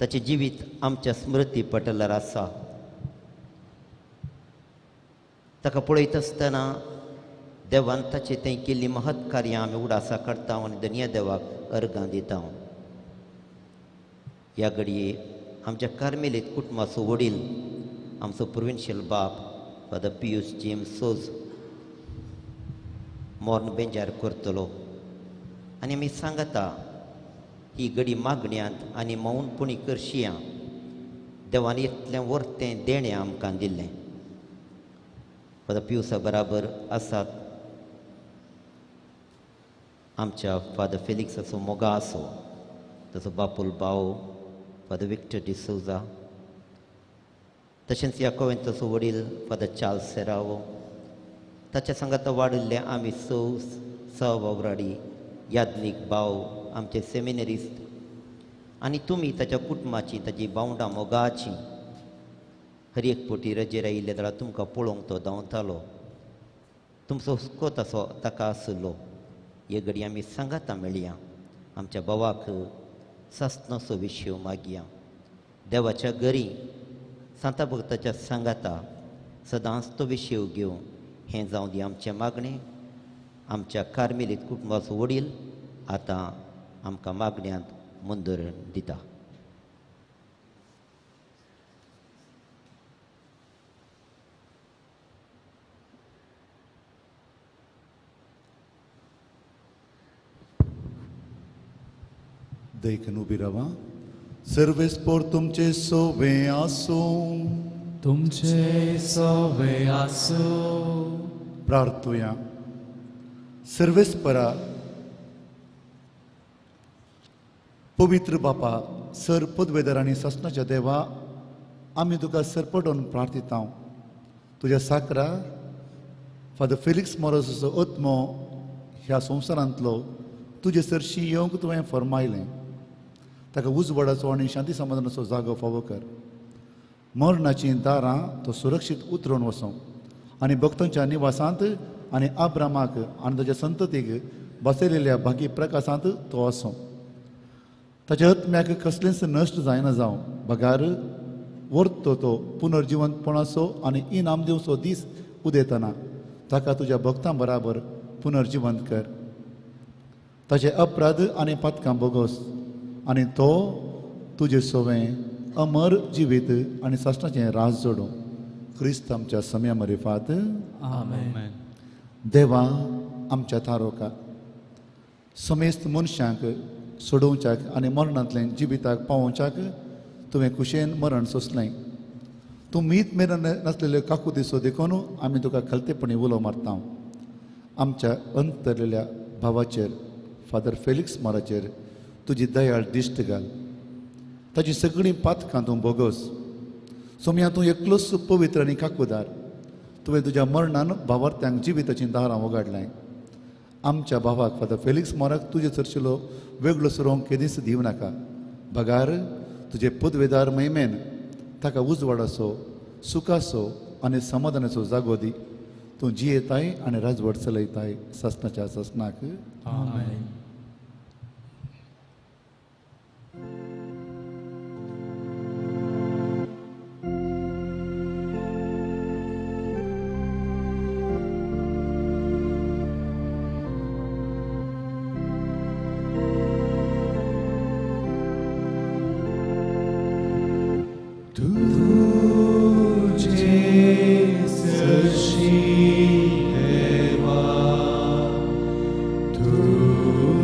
ताचें जिवीत आमच्या स्मृती पटलार आसा. ताका पळयत आसतना देवान ताची थंय केल्ली महत् कार्यां आमी उडासा काडटा आनी धन्य देवाक अर्गां दिता. ह्या घडये आमच्या कार्मेलीत कुटुंबाचो वडील आमचो प्रोविन्शियल बाब फादर पियूस जेम्स सोज मोर्न बेंजार करतलो. आनी आमी सांगता ही घडी मागण्यांत आनी मौनपणी करशिया देवान इतलें वर्तें देणें आमकां दिल्लें. फादर पियूसा बराबर आसात आमच्या फादर फेलिक्साचो मोगा आसो, ताचो बापूल भाव फादर विक्टर डिसोजा, तशेंच ह्या कॉवेंताचो वडील फादर चार्ल्स सेरावो, ताच्या सांगात वाडिल्ले आमी सहवावराडी याज्ञीक भाव, आमचे सेमिनरिस्ट आनी तुमी ताच्या कुटुंबाची ताची भावंडां मोगाची हर एक पोटी रजेर आयिल्ले जाल्यार तुमकां पळोवंक तो धांवतालो. तुमचो हुस्को तसो ताका आसलो. हे घडी आमी सांगाता मेळया. आमच्या भावाक सासणाचो विशय मागया. देवाच्या घरी सांता भक्ताच्या सांगाता सदांच तो विशय घेवं हें जावं दी आमचें मागणें. आमच्या कार्मेलीत कुटुंबाचो वडील आतां आमकां मागण्यांत मंदूर दिता. देखून उबी रावा. सर्वेस पोर तुमचे सोवे आसूं, तुमचे सोवे आसूं. प्रार्थुया. सर्वेस्परा पवित्र बापा सर पदवेदर आनी ससनाच्या देवा, आमी तुका सरपटोवन प्रार्थिता. तुज्या साकरा फादर फेलिक्स मोरोसाचो आत्मो ह्या संवसारांतलो तुजे सरशी येवंक तुवें फरमायलें. ताका उजवाडाचो आनी शांती समाधानाचो जागो फावो कर. मरणाचीं दारां तो सुरक्षीत उतरून वचों आनी भक्तांच्या निवासांत आनी आब्रामाक आनी ताच्या संततीक बसयलेल्या भागी प्रकाशांत तो आसूं. ताच्या आत्म्याक कसलेंच नश्ट जायना जावं. भगार वर्तो तो पुनर्जिवंतपणाचो आनी इनाम दिवचो दीस उदेतना ताका तुज्या भक्तां बराबर पुनर्जिवंत कर. ताचे अपराध आनी पातकां बोगोस आनी तो तुजे सोवें अमर जिवीत आनी सासणाचें राज जोडूं. क्रिस्त आमच्या सम्या मरिफात. आमेन. देवा आमच्या थारोका समेस्त मनशांक सोडोवच्याक आनी मरणांतल्यान जिविताक पावोवच्याक तुवें कुशेन मरण सोंसलें. तूं मीत मेरन नासलेल्यो काकुतीचो देखून आमी तुका खलतेपणी उलो मारता. आमच्या अंतरलेल्या भावाचेर फादर फेलिक्स मोराचेर तुजी दयाळ दिश्ट घाल. ताची सगळीं पातकां तूं बोगोस. सोम्या तूं एकलोच पवित्र आनी काकूदार. तुवें तुज्या मरणान भावार्थ्यांक जिविताचीं दारां वगडल्यां. आमच्या भावाक फादर फेलिक्स मोराक तुजे चर्चिलो वेगळो सुरोंक केदींच दिवं नाका. भगार तुजे पदवेदार महिमेन ताका उजवाडाचो सुखाचो आनी समाधानाचो जागो दी. तूं जियेताय आनी राजवट चलयताय ससनाच्या ससनाक. आमेन. Tu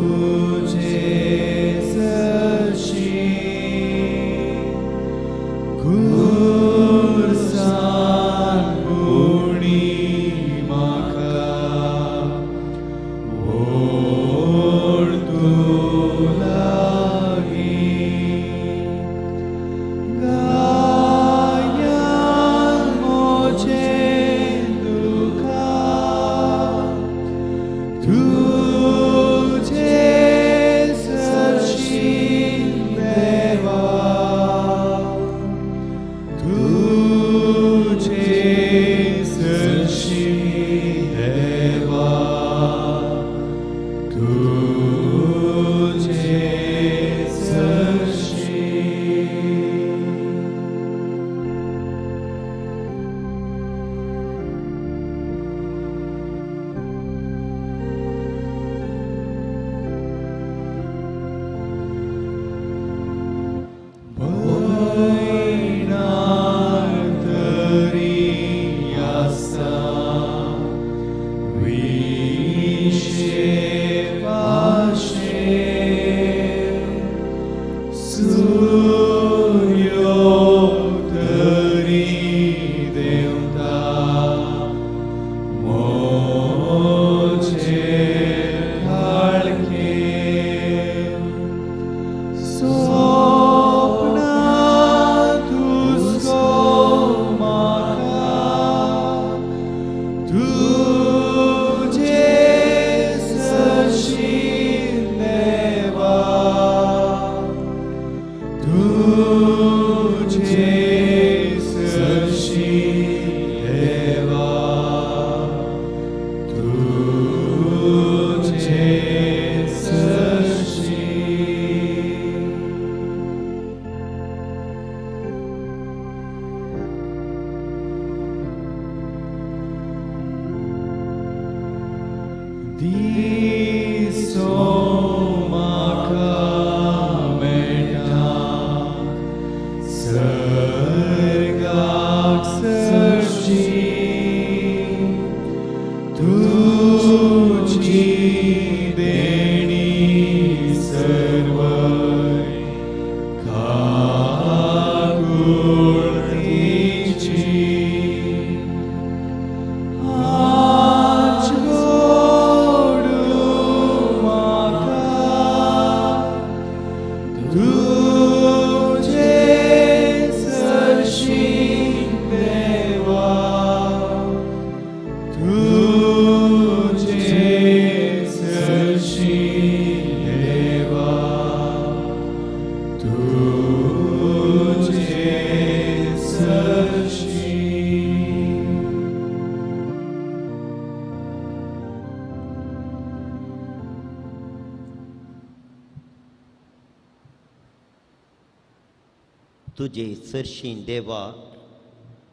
तुझे सरशी देवा,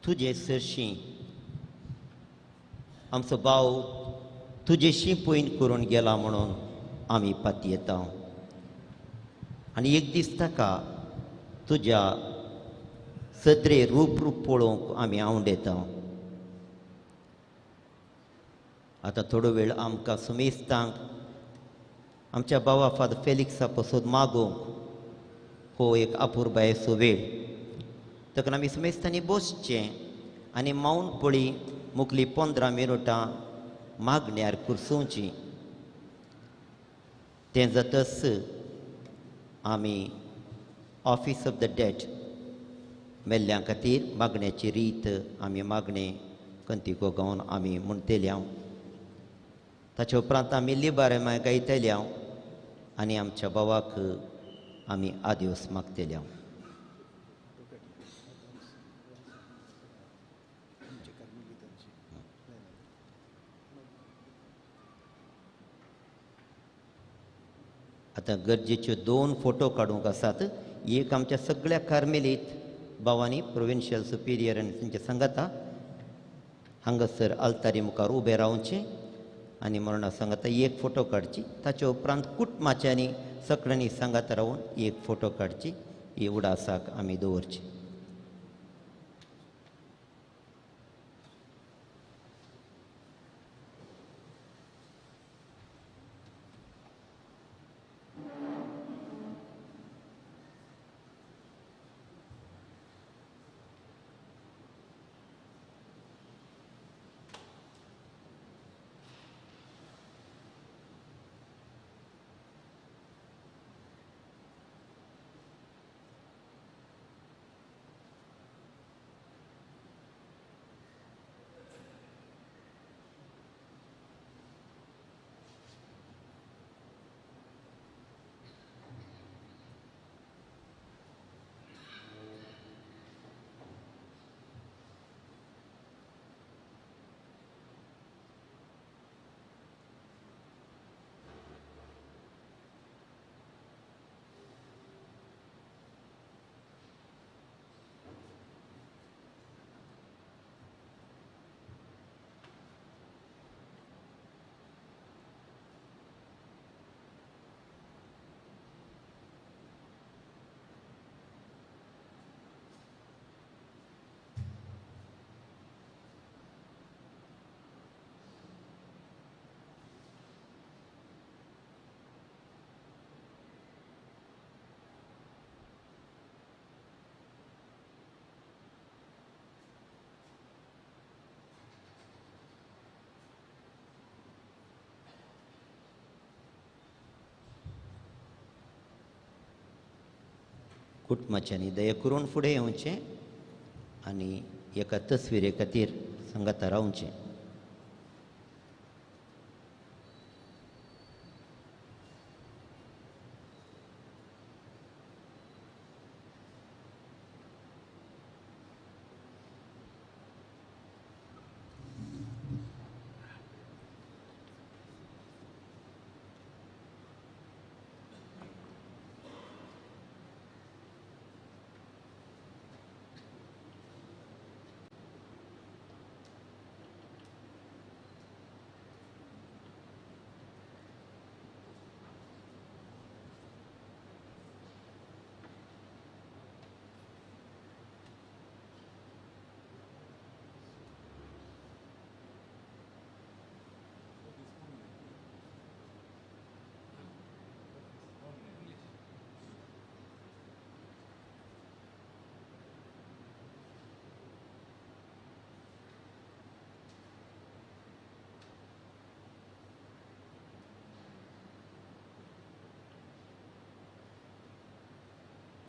तुझे सरशी आमचो भाव तुजेशी पयन करून गेला म्हणून आमी पातयेता. आनी एक दीस ताका तुज्या सत्रे रूप पळोवंक आमी आवंडेता. आतां थोडो वेळ आमकां सुमेस्तांक आमच्या भावा फादर फेलिक्सा पासून मागोवंक हो एक अपुरबायेचो वेळ. ताका आमी सुमेस्तांनी बसचें आनी मावन पळी मुखली 15 मिनटां मागण्यार कुरसोवची. तें जातच आमी ऑफिस ऑफ द डेड मेल्ल्यां खातीर मागण्याची रीत आमी मागणें कंतिको गावन आमी म्हणटल्या. ताचे उपरांत आमी लिबारेमाय गायतल्या आनी आमच्या भावाक आमी आदिवस मागतल्या. आतां गरजेच्यो 2 फोटो काडूंक आसात. एक आमच्या सगळ्या कार्मेलीत भावांनी प्रोविन्शियल सुपिरियर आनी तांचे सांगाता हांगासर आल्तारी मुखार उबे रावचें आनी मरणा सांगाता एक फोटो काडची. ताचे उपरांत कुटुंबाच्यांनी सगळ्यांनी सांगात रावन एक फोटो काडची. ही उडासाक आमी दवरची. कुटुंबाच्यांनी दया करून फुडें येवचें आनी एका तस्विरे खातीर सांगाता रावचें.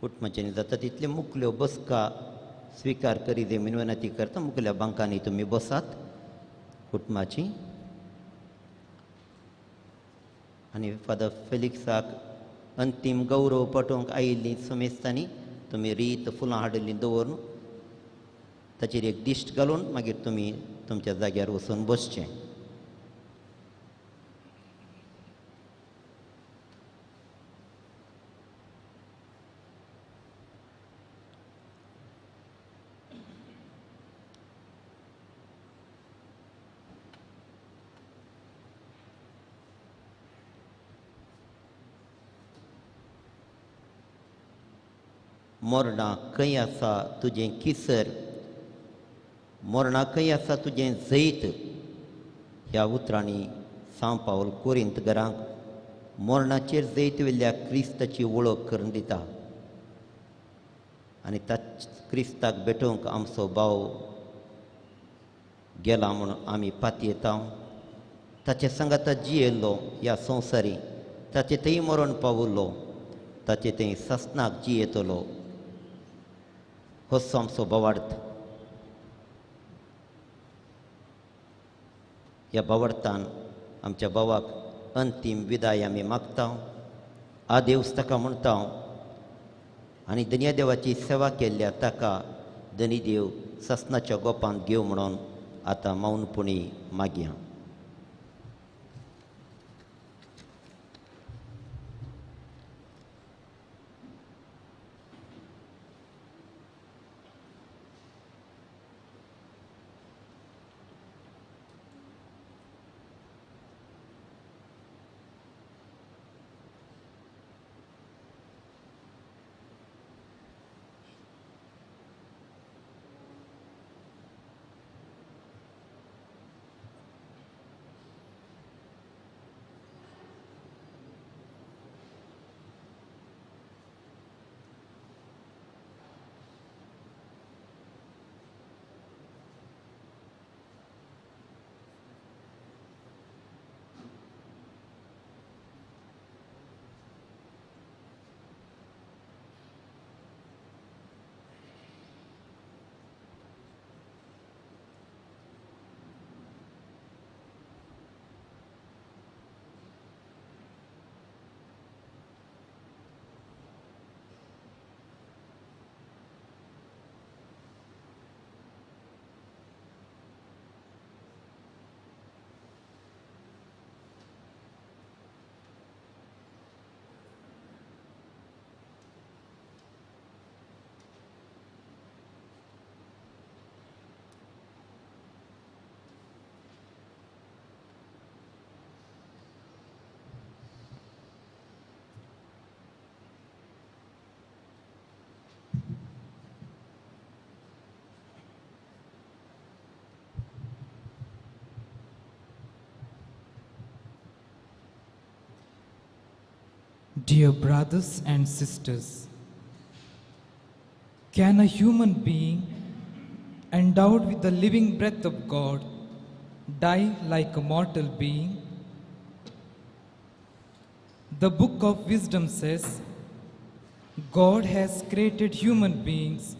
कुटुंबाच्यानी जाता तितले मुखल्यो बसका स्विकार करी दे म्हणून विनंती करता. मुखल्या बंकांनी तुम्ही बसात कुटुंबाची. आणि फादर फेलिक्साक अंतीम गौरव पटोवंक आयिल्लीं समेस्तांनी तुमी रीत फुलां हाडिल्लीं दवरून ताचेर एक दिश्ट घालून मागीर तुमी तुमच्या जाग्यार वचून बसचें. मोरणा खंय आसा तुजें किसर, मोरणा खंय आसा तुजें जैत, ह्या उतरांनी सांव पावल कोरिंतकरांक मोरणाचेर जैत वेल्ल्या क्रिस्ताची वळख करून दिता. आनी ताच क्रिस्ताक भेटोवंक आमचो भाव गेला म्हूण आमी पातयेता. ताचे सांगाता जियेल्लो ह्या संवसारी, ताचे थंय मरण पावुल्लो, ताचे थंय सस्नाक जियेतलो. होच आमचो भावार्थ. ह्या भावार्थान आमच्या भावाक अंतीम विदाय आमी मागता. आदेवस ताका म्हणटा आनी धन्य देवाची सेवा केल्ल्या ताका धनी देव सस्नाच्या गोपांत घेव म्हणून आतां मौनपणी मागया. Dear brothers and sisters, can a human being endowed with the living breath of God die like a mortal being? The book of wisdom says, God has created human beings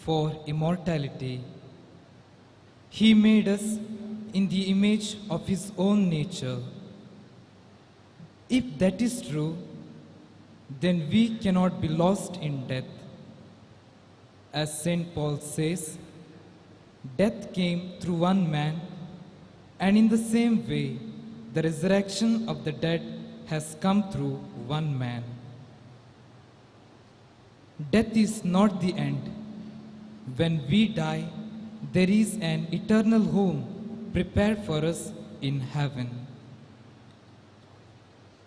for immortality. He made us in the image of His own nature. If that is true, then we cannot be lost in death. As St. Paul says, death came through one man, and in the same way, the resurrection of the dead has come through one man. Death is not the end. When we die, there is an eternal home prepared for us in heaven.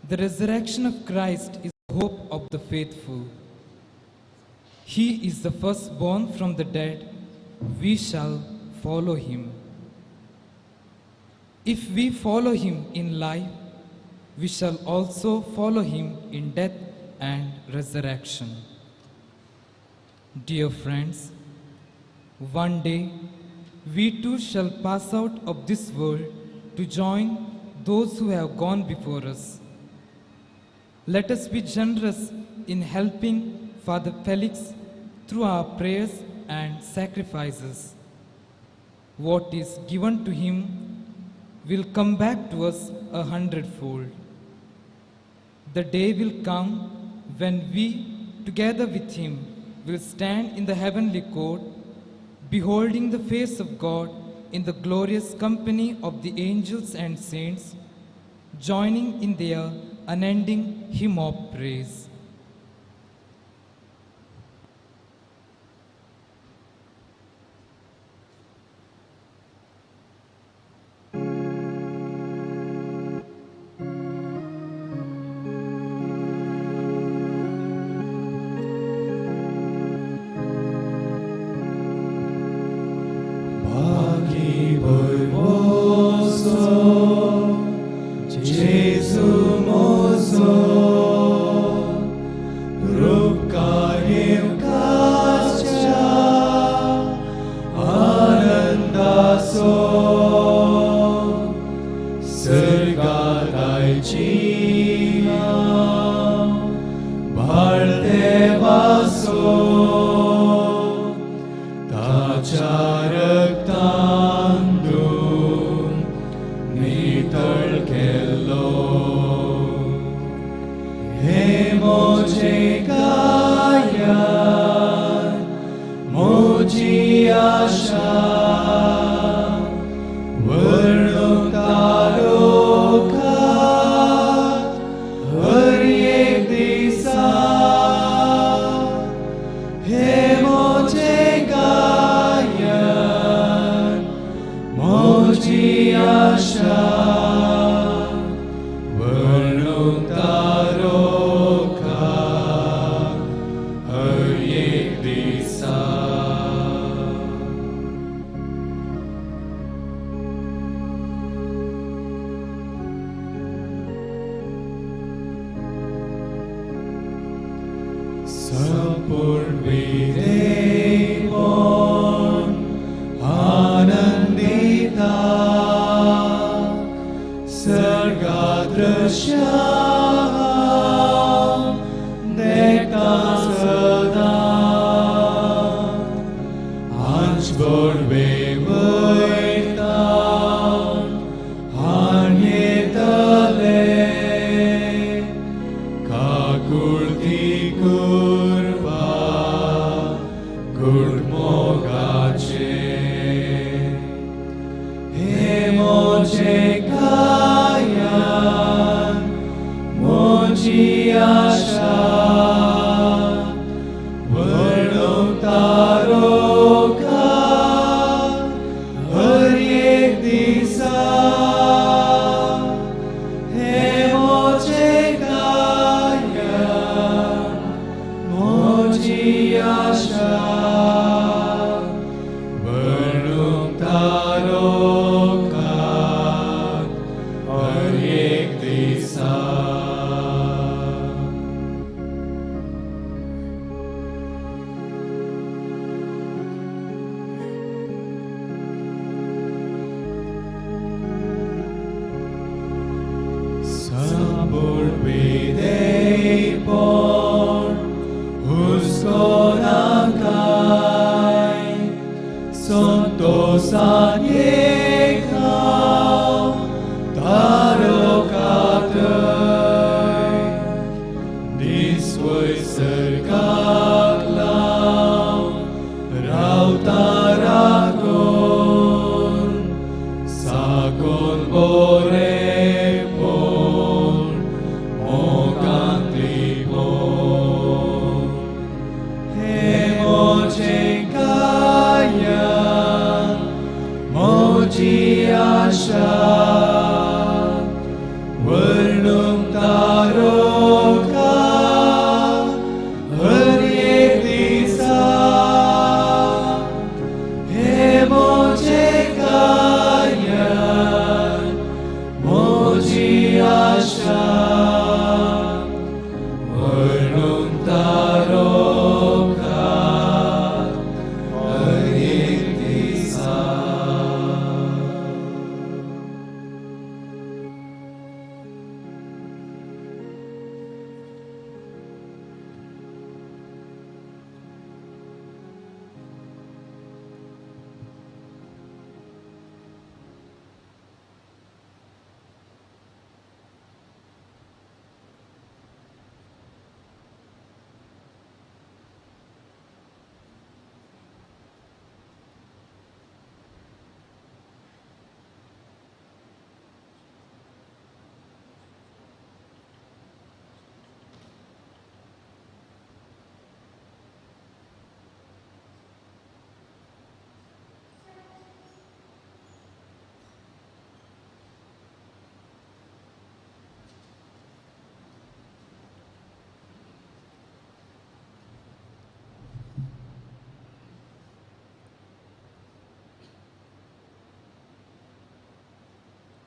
The resurrection of Christ is the hope of the faithful. He is the firstborn from the dead. We shall follow Him. If we follow Him in life, we shall also follow Him in death and resurrection. Dear friends, one day we too shall pass out of this world to join those who have gone before us. Let us be generous in helping Father Felix through our prayers and sacrifices. What is given to him will come back to us 100-fold. The day will come when we, together with him, will stand in the heavenly court, beholding the face of God in the glorious company of the angels and saints, joining in their unending hymn of praise. Vernum taroka,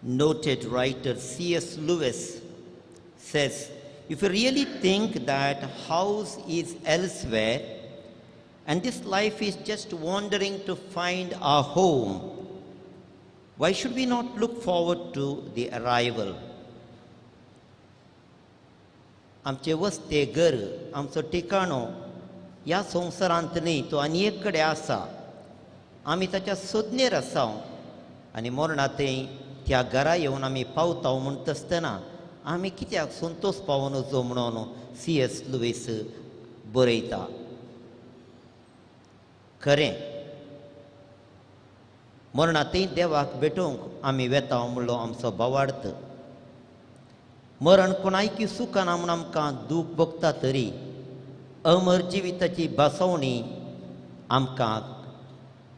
noted writer C.S. Lewis says, if you really think that house is elsewhere and this life is just wandering to find our home, why should we not look forward to the arrival? आमचे वस्ते घर, आमचो ठिकाणो ह्या संवसारांत न्ही, तो आनी एक कडेन आसा. आमी ताच्या सोदनेर आसा आनी मोरणांतय त्या घरा येवन आमी पावता म्हणटा आसतना आमी कित्याक संतोश पावून वचो म्हणून C.S. लुईस बरयता. खरें मरणांतय देवाक भेटोवंक आमी वेता म्हणलो आमचो भावार्थ. मरण कोणायकी सुखाना म्हूण आमकां दूख भोगता तरी अमर जिविताची भासावणी आमकां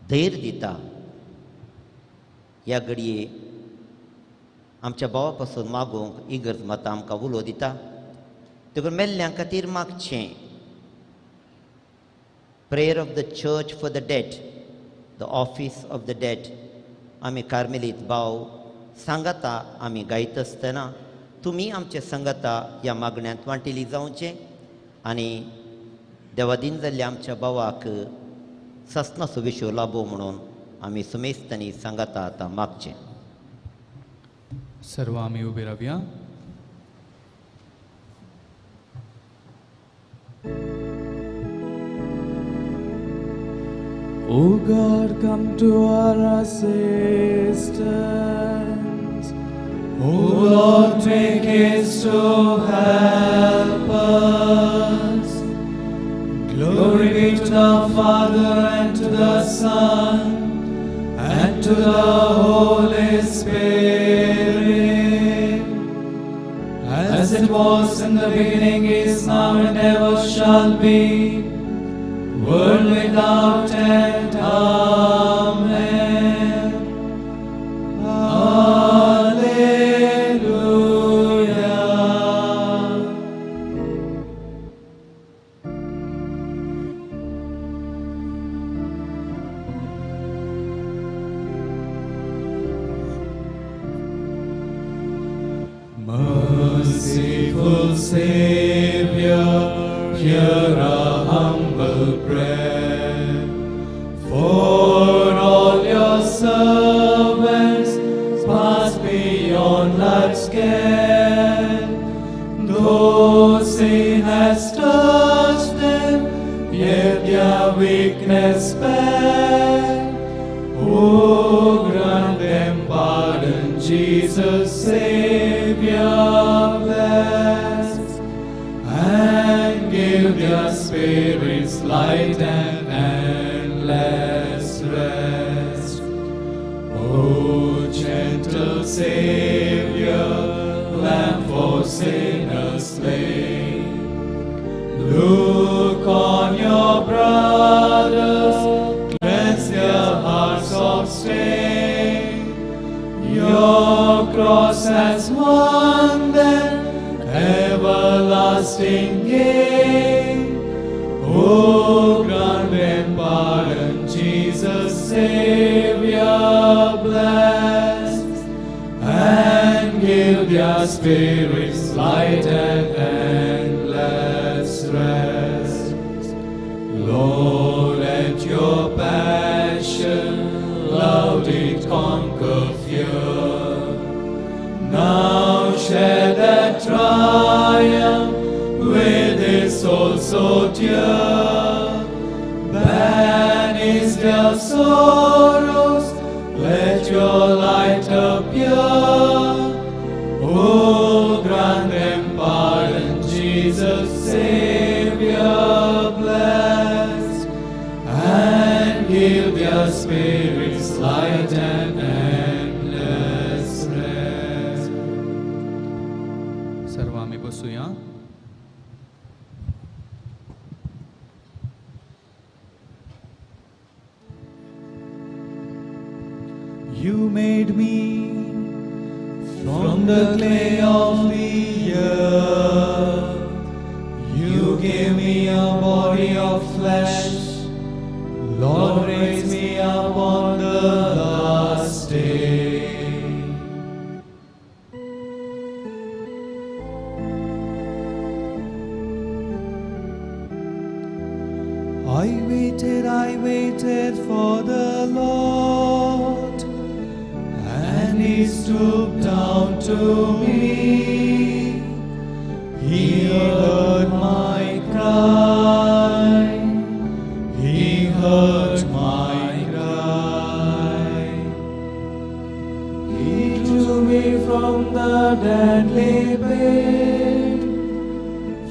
धैर्य दिता. ह्या घडये आमच्या भावा पासून मागोवंक इगर्ज माता आमकां उलो दिता. देखून मेल्ल्यां खातीर मागचें. Prayer of the church for the dead, the office of the dead. आमी कार्मेलीत भाव सांगाता आमी गायत आसतना तुमी आमचे संगता ह्या मागण्यांत वांटिली जावचें आनी देवादीन जाल्ल्या आमच्या भावाक सस्नाचो विशो लाभो म्हणून आमी सुमेस्तांनी सांगाता आतां मागचें. सर्व आम्ही उभे राहूया. O God, come to our assistance. O Lord, take haste to help us. Glory be to the Father and to the Son and to the Holy Spirit, as it was in the beginning, is now, and ever shall be, world without end. Amen. Alleluia. Merciful Savior, hear our humble prayer. For all your servants pass beyond life's care, though sin has touched them, yet their weakness spare. Oh, grant them pardon, Jesus, Savior blessed, and give their spirits light and endless rest. O gentle Savior, Lamb for sinners slain, look on your brothers, cleanse their hearts of stain. Your cross has won them everlasting gain. Oh, grant them pardon, Jesus, Savior blessed, and give their spirits light and endless rest. Lord, at your passion, love did conquer fear. Now share that triumph with his soul so dear. Banish their sorrows, let your light appear. Oh, grant them pardon, Jesus, Savior blessed, and give their spirits light and endless rest. सर्व आम्ही बसूया. You made me from the clay of the earth. You gave me a body of flesh. Lord, raise me up on the last day. I waited for the Lord, and He stooped down to me. He heard my cry. He heard my cry. He drew me from the deadly pit,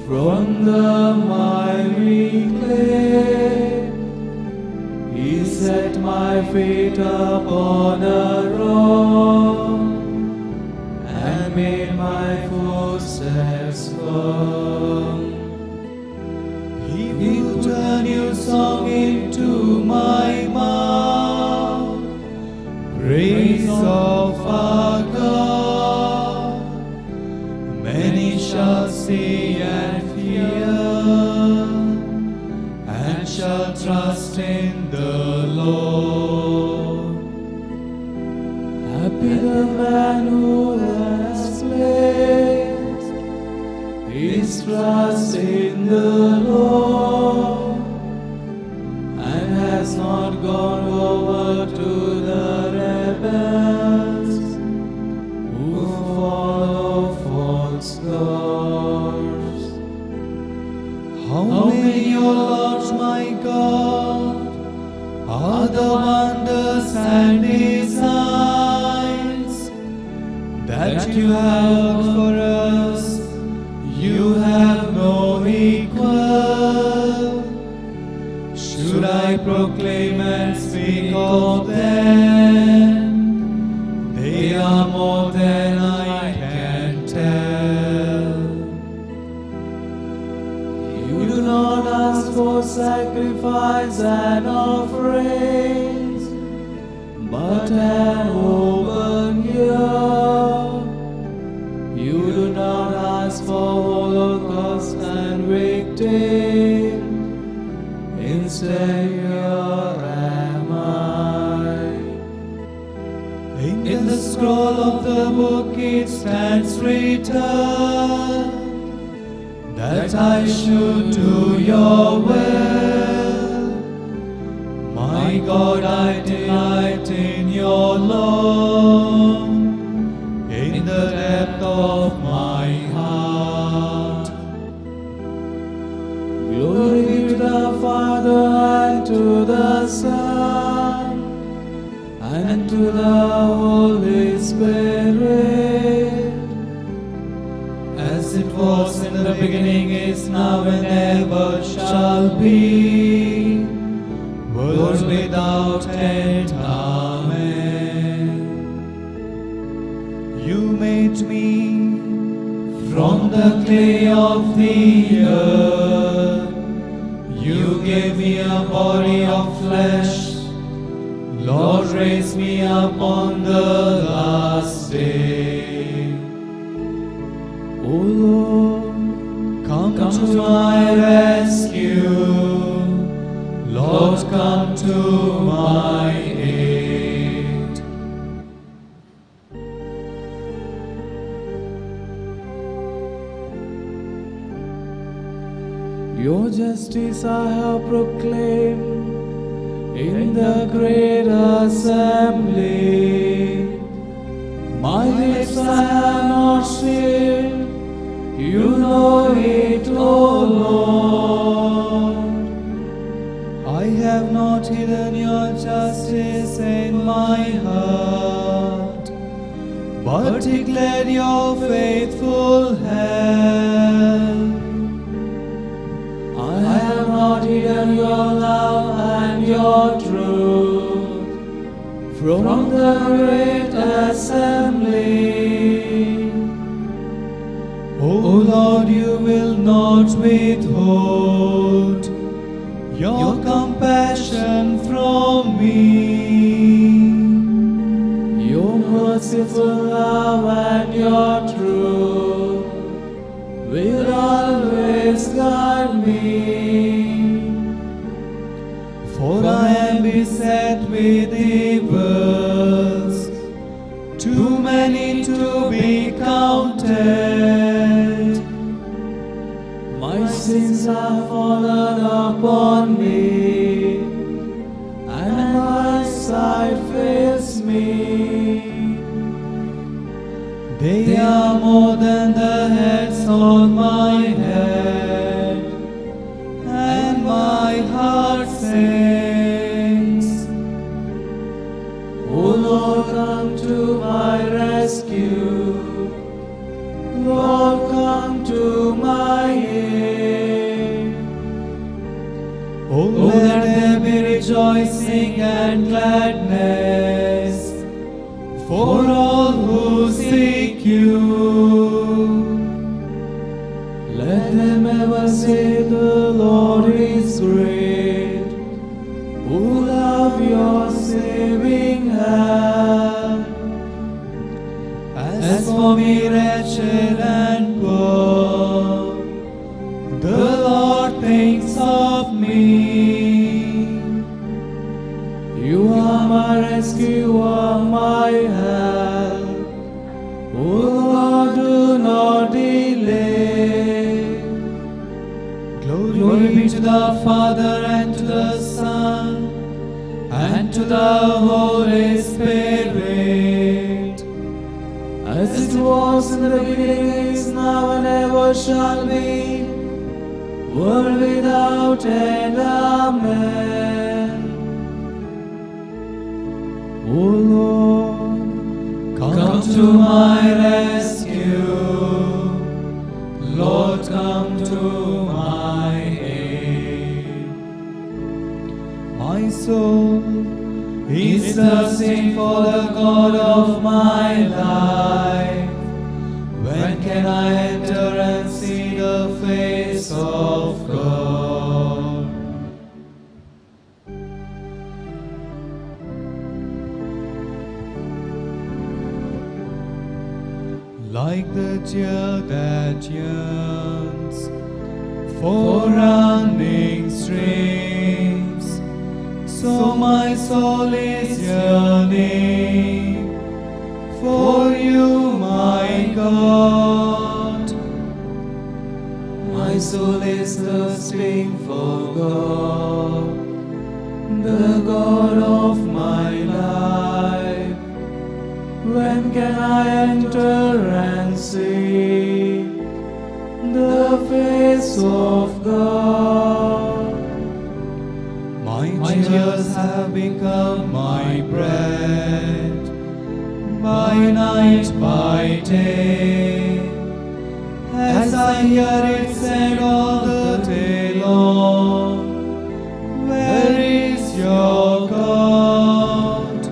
from the miry clay. He set my feet upon a rock and made my footsteps firm. He put a new song into my mouth, praise of our God. Many shall see and fear, and shall trust in the Lord. Happy the man who has placed his trust in the Lord, and has not gone over to the rebels who follow false gods. How many, O Lord my God, are the wonders and designs that you have for us? You have no equal. Should I proclaim and speak of them? They are more than I can tell. You do not ask for sacrifice and offerings, but an open ear. You do not ask for holocaust and victim. Instead, here am I. In the scroll of the book it stands written that I should do your will. My God, I delight in your law, in the depth of my heart. Glory be to the Father, and to the Son, and to the Holy Spirit, as it was in the beginning, is now, and ever shall be, world without end. Amen. You made me from the clay of the earth. You gave me a body of flesh. Lord, raise me up on the last day. O Lord, come to my rescue. Lord, come to my aid. Your justice I have proclaimed in the great assembly. My lips I have not sealed, you know it, O Lord. I have not hidden your justice in my heart, but declared your faithful hand. I have not hidden your love and your truth from the great assembly. O Lord, you will not withhold your compassion from me. Your merciful love and your truth will always guide me. For I am beset with evils, too many to be counted. My sins have fallen upon me. Oh, let there be rejoicing and gladness for all who seek you. Let them ever say the Lord is great, who love your saving hand. As for me, wretched and poor, the Lord thinks of me. You are my rescue, you are my help. O Lord, do not delay. Glory be to the Father and to the Son and to the Holy Spirit, as it was in the beginning, is now, and ever shall be, world without end. Amen. O Lord, come to my rescue. Lord, come to my aid. My soul is thirsting for the God of my life. When can I enter and see the face of God? Like the deer that yearns for running streams, so my soul is yearning for you, my God. My soul is thirsting for God, the God of my life. When can I enter and see the face of God? My tears have become my bread, by night, by day, as I hear it said all the day long, where is your God?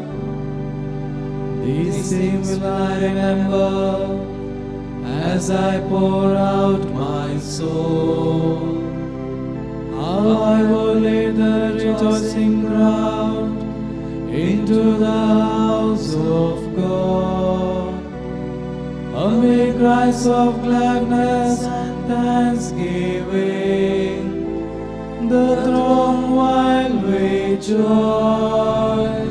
These things will I remember as I pour out my soul. How I will lead the rejoicing crowd into the house of God, amid cries of gladness and thanksgiving, the throng while we joy.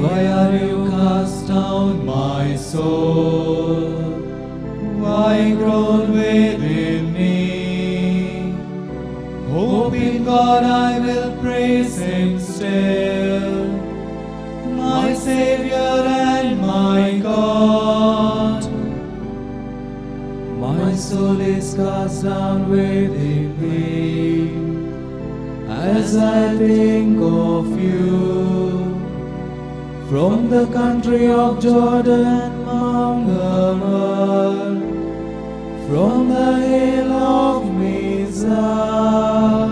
Why are you cast down, my soul? Why groan within me? Hope in God I will praise Him still, my Savior and my God. My soul is cast down within me as I think of you. From the country of Jordan, Mount Hermon, from the hill of Mizar,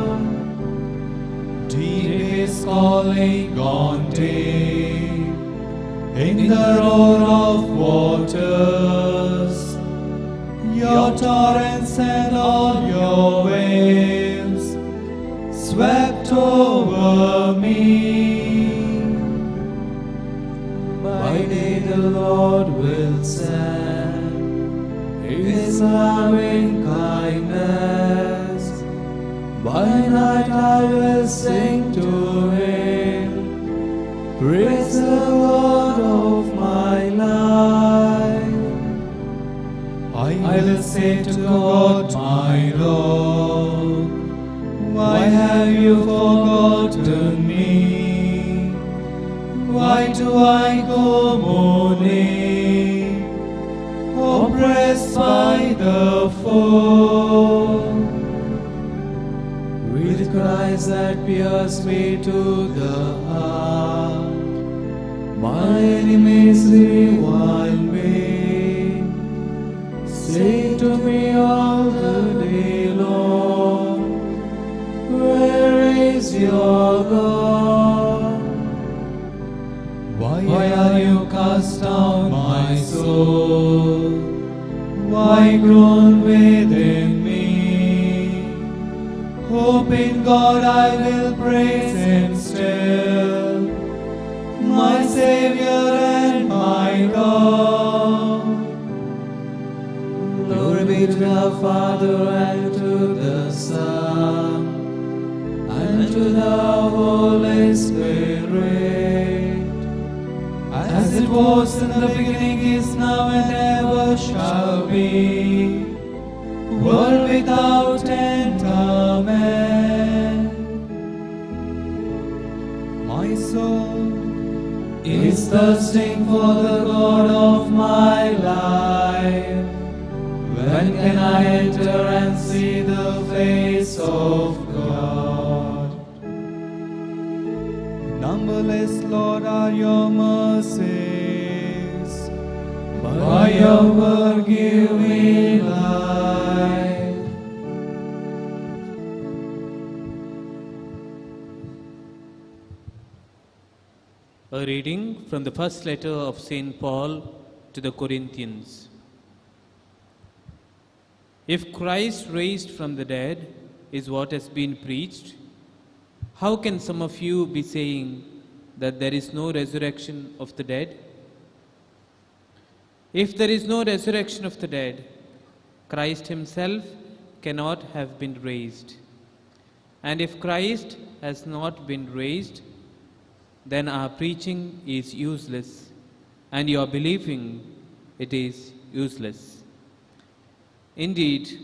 deep is calling on deep, in the roar of waters, your torrents and all your waves swept over me. By day the Lord will send His loving kindness, by night I will sing to Him, praise the Lord of my life. I will say to God, my Lord, why have you forgotten me? Why do I go mourning, oppressed by the foe? With cries that pierce me to the heart, my enemies revile me, say to me all the day long, your God? Why are you cast down, my soul? Why groan within me? Hope in God I will praise Him still, my Savior and my God. Glory be to the Father and to the Son and to the Holy Spirit, as it was in the beginning, is now, and ever shall be, world without end. Amen. My soul is thirsting for the God of my life. When can I enter and see the face of God? Numberless, Lord, are your mercies. By your word give me life. A reading from the first letter of St. Paul to the Corinthians. If Christ raised from the dead is what has been preached, how can some of you be saying that there is no resurrection of the dead? If there is no resurrection of the dead, Christ himself cannot have been raised. And if Christ has not been raised, then our preaching is useless, and your believing it is useless. Indeed,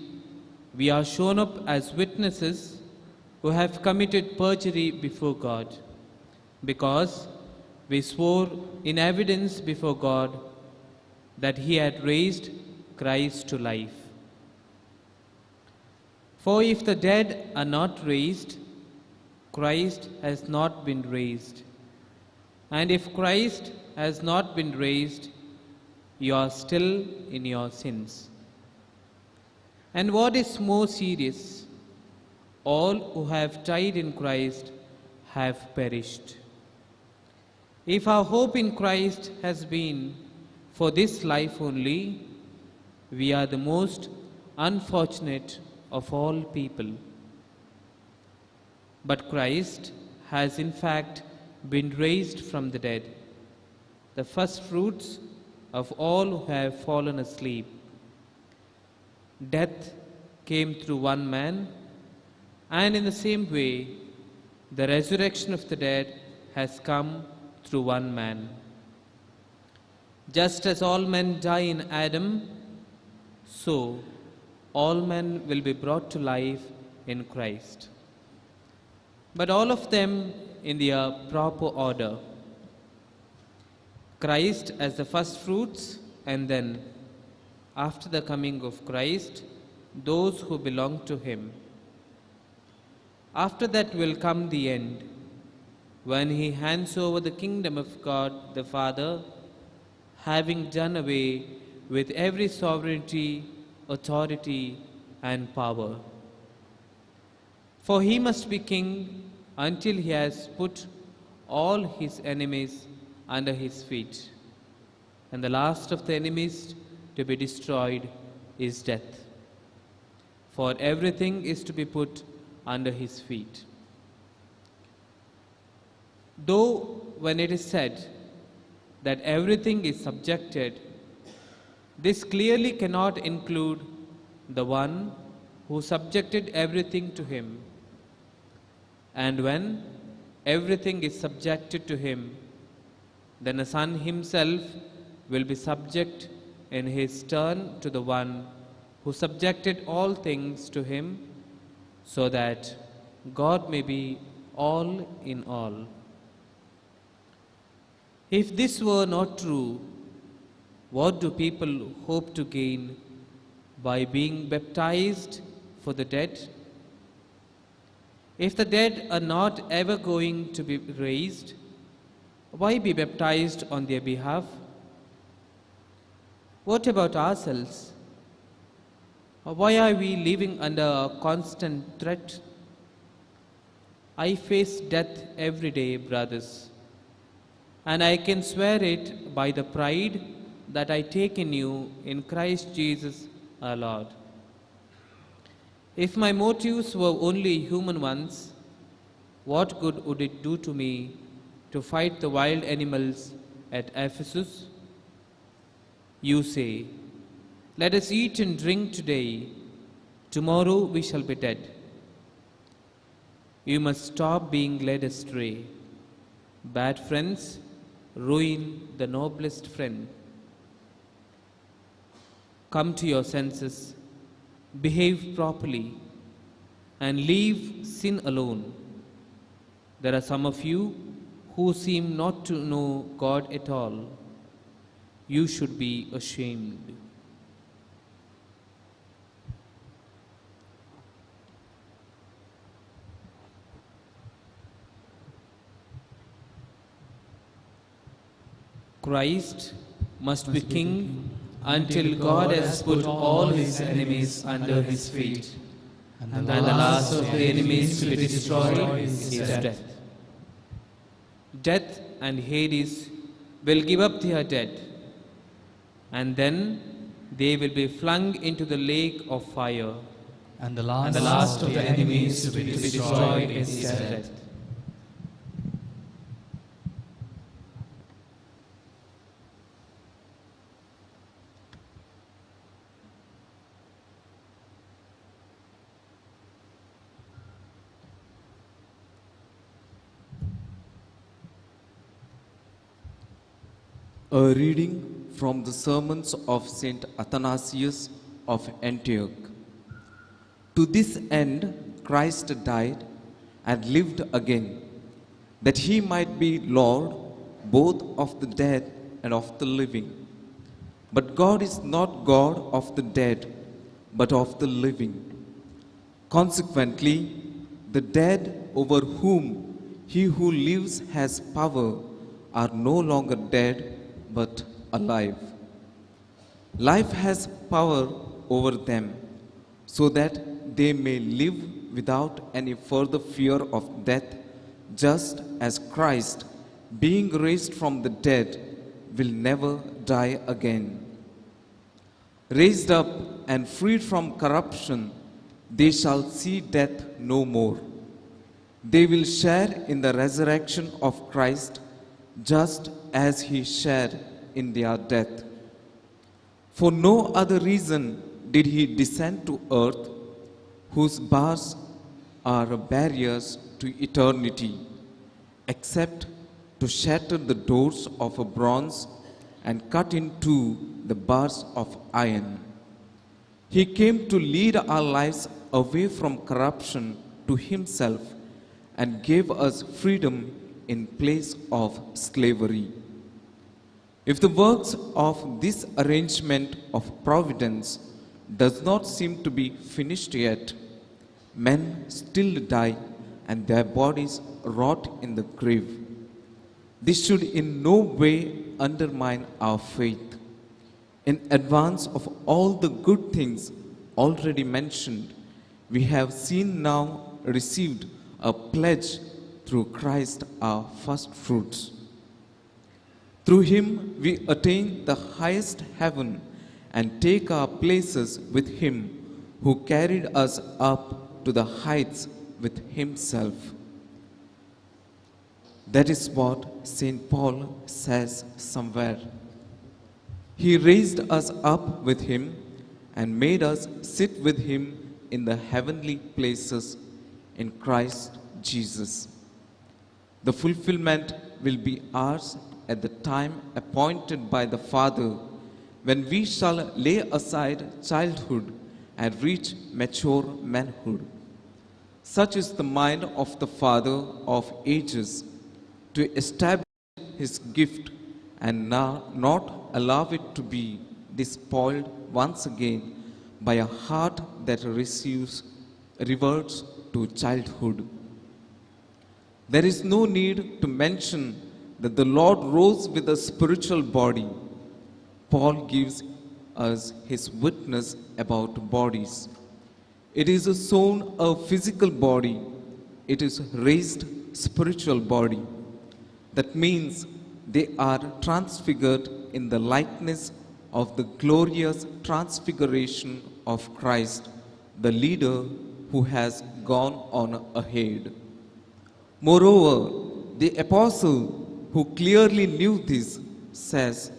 we are shown up as witnesses who have committed perjury before God, because we swore in evidence before God that He had raised Christ to life. For if the dead are not raised, Christ has not been raised. And if Christ has not been raised, you are still in your sins. And what is more serious, all who have died in Christ have perished. If our hope in Christ has been for this life only, we are the most unfortunate of all people. But Christ has in fact been raised from the dead, the first fruits of all who have fallen asleep. Death came through one man, and in the same way, the resurrection of the dead has come through one man. Just as all men die in Adam, so all men will be brought to life in Christ. But all of them in their proper order. Christ as the first fruits, and then, after the coming of Christ, those who belong to Him. After that will come the end, when He hands over the kingdom of God the Father, having done away with every sovereignty, authority, and power. For He must be king until He has put all His enemies under His feet. And the last of the enemies to be destroyed is death. For everything is to be put under His feet. Though when it is said that everything is subjected, this clearly cannot include the one who subjected everything to Him. And when everything is subjected to Him, then the Son Himself will be subject in His turn to the one who subjected all things to Him, so that God may be all in all. If this were not true, what do people hope to gain by being baptized for the dead? If the dead are not ever going to be raised, why be baptized on their behalf? What about ourselves? Why are we living under a constant threat? I face death every day, brothers, and I can swear it by the pride that I take in you in Christ Jesus our Lord. If my motives were only human ones, what good would it do to me to fight the wild animals at Ephesus? You say, "Let us eat and drink today. Tomorrow we shall be dead." You must stop being led astray. Bad friends ruin the noblest friend. Come to your senses, behave properly, and leave sin alone. There are some of you who seem not to know God at all. You should be ashamed. Christ must be king until God has put all his enemies under his feet. And the last of the enemies to be destroyed is death. Death and Hades will give up their dead, and then they will be flung into the lake of fire. And the last of the enemies to be destroyed is death. A reading from the sermons of Saint Athanasius of Antioch. To this end, Christ died and lived again, that he might be Lord both of the dead and of the living. But God is not God of the dead, but of the living. Consequently, the dead over whom he who lives has power are no longer dead, but alive. Life has power over them, so that they may live without any further fear of death, just as Christ, being raised from the dead, will never die again. Raised up and freed from corruption, they shall see death no more. They will share in the resurrection of Christ, just as he shared in their death. For no other reason did he descend to earth, whose bars are barriers to eternity, except to shatter the doors of a bronze and cut in two the bars of iron. He came to lead our lives away from corruption to himself and gave us freedom in place of slavery. If the works of this arrangement of providence does not seem to be finished yet, men still die and their bodies rot in the grave. This should in no way undermine our faith. In advance of all the good things already mentioned, we have seen now received a pledge through Christ our first fruits. Through him we attain the highest heaven and take our places with him who carried us up to the heights with himself. That is what St. Paul says somewhere. He raised us up with him and made us sit with him in the heavenly places in Christ Jesus. The fulfillment will be ours at the time appointed by the Father, when we shall lay aside childhood and reach mature manhood. Such is the mind of the Father of ages, to establish his gift and not allow it to be despoiled once again by a heart that reverts to childhood. There is no need to mention that the Lord rose with a spiritual body. Paul gives us his witness about bodies. It is sown a physical body, it is raised spiritual body. That means they are transfigured in the likeness of the glorious transfiguration of Christ, the leader who has gone on ahead. Moreover, the apostle who clearly knew this says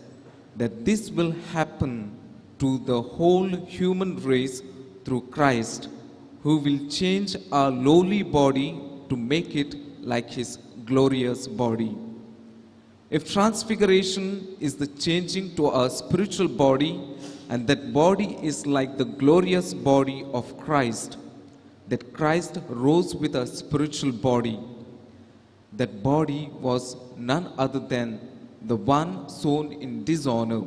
that this will happen to the whole human race through Christ, who will change our lowly body to make it like his glorious body. If transfiguration is the changing to our spiritual body, and that body is like the glorious body of Christ, that Christ rose with a spiritual body, that body was none other than the one sown in dishonor,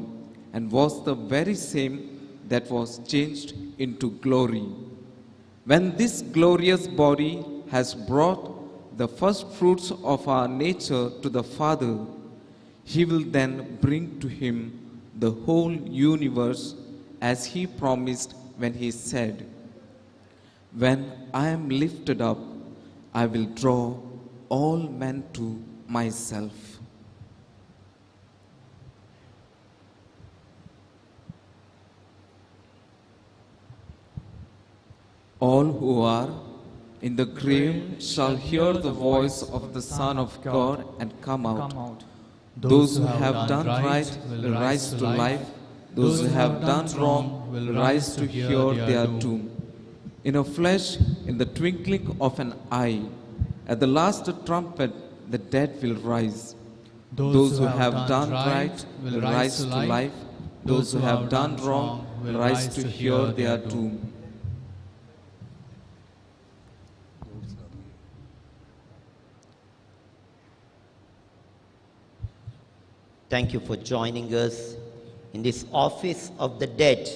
and was the very same that was changed into glory. When this glorious body has brought the first fruits of our nature to the Father, he will then bring to him the whole universe, as he promised when he said, "When I am lifted up, I will draw all men to myself." All who are in the grave shall hear the voice of the Son of God and come out. Those who have done right will rise to life. Those who have done wrong will rise to hear their doom. In a flash, in the twinkling of an eye, at the last trumpet, the dead will rise. Those who have done right will rise to life. Those who have done wrong will rise to hear their doom. Thank you for joining us in this office of the dead,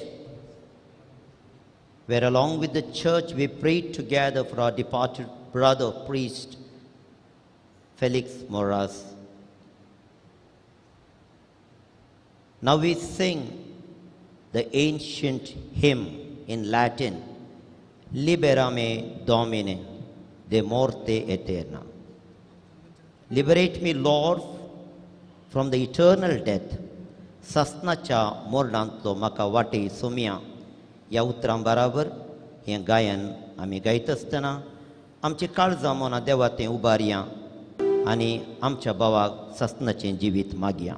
where along with the church we prayed together for our departed brother, priest Felix Moras. Now we sing the ancient hymn in Latin, Liberame Domine de morte eterna. Liberate me, Lord, from the eternal death. Sasnacha mordanto maka wati sumia. या उतरांबराबर हें गायन आमी गायत आसतना आमची काळजां मना देवा तें उबारया आनी आमच्या भावाक सस्नाचें जिवीत मागया.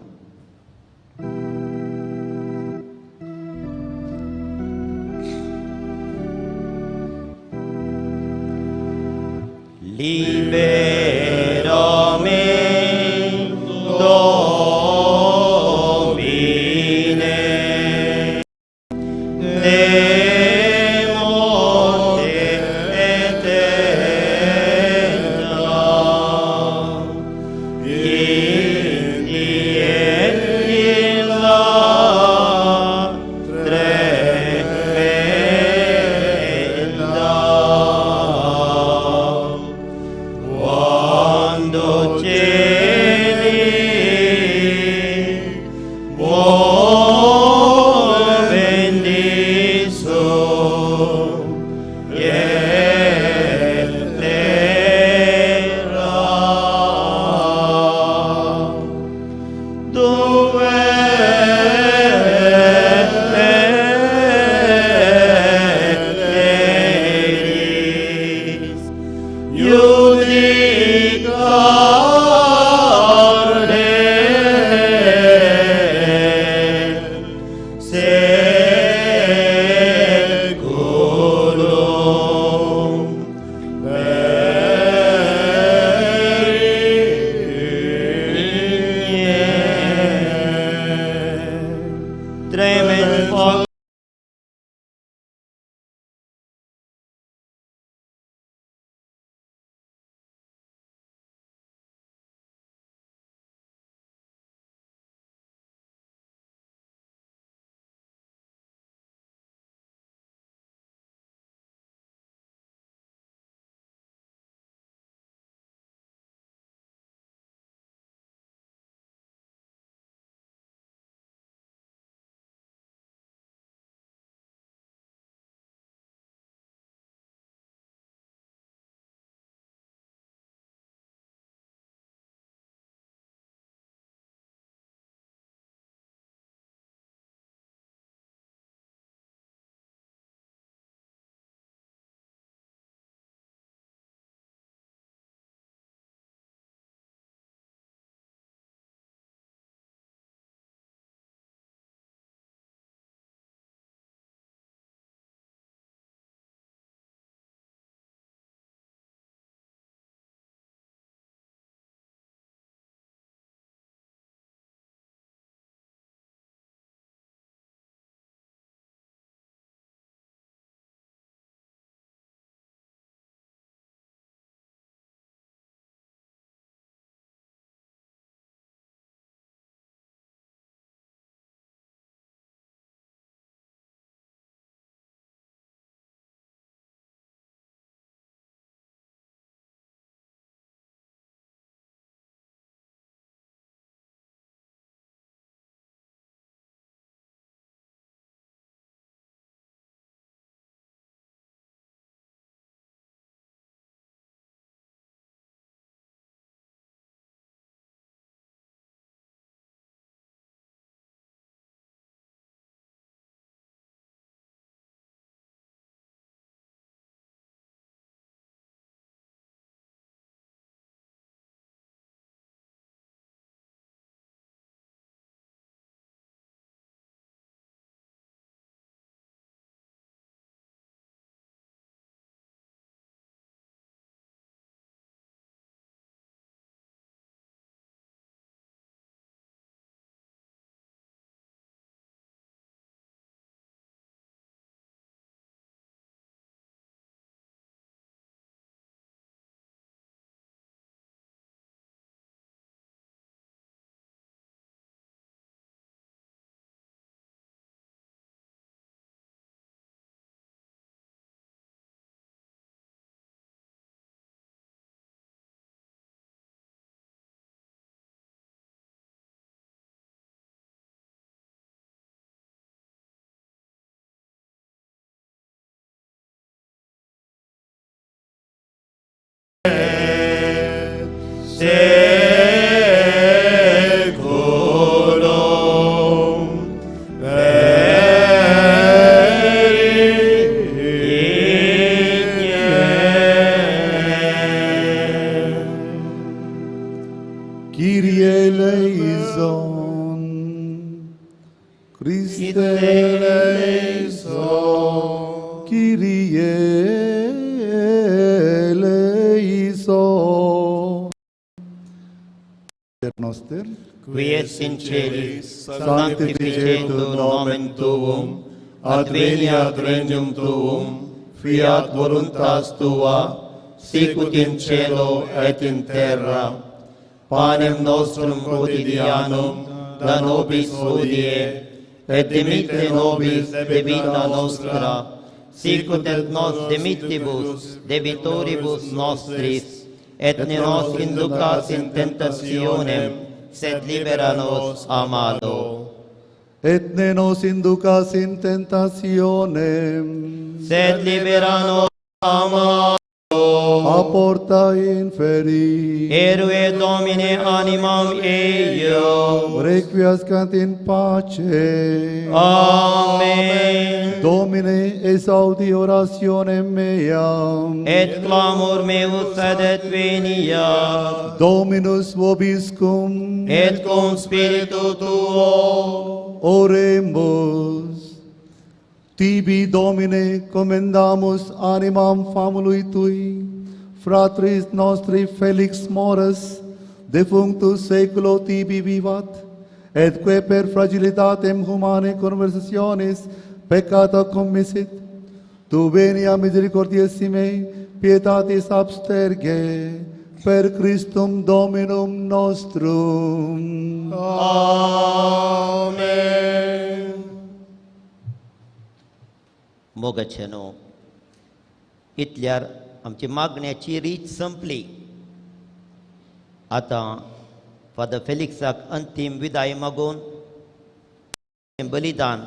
Kyrie eleison. Christe eleison. Kyrie eleison. Noster, qui es in celis, sanctificetur nomen tuum, adveniat regnum tuum, fiat voluntas tua, sicut in cielo et in terra. Panem nostrum quotidianum da nobis hodie, et dimitte nobis debita nostra, sicut et nos dimittibus debitoribus nostris, et ne nos inducas in tentationem, sed libera nos a malo. et ne nos inducas in tentationem, Sed libera nos a malo. a porta inferi. Erue Domine animam eium. Requiescant in pace. Amen. Domine, esaudi orationem meam. Et clamor meus adet veniat. Dominus vobiscum. Et cum spiritu tuo. Oremus. Tibi, Domine, commendamus animam famului Tui, fratris nostri Felix Morus, defunctus seculo tibi vivat, et que per fragilitatem humanae conversationis peccata commissit, tu venia misericordiae pietatis absterge, per Christum Dominum nostrum. Amen. मोगचनो इतल्यार आमची मागण्याची रीत संपली. आता father फेलिक्साक अंतीम विदाय मागून बलिदान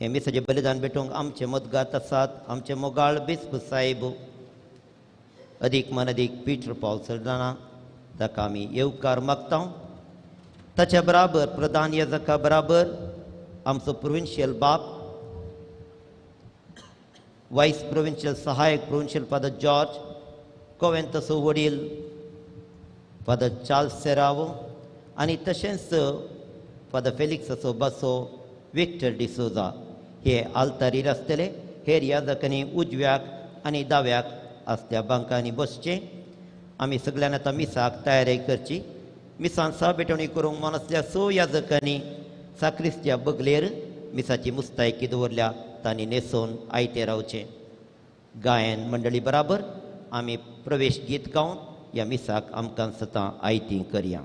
हे मिसाचें बलिदान भेटूंक आमचे मदगात आसात. आमचे मोगाळ बिस्प साहेब अदीक मन अदीक पीटर पॉल सर्दाना ताका आमी येवकार मागता. ताच्या बराबर प्रधान याजका बराबर आमचो प्रोविन्शियल बाप, वायस प्रोविन्शियल सहायक प्रोविन्शियल फादर जॉर्ज, कोवेंतसो वडील फादर चार्ल्स सेरावो आनी तशेंच फादर फेलिक्साचो बासो विक्टर डिसोजा हे आल्तारीर आसतले. हेर याजकांनी उजव्याक आनी दाव्याक आसल्या बांकांनी बसचें. आमी सगळ्यान आतां मिसाक तयारी करची. मिसान साबेटवणी करूंक मन आसल्या सो याजकांनी साक्रिस्त्या बगलेर मिसाची मुस्तायकी दवरल्या तांणी न्हेसोवन आयते रावचें. गायन मंडळी बराबर आमी प्रवेश गीत गावन ह्या मिसाक आमकां सदां आयती करया.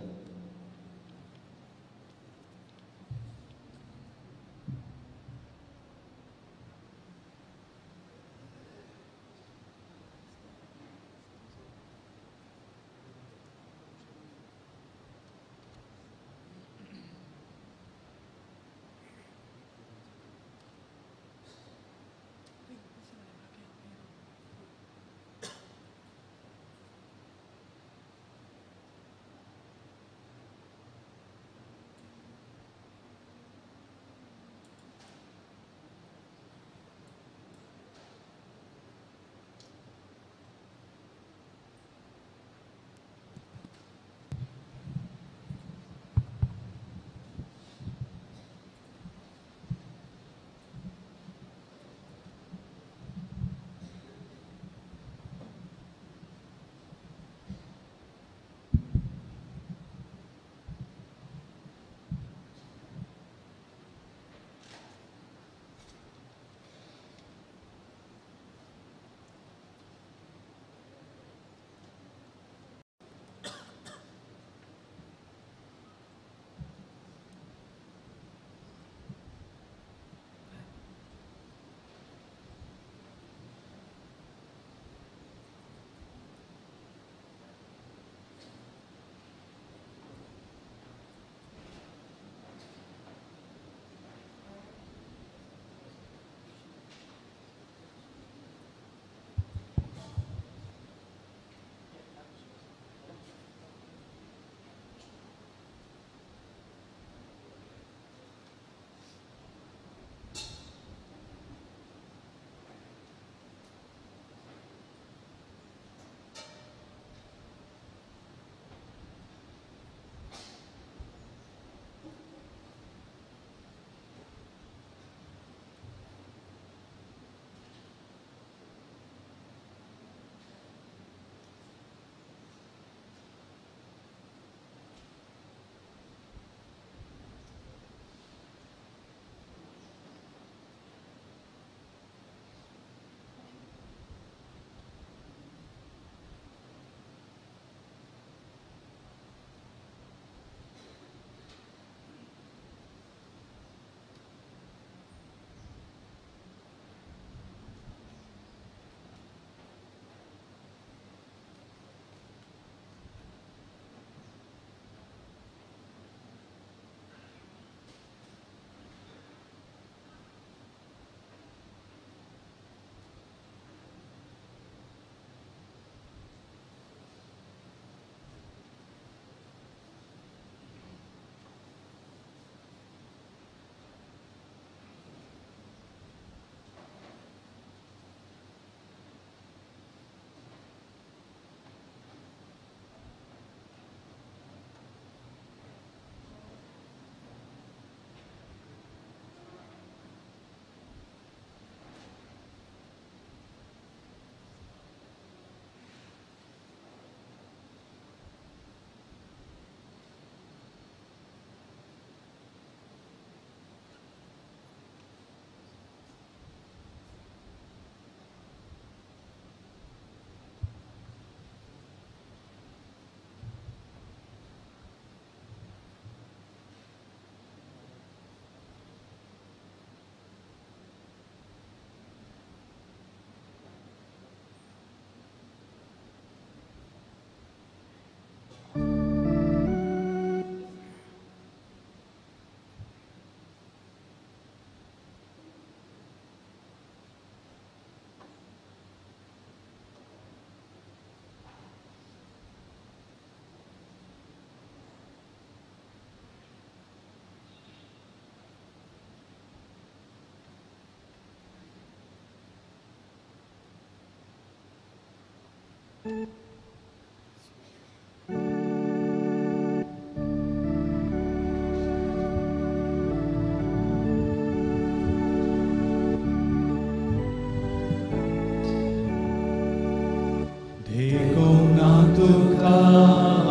देखून तुका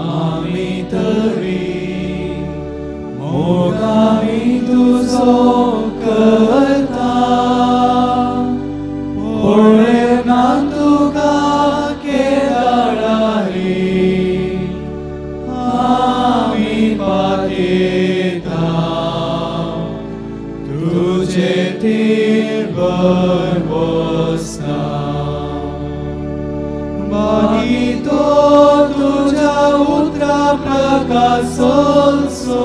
आमी तरी मोग आमी तुजो करता पळयना तुका केदारारी आमी पातयता तुजे तीर बसता Marito tuja utra prakasolso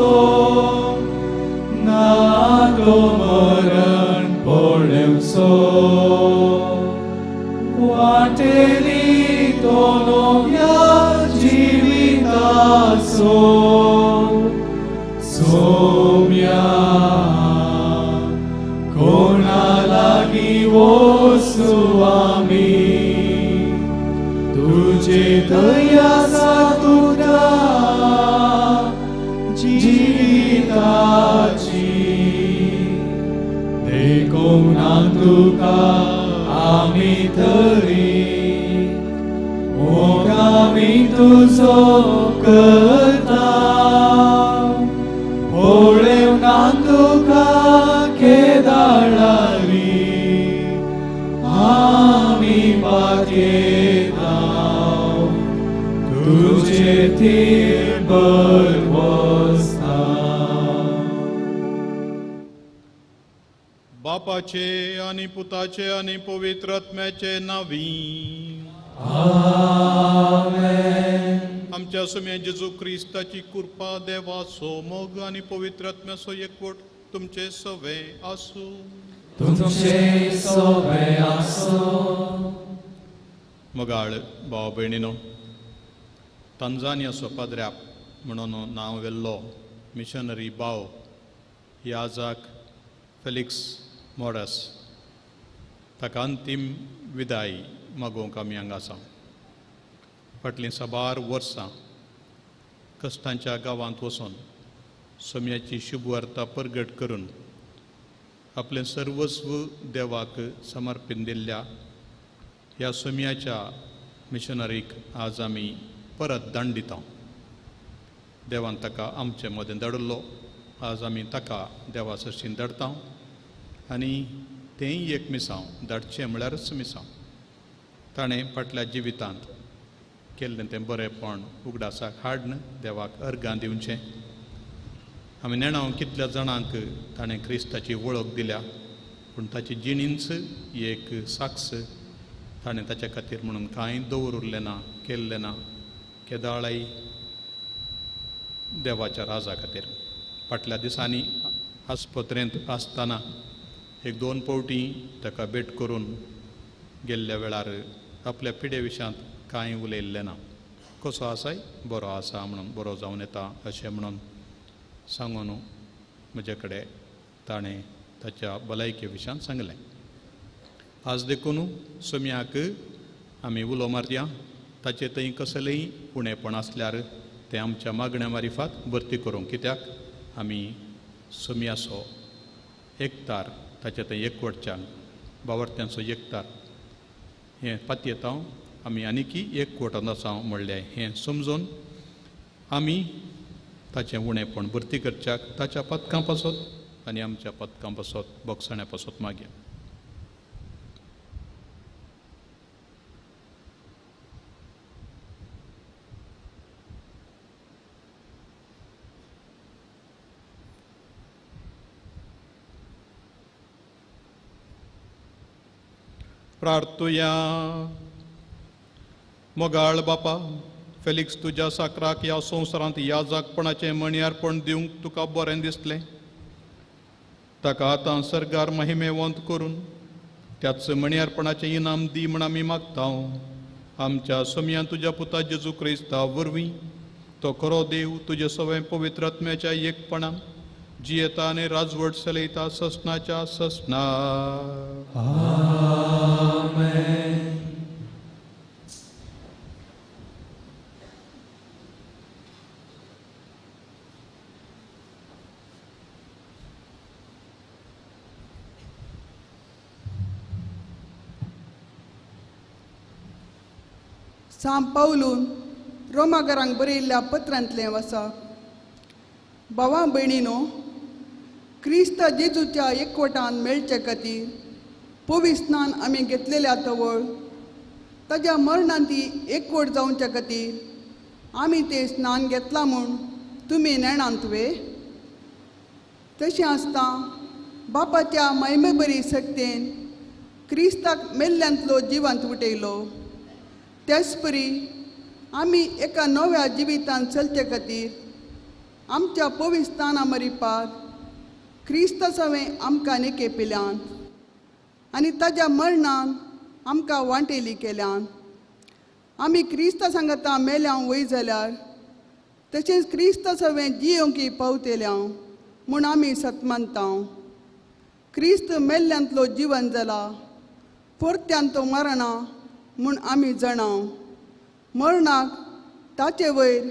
Nato maran polevso Wateri tono ya jivitaso Somya Kona lagi vosu ami तुझे दया सातुदा जीविताची देखून तुका आमी तरी मोग आमी तुजो करता पळयना तुका केदारारी आमी पातयता तुझे तीर बसता बापाचे आणि पुताचे आणि पवित्र आत्म्याचे नावी आमेन आमच्या सुमे जेजू क्रिस्ताची कृपा देवाचो मोग आणि पवित्र आत्म्याचो एकवट तुमचे सवे आसू तुमचे सोबे आसो मगाळ भाव भयणीनो तांजानियाचो पाद्र्याप म्हणून नांव वेल्लो मिशनरी भाव याजाक फेलिक्स मोरस ताका अंतीम विदाय मागोवंक आमी हांगा आसा फाटलीं साबार वर्सां कश्टांच्या गांवांत वचून सोम्याची शुभ वार्ता परगट करून आपलें सर्वस्व देवाक समर्पीत दिल्ल्या ह्या सोम्याच्या मिशनरीक आज आमी परत दांड दिता देवान ताका आमचे मदें धाडिल्लो आज आमी ताका देवा सशीन धाडटा आनी तेंय एक मिसांव धाडचें म्हळ्यारच मिसांव ताणें फाटल्या जिवितांत केल्लें तें बरेंपण उगडासाक हाडन देवाक अर्गां दिवचें आमी नेणाव कितल्या जाणांक ताणें क्रिस्ताची वळख दिल्या पूण ताची जिणींच ही एक साक्ष ताणें ताच्या खातीर म्हणून कांय दवरुल्लें ना केल्लें ना केदाळाई देवाच्या राजा खातीर फाटल्या दिसांनी आस्पत्रेंत आसतना एक दोन पावटी ताका भेट करून गेल्ल्या वेळार आपल्या पिडे विशयांत कांय उलयल्लें ना कसो आसाय बरो आसा म्हणून बरो जावन येता अशें म्हणून सांगून म्हजे कडेन ताणें ताच्या भलायके विशयांत सांगलें आज देखून सोम्याक आमी उलो मारया ताचे थंय कसलेंय उणेपण आसल्यार तें आमच्या मागण्या मारिफात भरती करूंक कित्याक आमी सोम्याचो एकतार ताचे थंय एकवटच्यान बावर्त्यांचो एकतार हें पातयेता आमी आनिकी एकवटान आसां म्हणलें हें समजून आमी ताचें उणेपण भरती करच्याक ताच्या पदकां पासत आनी आमच्या पदकां पासत बोगसण्या पासत मागया प्रार्थुया मोगाळ बापा फेलिक्स तुज्या साकराक ह्या संवसारांत याजकपणाचें मणयारपण दिवंक तुका बरें दिसलें ताका आतां सर्गार महिमेवंत करून त्याच मणयारपणाचें इनाम दी म्हण आमी मागता आमच्या सोम्या तुज्या पुता जेजू क्रिस्ता वरवीं तो खरो देव तुजे सगळे पवित्र आत्म्याच्या एकपणान जियेता आनी राजवट चलयता ससनाच्या ससना आमेन साम पावलून रोमागरांक बरयल्ल्या पत्रांतलें वाचप. भावां भयणीनो, क्रिस्त जेजूच्या एकवटान मेळचे खातीर पवित्र स्नान आमी घेतलेल्या तवळ ताच्या मरणांती एकवट जावचे खातीर आमी तें स्नान घेतलां म्हूण तुमी नेणान तुवे. तशें आसता बापाच्या महिमे बरी सक्तेन क्रिस्ताक मेल्ल्यांतलो जिवंत उठयलो. तेच परी आमी एका नव्या जिवितान चलचे खातीर आमच्या पवित्र स्नाना मरिपाक क्रिस्त सवें आमकां नेके पेल्यान आनी ताच्या मरणान आमकां वांटेली केल्यान. आमी क्रिस्ता सांगता मेल्या वय जाल्यार तशेंच क्रिस्त सवें जियोंकी पावतेल्या म्हूण आमी सतमानता. क्रिस्त मेल्ल्यांतलो जिवन जाला, परत्यान तो मरणा म्हूण आमी जाणाव. मरणाक ताचे वयर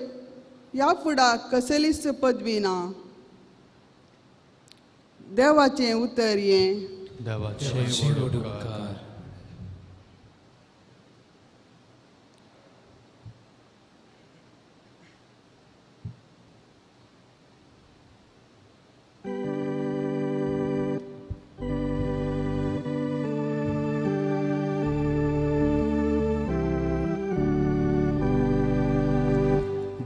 ह्या फुडां कसलीच पदवी ना. देवाचें उतर हें. देवाचे उपकार.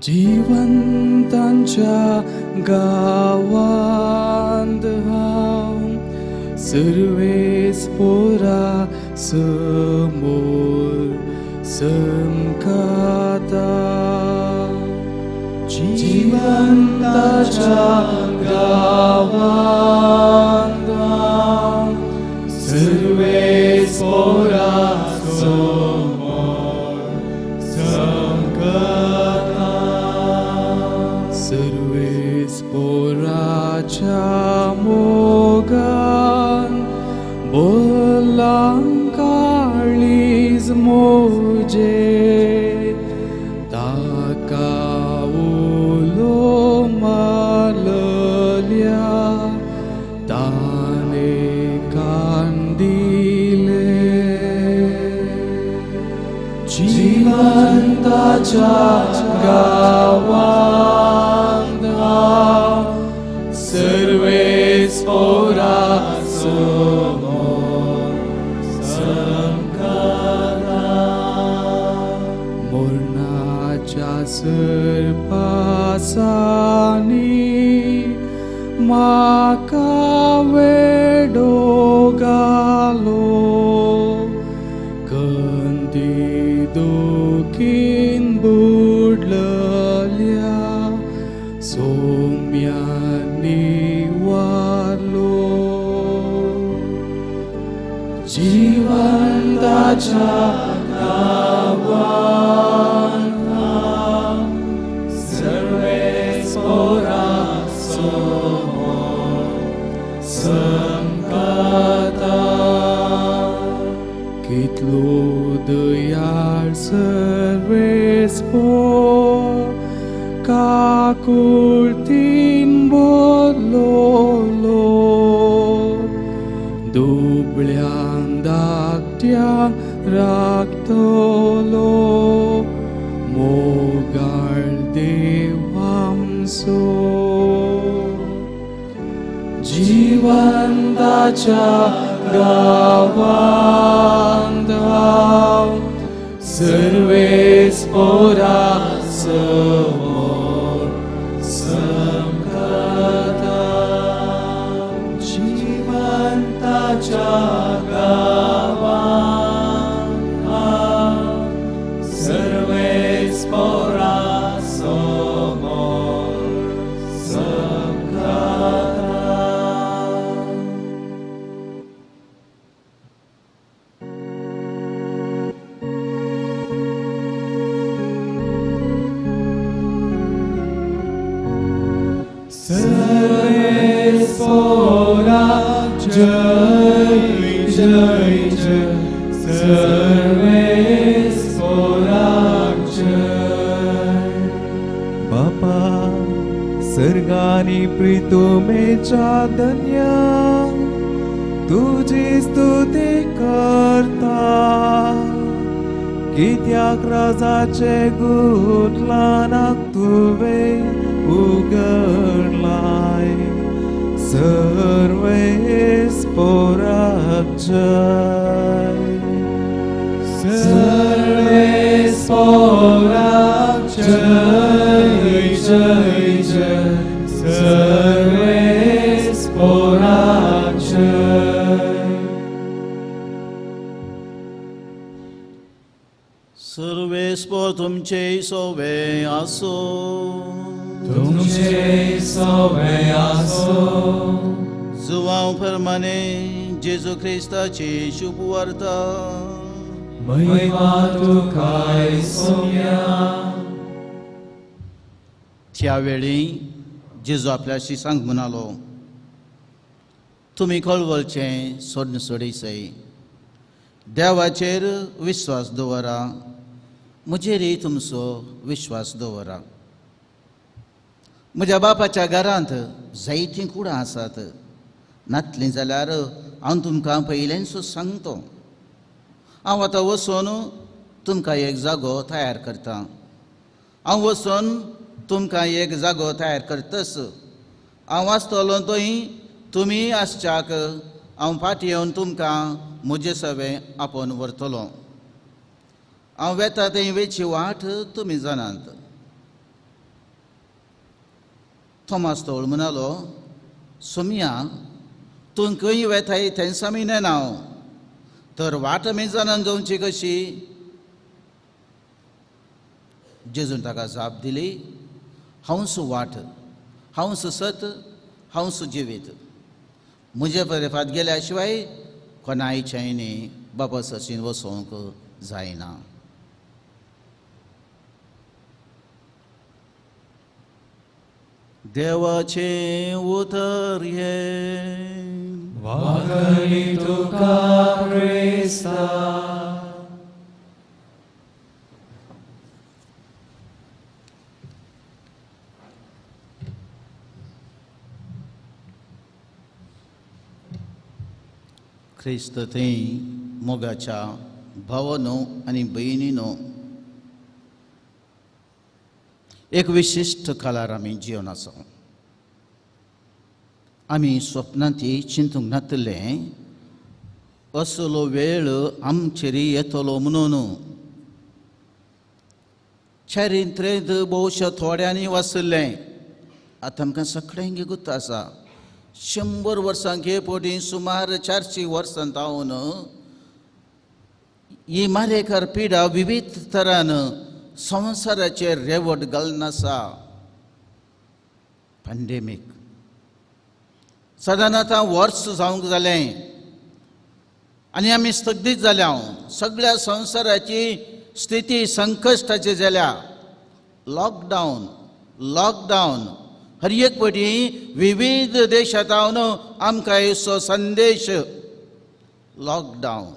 जिवंतांच्या गावांत हांव सर्वेस पोरा समोर समकाता. जिवंताच्या गावांत हांव सर्वेस पोरा समोर समकाता. सर्वेस पोराच्या मोगान बोलां काळीज मोजे ताका उलो मालल्या ताने कांदिले. जिवंताच्या गावांत हांव सर्वेस पोरा समोर समकाता. मरणाच्या सर्पासांनी म्हाका वेडो घालो. कंदी दुखीन बुडलल्या सोम्यांनी वारलो. जिवंताच्या गावांत हांव सर्वेस पोरा समोर समकाता. कितलो दयाळ सर्वेस पोर काकुळतीन बोलोलो. दुबळ्यान धाकट्यान राखतलो मोगाळ देव आमचो. जिवंताच्या गावांत हांव सर्वेस पोरा समोर समकाता. जिवंताच्या गावांत हांव सर्वेस पोरा समोर समकाता. सर्वेस पोरा जय जय जय. सर्वेस पोरा जय. बापा सर्गानी प्रितुमेच्या धन्या तुझी स्तुती करता. कित्याक राजाचे गुटलानाक तुवें उगडलाय सर्वेस पोराक जय सर्वेस पोराक जय जय जय सर्वेस पोराक जय सर्वेस्पर तुमचे सोवे आसो तुमचे सोवे आसो जुवांव प्रमाणे जेजू ख्रिस्ताची शुभ वार्ता महिमा तुकाय सोम्या त्यावेळी जेजू आपल्या शिसांक म्हणालो तुम्ही कळवळचें सोडून सोडिसय देवाचेर विश्वास दवरा म्हजेरय तुमचो विश्वास दवरा म्हज्या बापाच्या घरांत जायतीं कुडां आसात नातलीं जाल्यार हांव तुमकां पयलेंच सांगतो हांव आतां वचून तुमकां एक जागो तयार करतां हांव वचून तुमकां एक जागो तयार करतस हांव आसतलों थंय तुमी आसच्याक हांव फाटीं येवन तुमकां म्हजे सवे आपोवन व्हरतलों हांव वेता थंय वेची वाट तुमी जाणात थोमास तोळ म्हणालो सोम्या तूं खंय वेताय थंय सामी नेनाव तर वाट आमी जाणान जावची कशी जेजून ताका जाप दिली हांवच वाट हांवच सत हांवच जिवीत म्हजे परफात गेल्या शिवाय कोणायच्याय न्ही बाबा सशीन वचोंक जायना देवाचें उतर हे वागणी तुका क्रिस्ता ख्रिस्त थंय मोगाच्या भावांनो आनी भयणींनो एक विशिश्ट काळार आमी जिवन आसा आमी स्वप्नांती चिंतूंक नातले असलो वेळ आमचेर येतलो म्हणून चरित्रेंत भोवशा थोड्यांनी वाचलें आतां आमकां सगळ्यांक गुर्त आसा 100 वर्सांचे पोटी सुमार 400 वर्सां जावन ही मारेकार पिडा विविध तरान संवसाराचेर रेवट घालून आसा पॅन्डेमीक सदां आतां वर्स जावंक जालें आनी आमी स्थगीत जाल्या सगळ्या संवसाराची स्थिती संकश्टाची जाल्या लॉकडावन लॉकडावन हर एक फावटी विविध देशांतावन आमकां असो संदेश लॉकडावन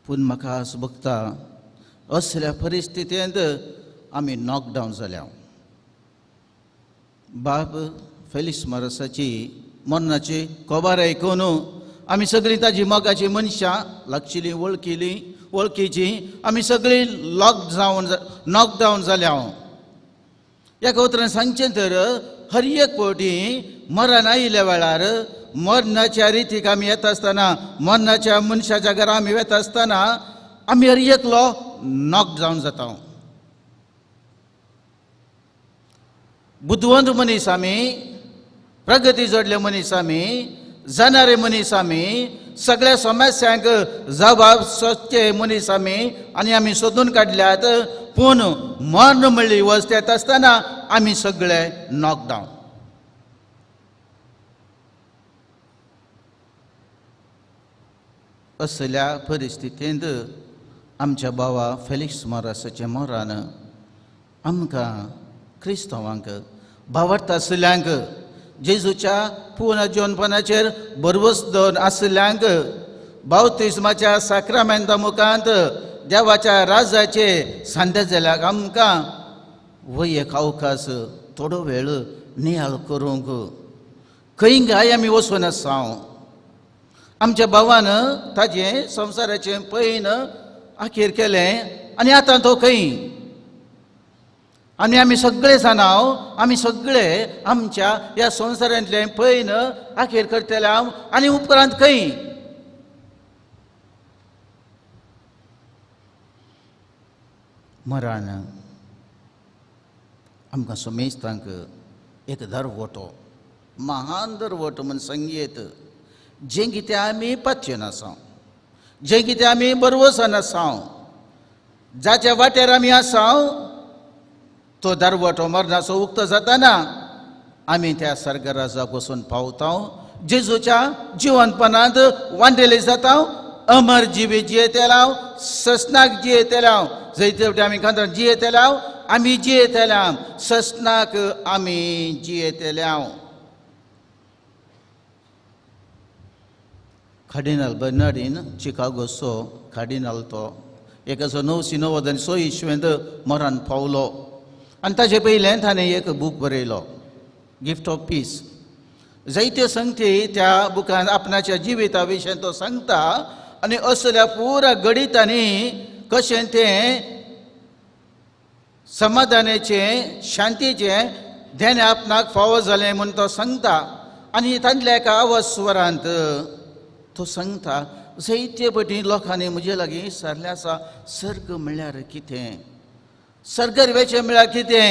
पूण म्हाका असो भोगता असल्या परिस्थितींत आमी नॉकडावन जाल्या बाब फेलिक्स मोरासाची मरणाची खबर आयकून आमी सगळीं ताजी मोगाची मनशां लागशिल्लीं वळखीचीं आमी सगळीं नॉकडावन जाल्या ह्या उतरान सांगचें तर हर एक फावटी मरण आयिल्ल्या वेळार मरणाच्या रितीक आमी येता आसतना मरणाच्या मनशाच्या घरा आमी वेता आसतना आमी हर एकलो नॉक जावन जाता बुद्धवंत मनीस आमी प्रगती जोडले मनीस आमी जाणारे मनीस आमी सगळ्या समस्यांक जबाब सोदचे मनीस आमी आनी आमी सोदून काडल्यात पूण मरण म्हणली वस्त येता आसतना आमी सगळे नॉकडावन असल्या परिस्थितींत आमच्या भावा फेलिक्स मोरासाच्या मोरान आमकां क्रिस्तांवांक भावार्थ आसल्यांक जेजूच्या पुनर्जन्मपणाचेर भरवस दवरून आसल्यांक बावतिस्माच्या साक्रामेंता मुखांत देवाच्या राजाचे सांदे जाल्याक आमकां हो एक अवकाश थोडो वेळ नियाळ करूंक खंय गाय आमी वचून आसा आमच्या भावान ताजें संवसाराचें पयन अखेर केलें आनी आतां तो खंय आनी आमी सगळे जाणां आमी सगळे आमच्या ह्या संवसारांतले पयन अखेर करतले हांव आनी उपरांत खंय मरण आमकां सोमेस्तांक एक दरवटो महान दरवटो म्हूण संगीत जें कितें आमी पातयेन आसा जें कितें आमी बरवसान आसा जाच्या वाट्यार आमी आसा तो दरवटो मरणाचो उक्त जाताना आमी त्या सर्गराजाक वचून पावता जेजूच्या जिवंतपणांत वांटेले जाता अमर जिवे जियेतेला ससनाक जियेतेला जैते आमी खांदार जियेतेला आमी जियेतेला ससनाक आमी जियेतेल्या कार्डिनल बर्नार्डीन चिकागोचो कार्डिनल तो 1990 इस्वेंत मरण पावलो आनी ताचे पयलें ताणें एक बूक बरयलो गिफ्ट ऑफ पीस जायत्यो संगती त्या बुकान आपणाच्या जिविता विशयी तो सांगता आनी असल्या पुरा गणितांनी कशें तें समाधानाचें शांतीचें ध्यान आपणाक फावो जालें म्हूण तो सांगता आनी तांतल्या एका आवाज स्वरांत तो सांगता जायते फावटी लोकांनी म्हजे लागीं विचारलें आसा सर्ग म्हणल्यार कितें सर्गर वेचें म्हळ्यार कितें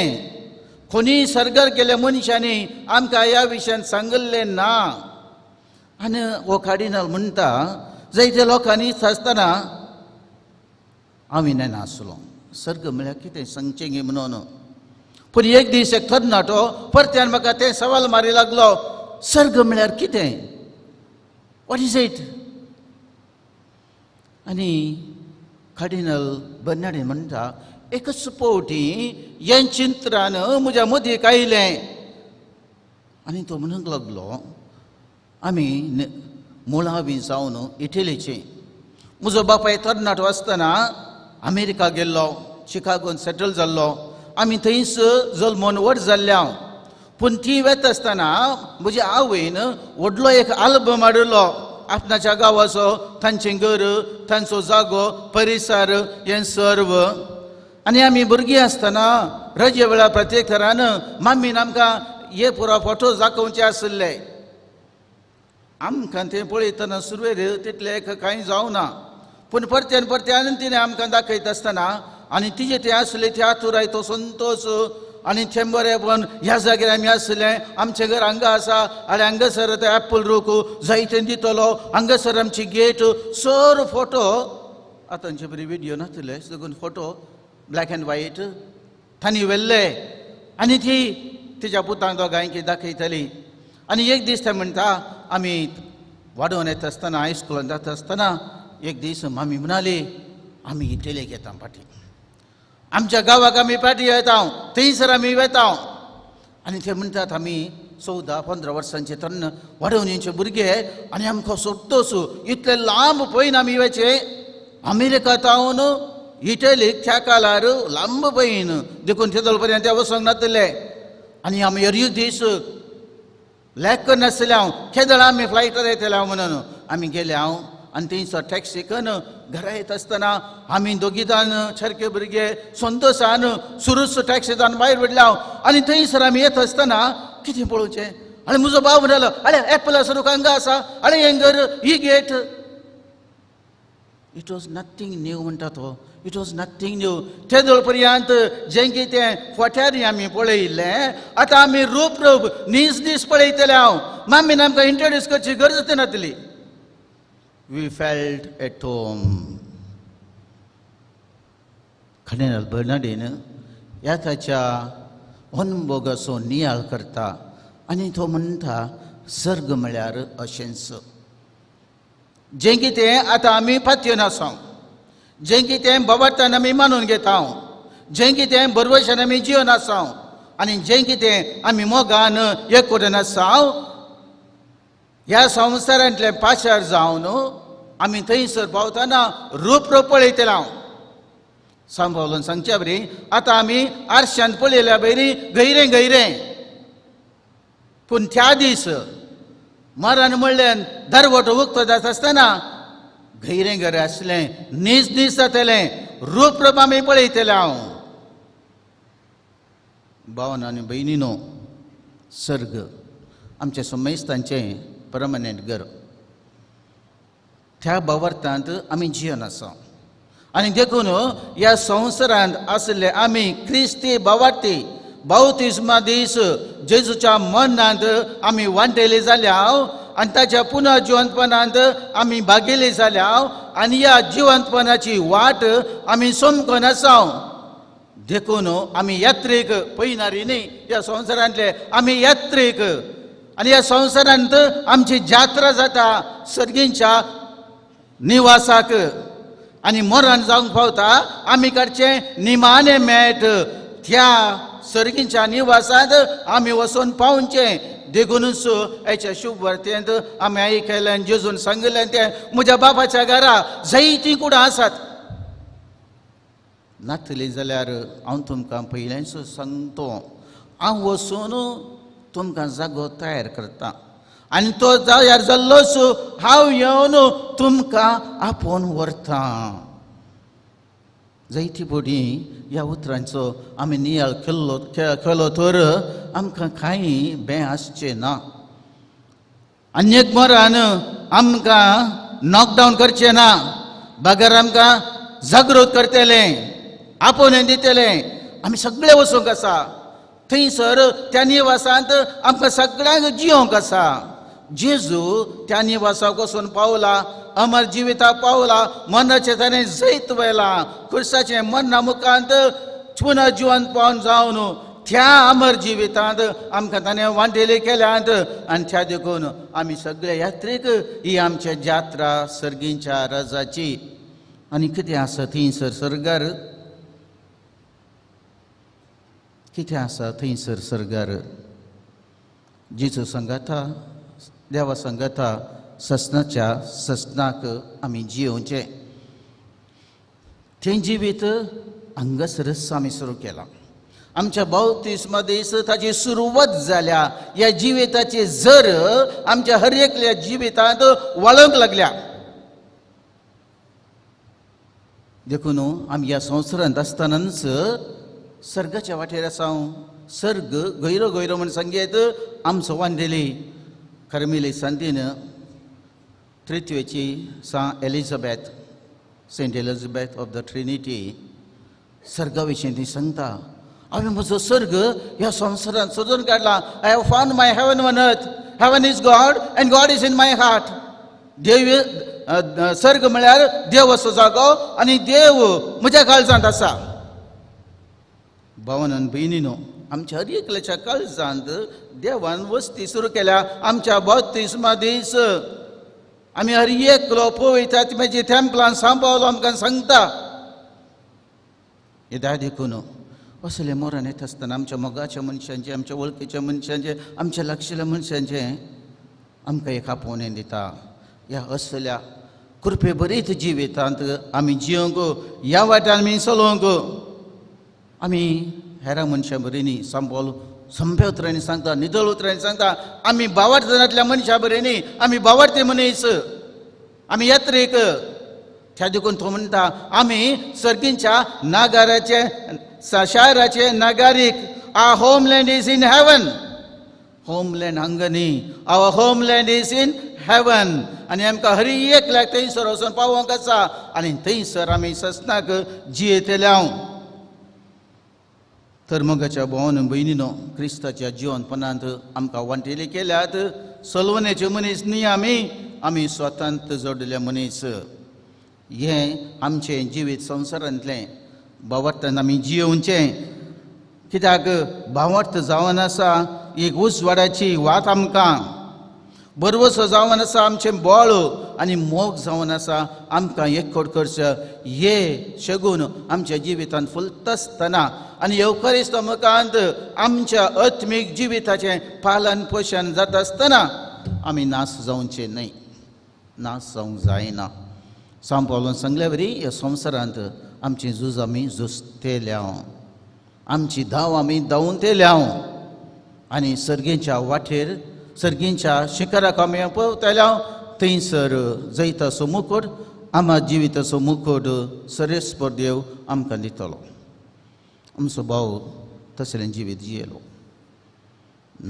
कोणी सर्गर केल्या मनशांनी आमकां ह्या विशयान सांगलें ना आनी हो कार्डिनल म्हणटा जायत्या लोकांनी आसतना हांव नासलो सर्ग म्हळ्यार कितें सांगचें गे म्हणून पूण एक दीस एक तरणाटो परत्यान म्हाका तें सवाल मारी लागलो सर्ग म्हळ्यार कितें वॉट इज इट आनी कार्डिनल बर्नार्डीन म्हणटा एकच फावटी हें चिंत्रान म्हज्या मदीक आयलें आनी तो म्हणूंक लागलो आमी मुळावी जावन इटलीचे म्हजो बापाय तरणाटो आसतना अमेरिका गेल्लो चिकागोन सेटल जाल्लो आमी थंयच जल्मोन व्हड जाल्ल्या पूण ती वेता आसतना म्हज्या आवयन व्हडलो एक आल्बम हाडलो आपणाच्या गांवाचो तांचें घर तांचो जागो परिसर हें सर्व आनी आमी भुरगीं आसतना रजे वेळार प्रत्येक तरान मामीन आमकां हे पुरो फोटो दाखोवचे आसले आमकां तें पळयतना सुरवेर तितलें कांय जावना पूण परत्यान परत्यान तिणें आमकां दाखयता आसतना आनी तिजें तें आसलें त्या आतुराय तो संतोश आनी तें बरेंपण ह्या जाग्यार आमी आसलें आमचें घर हांगा आसा आनी हांगासर ते एप्पल रूख जायतें दितलो हांगासर आमची गेट सर फोटो आतांचे बरी व्हिडियो नासले सगून फोटो ब्लॅक एंड व्हायट तांणी व्हेल्ले आनी ती तिच्या पुतांक दोगांयकी दाखयतली आनी एक दीस ते म्हणटा आमी वाडोवन येता आसतना हायस्कुलान जाता आसतना एक दीस मामी म्हणाली आमी इटलेक येता फाटी आमच्या गांवाक आमी फाटी येता थंयसर आमी वेता आनी ते म्हणटात आमी 14-15 वर्सांचे तरणे वाडोवन येवचे भुरगे आनी आमकां सोडटोच इतले लांब पयन आमी वेचे अमेरिका तावन इटलीक त्या काळार लांब पयन देखून तेदोल पर्यंत वचोंक नासले आनी आमी हर एक दीस लॅक नासले हांव केदळ आमी फ्लायटार येतले हांव म्हणून आमी गेले हांव आनी थंयसर टॅक्सीकन घरा येत आसतना आमी दोगी जाण छरके भुरगे संतोशान सुरूच टॅक्सीतान भायर पडले हांव आनी थंयसर आमी येत आसतना कितें पळोवचें आनी म्हजो भाव म्हणलो आरे एप्पल रूख हांगा आसा आरे हें घर ही get it was nothing new म्हणटा तो इट वॉज नथींग न्यू तेदोळ पर्यंत जें कितें फोट्यार आमी पळयल्लें आतां आमी रूप रूप दीस पळयतले हांव मामीन आमकां इंट्रोड्यूस करची गरज नासली we felt at home cardinal Bernardin ह्या ताच्या अनुभवाचो नियाळ करता आनी तो म्हणटा सर्ग म्हळ्यार अशेंच जें कितें आतां आमी पातयेन आसा जें कितें बोवाटान आमी मानून घेता जें कितें बरवशान आमी जिवन आसा आनी जें कितें आमी मोगान एक कडेन आसा ह्या संवसारांतले पाशार जावन आमी थंयसर पावतना रूप रूप पळयतले हांव सांबाळून सांगच्या बरी आतां आमी आरश्यान पळयल्या बरी गैरें गैरें पूण त्या दीस मरण म्हणल्यार दरवटो उक्तो जाता आसतना गैरें घर आसलें नीज नीज जातलें रूप रूप आमी पळयतले हांव. भावन आनी भयणीनो, सर्ग आमच्या सोमेस्तांचें परमनंट घर. त्या भावार्थांत आमी जिवन आसा आनी देखून ह्या संवसारांत आसले आमी क्रिस्ती भावार्थी बावतिस्मा दीस जेजूच्या मरणांत आमी वांटेले जाल्याव आनी ताच्या पुनः जिवंतपणांत आमी भागिले जाल्याव आनी ह्या जिवंतपणाची वाट आमी सोमकोन आसाव. देखून आमी यात्रेक पळयणारी न्ही, ह्या संवसारांतले आमी यात्रेक. आनी ह्या संवसारांत आमची जात्रा जाता सर्गींच्या निवासाक. आनी मरण जावंक पावता आमी कडचें निमाणें मेळट त्या सर्गींच्या निवासांत आमी वचून पावचें. देखूनच हेच्या शुभ वार्तेंत आमी आयकलें जेजून सांगलें तें, म्हज्या बापाच्या घरा जायतीं कुडां आसात. नातली जाल्यार हांव तुमकां पयलेंच सांगतो, हांव वचून तुमकां जागो तयार करतां आनी तो तयार जाल्लोच हांव येवन तुमकां आपोवन व्हरतां. जायती बडी ह्या उतरांचो आमी नियाळ केलो तर आमकां कांय बें आसचें ना. आनीक मरान आमकां नॉकडावन करचें ना, बागर आमकां जागृत करतलें, आपोवन दितलें. आमी सगळे वचूंक आसा थंयसर त्या निवासांत आमकां सगळ्यांक जियोंक आसा. जेजू त्या निवासाक वचून पावला, अमर जिविताक पावला, मरणाचें ताणें जैत वयलां, खुर्साचें मरणा मुखांत पुनः जिवंत पावन जावन त्या अमर जिवितांत आमकां ताणें वांटेले केल्यात. आनी त्या देखून आमी सगळे यात्रेक ही आमची जात्रा सर्गींच्या राजाची. आनी कितें आसा थंयसर सर्गार? कितें आसा थंयसर सर्गार? जेजू सांगता, देवा सांगता, ससनाच्या ससनाक आमी जियोवचें. तें जिवीत हांगासरच आमी सुरू केलां. आमच्या बावतिस्मा दीस ताची सुरवात जाल्या. ह्या जिविताची झर आमच्या हर एकल्या जिवितांत वळोवंक लागल्या. देखून आमी ह्या संवसारांत आसतनाच सर्गाच्या वाटेर आसा. सर्ग गैरो गैरो म्हण सांगीत आमचो वांडेली कार्मेली सांतीन त्रित्वेची सा Elizabeth, Saint Elizabeth of the Trinity सर्गा विशीं ती सांगता. हांवें म्हजो सर्ग ह्या संवसारांत सोदून काडला. I have found my heaven on earth. Heaven is God and God is in my heart. देव सर्ग म्हळ्यार देव असो जागो आनी देव म्हज्या काळजांत आसा. भावन आनी भयणीनो, आमच्या हर एकल्याच्या काळजांत देवान वस्ती सुरू केल्या. आमच्या बावतिस्मा दीस आमी हर एकलो पळयता तेजे थँपलान सांबाळलो आमकां सांगता. येद्या देखून असलें मरण येता आसतना आमच्या मोगाच्या मनशांचें, आमच्या वळखीच्या मनशांचें, आमच्या लागशिल्ल्या मनशांचें आमकां एक आपोवणें दिता. ह्या असल्या कृपे बरीत जिवितांत आमी जियोंक, ह्या वाट्यान आमी चलोवंक. आमी हेरां मनशां बरीं न्ही, सांबाळ संप्या उतरांनी सांगता, निदळ उतरांनी सांगता. आमी भावार्थांतल्या मनशां बरीं न्ही, आमी भावार्थी मनीस, आमी यात्रेक. त्या देखून तो म्हणटा आमी सर्गींच्या नागाराचे शाराचे नागारीक. Our homeland is in heaven. Homeland हांगा न्ही, our homeland is in heaven. आनी आमकां हर एकल्याक थंयसर वचून पावोवंक आसा आनी थंयसर आमी ससनाक जियेतल्या. तर मोगाच्या भावान भयणीनो, क्रिस्ताच्या जिवंतपणांत आमकां वांटेले केल्यात. सलवनेचे मनीस न्ही आमी स्वतांत जोडलेले मनीस. हें आमचें जिवीत संवसारांतलें भावार्थान आमी जियोवचें. कित्याक भावार्थ जावन आसा एक उजवाडाची वात आमकां. बरवसो जावन आसा आमचें बळ आनी मोग जावन आसा आमकां एकवट करचें. हे शगून आमच्या जिवितांत फुलता आसतना आनी येवकारिस्त मुखांत आमच्या आत्मीक जिविताचें पालन पोशण जाता आसतना आमी नास जावचें न्हय, नास जावंक जायना. सांग पावलोन सांगले वरी ह्या संवसारांत आमची झूज आमी झुजतेल्या, आमची धांव आमी धांवतेल्या आनी सर्गेच्या वाटेर सर्गींच्या शिखराक आमी पावतल्या. थंयसर जैताचो मुकुट आम्हा जिविताचो मुखोट सरेस्पर देव आमकां दितलो. आमचो भाव तसलें जिवीत जियेलो.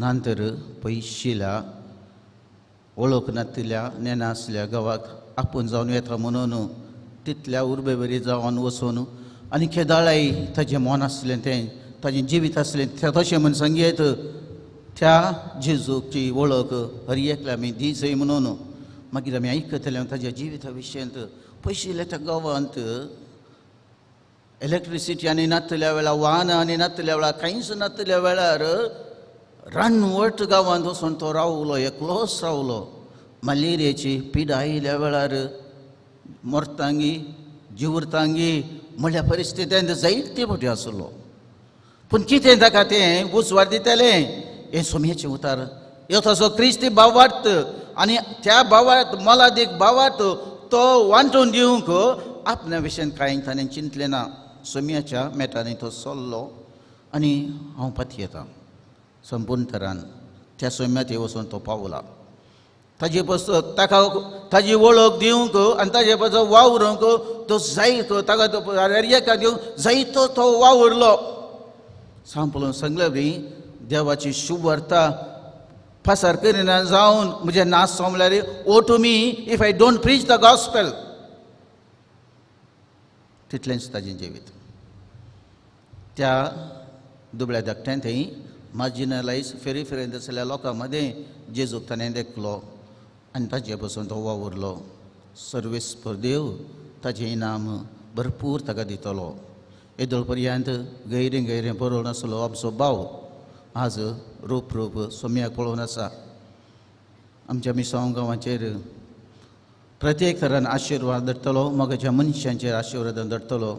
नंतर पयशिला वळख नासलेल्या नेना आसल्या गांवाक आपूण जावन येता म्हणून तितल्या उर्बे बरी जावन वचून आनी केदाळाय ताजें मन आसलें तें ताजें जिवीत आसलें तें तशें म्हूण सांगयत त्या जेजूची वळख हर एकल्या आमी दिजय म्हणून मागीर आमी आयकतले ताज्या जिविता विशयांत. पयशिल्ल्या त्या गांवांत इलेक्ट्रिसिटी आनी नासल्या वेळार वाहनां आनी नासल्या वेळार कांयच नासल्या वेळार रानवट गांवांत वचून तो रावलो, एकलोच रावलो. मलेरियाची पिडा आयिल्ल्या वेळार मरतांगी जिवरतांगी म्हणल्या परिस्थितींत जायते फावटी आसलो. पूण कितें ताका तें उजवाड दितालें हें सोम्याचें उतार. ह्यो तसो क्रिस्ती भावार्थ आनी त्या भावार्थ मोलादीक भावार्थ तो वांटून दिवंक आपल्या विशयान कांय ताणें चिंतलें ना. सोम्याच्या मेटांनी तो चल्लो आनी हांव पाती येता. संपूर्ण तरान त्या सोम्यात वचून तो पावला. ताजे पासून ताका ताजी वळख दिवंक आनी ताजे पासून वावरूंक तो जायत ताका तो रेका दिवंक जायतो तो वावरलो. सांपळून सांगलें बी देवाची शुभ वार्ता पासार करिना जावन म्हजें नास सोंपल्यार woe to me if I don't preach the gospel. तितलेंच ताजें जिवीत. त्या दुबळ्या धाकट्यान थंय मार्जिनलायज फेरीफेरेंत आसलेल्या लोकां मदें जेजूक ताणें देखलो आनी ताजे पासून तो वावुरलो. सर्वीस फॉर देव ताजें इनाम भरपूर ताका दितलो. येदोळ पर्यंत गैरें गैरें बरोवन आसलो आमचो भाव आज रूप रूप सोम्याक पळोवन आसा. आमच्या मिसांव गांवाचेर प्रत्येक तरान आशिर्वाद धरतलो, मोगाच्या मनशांचेर आशिर्वाद धरतलो.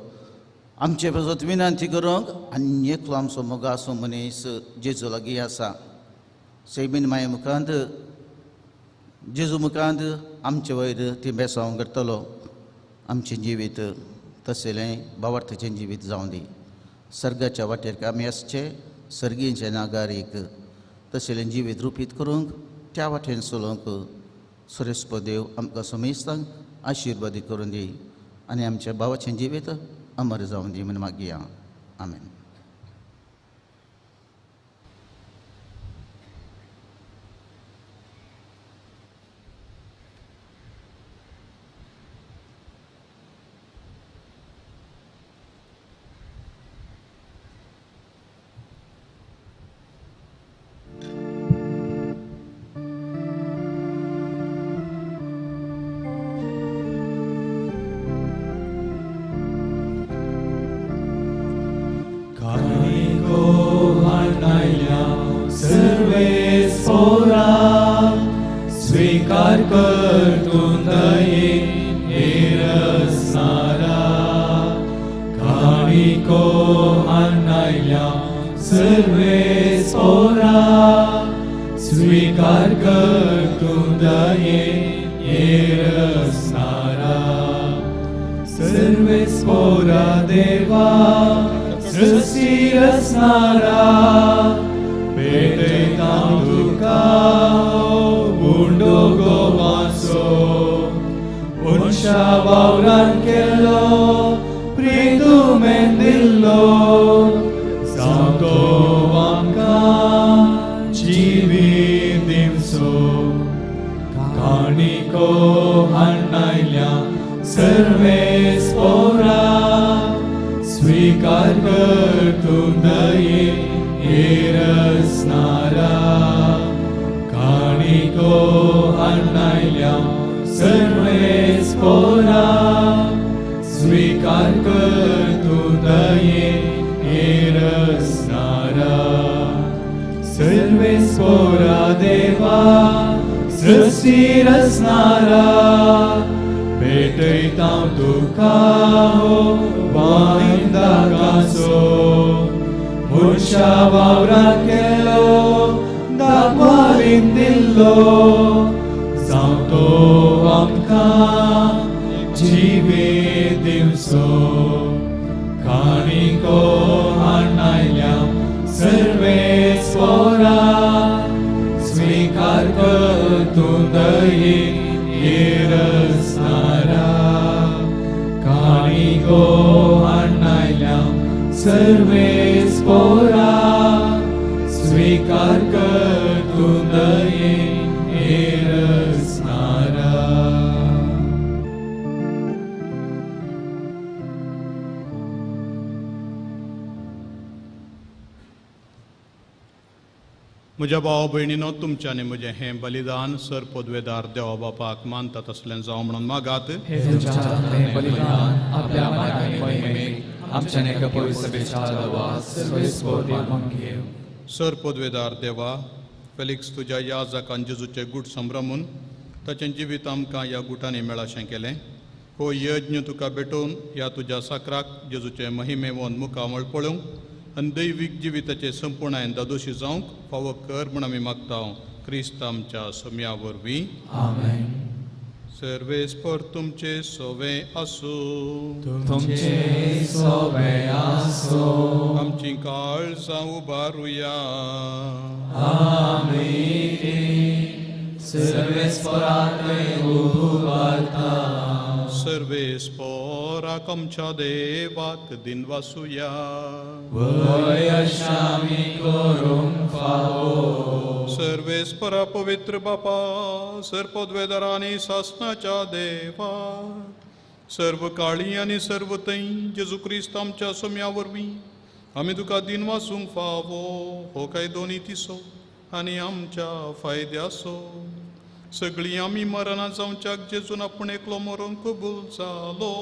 आमचे पासून विनंती करूंक आनी एकलो आमचो मोगाचो मनीस जेजू लागीं आसा. सैबीन माये मुखांत जेजू मुखांत आमचे वयर ती बेसांव करतलो. आमचें जिवीत तसलें भावार्थाचें जिवीत जावं दी. सर्गाच्या वाटेर आमी आसचे, सर्गींचे नागारीक तसलें जिवीत रुपीत करूंक त्या वाटेन चलोवंक सुरेस्प देव आमकां समेस्तांक आशिर्वादीत करून दी आनी आमच्या भावाचें जिवीत अमर जावं दी म्हूण मागया. आमेन. स्वीकार करतून दये एरसनारा काणिको हानायल्या सर्वेस पोरा स्वीकार करतून दये एरसनारा सर्वेस पोरा देवा सृष्टी रचनारा भेटयता तुका उंडो गोवाचो मनशा वावरान केलो प्रितुमेन दिल्लो सांगतो आमकां जिवीत दिवचो काणिको हाडनायल्या सर्वेस पोरा स्वीकार कर तूं दये एरसनारा काणिको हाडनायल्या सर्वेस पोरा स्वीकार कर तूं दये एरसनारा सर्वेस पोरा देवा सृष्टी रचनारा भेटयता तुका वायंदाकाचो मनशा वावरान केलो दाखवालीन दिल्लो सांगतो आमकां जिवीत दिवचो काणिको हाडनायल्या सर्वेस पोरा स्वीकार कर तूं दये एरसनारा सर्वेस्पोरा स्वीकार कर तू दयेन हेरसणारा. म्हज्या भाव भयणीनो, तुमच्यानी म्हजें हें बलिदान सर पदवेदार देवा बापाक मानता तसलें जावं म्हणून मागात. हे तुमच्या हे बलिदान आपल्या मनाने महिमेक आमच्याने कपळ सभेच्या आवाज सर्वेस्पोरा मंगेव. सर पदवेदार देवा, फेलिक्स तुज्या याजकान जेजूचे गुट संभ्रमून ताचें जिवीत आमकां ह्या गुटांनी मेळाशें केलें. हो यज्ञ तुका भेटोवन ह्या तुज्या साकराक जेजूचे महिमेवन मुखामळ पळोवंक आनी दैवीक जिविताचे संपूर्णायेन दादोशी जावंक फावो कर म्हूण आमी मागता. क्रिस्त आमच्या सोम्या वरवीं. आमेन. सर्वेस्पर तुमचे सोवे आसूं. तुमचे सोवे आसूं. आमची काळजां उबारुया. आमेन. सर्वेस्परांतले उबारता. सर्वेस्पराक आमच्या देवाक दिनवासुया. वयशामी करूंक फावो. सर्वेस्परा पवित्र बापा, सर्पद्वेदारा आनी सासणाच्या देवा, सर्व काळी आनी सर्व तै जेजू क्रिस्त आमच्या सोम्या वरवीं आमी तुका दिनवासूंक फावो. हो काय दोनी तिसो आनी आमच्या फायद्याचो. सगळीं आमी मरणां जावच्याक जेजून आपूण एकलो मरून कबूल जालो.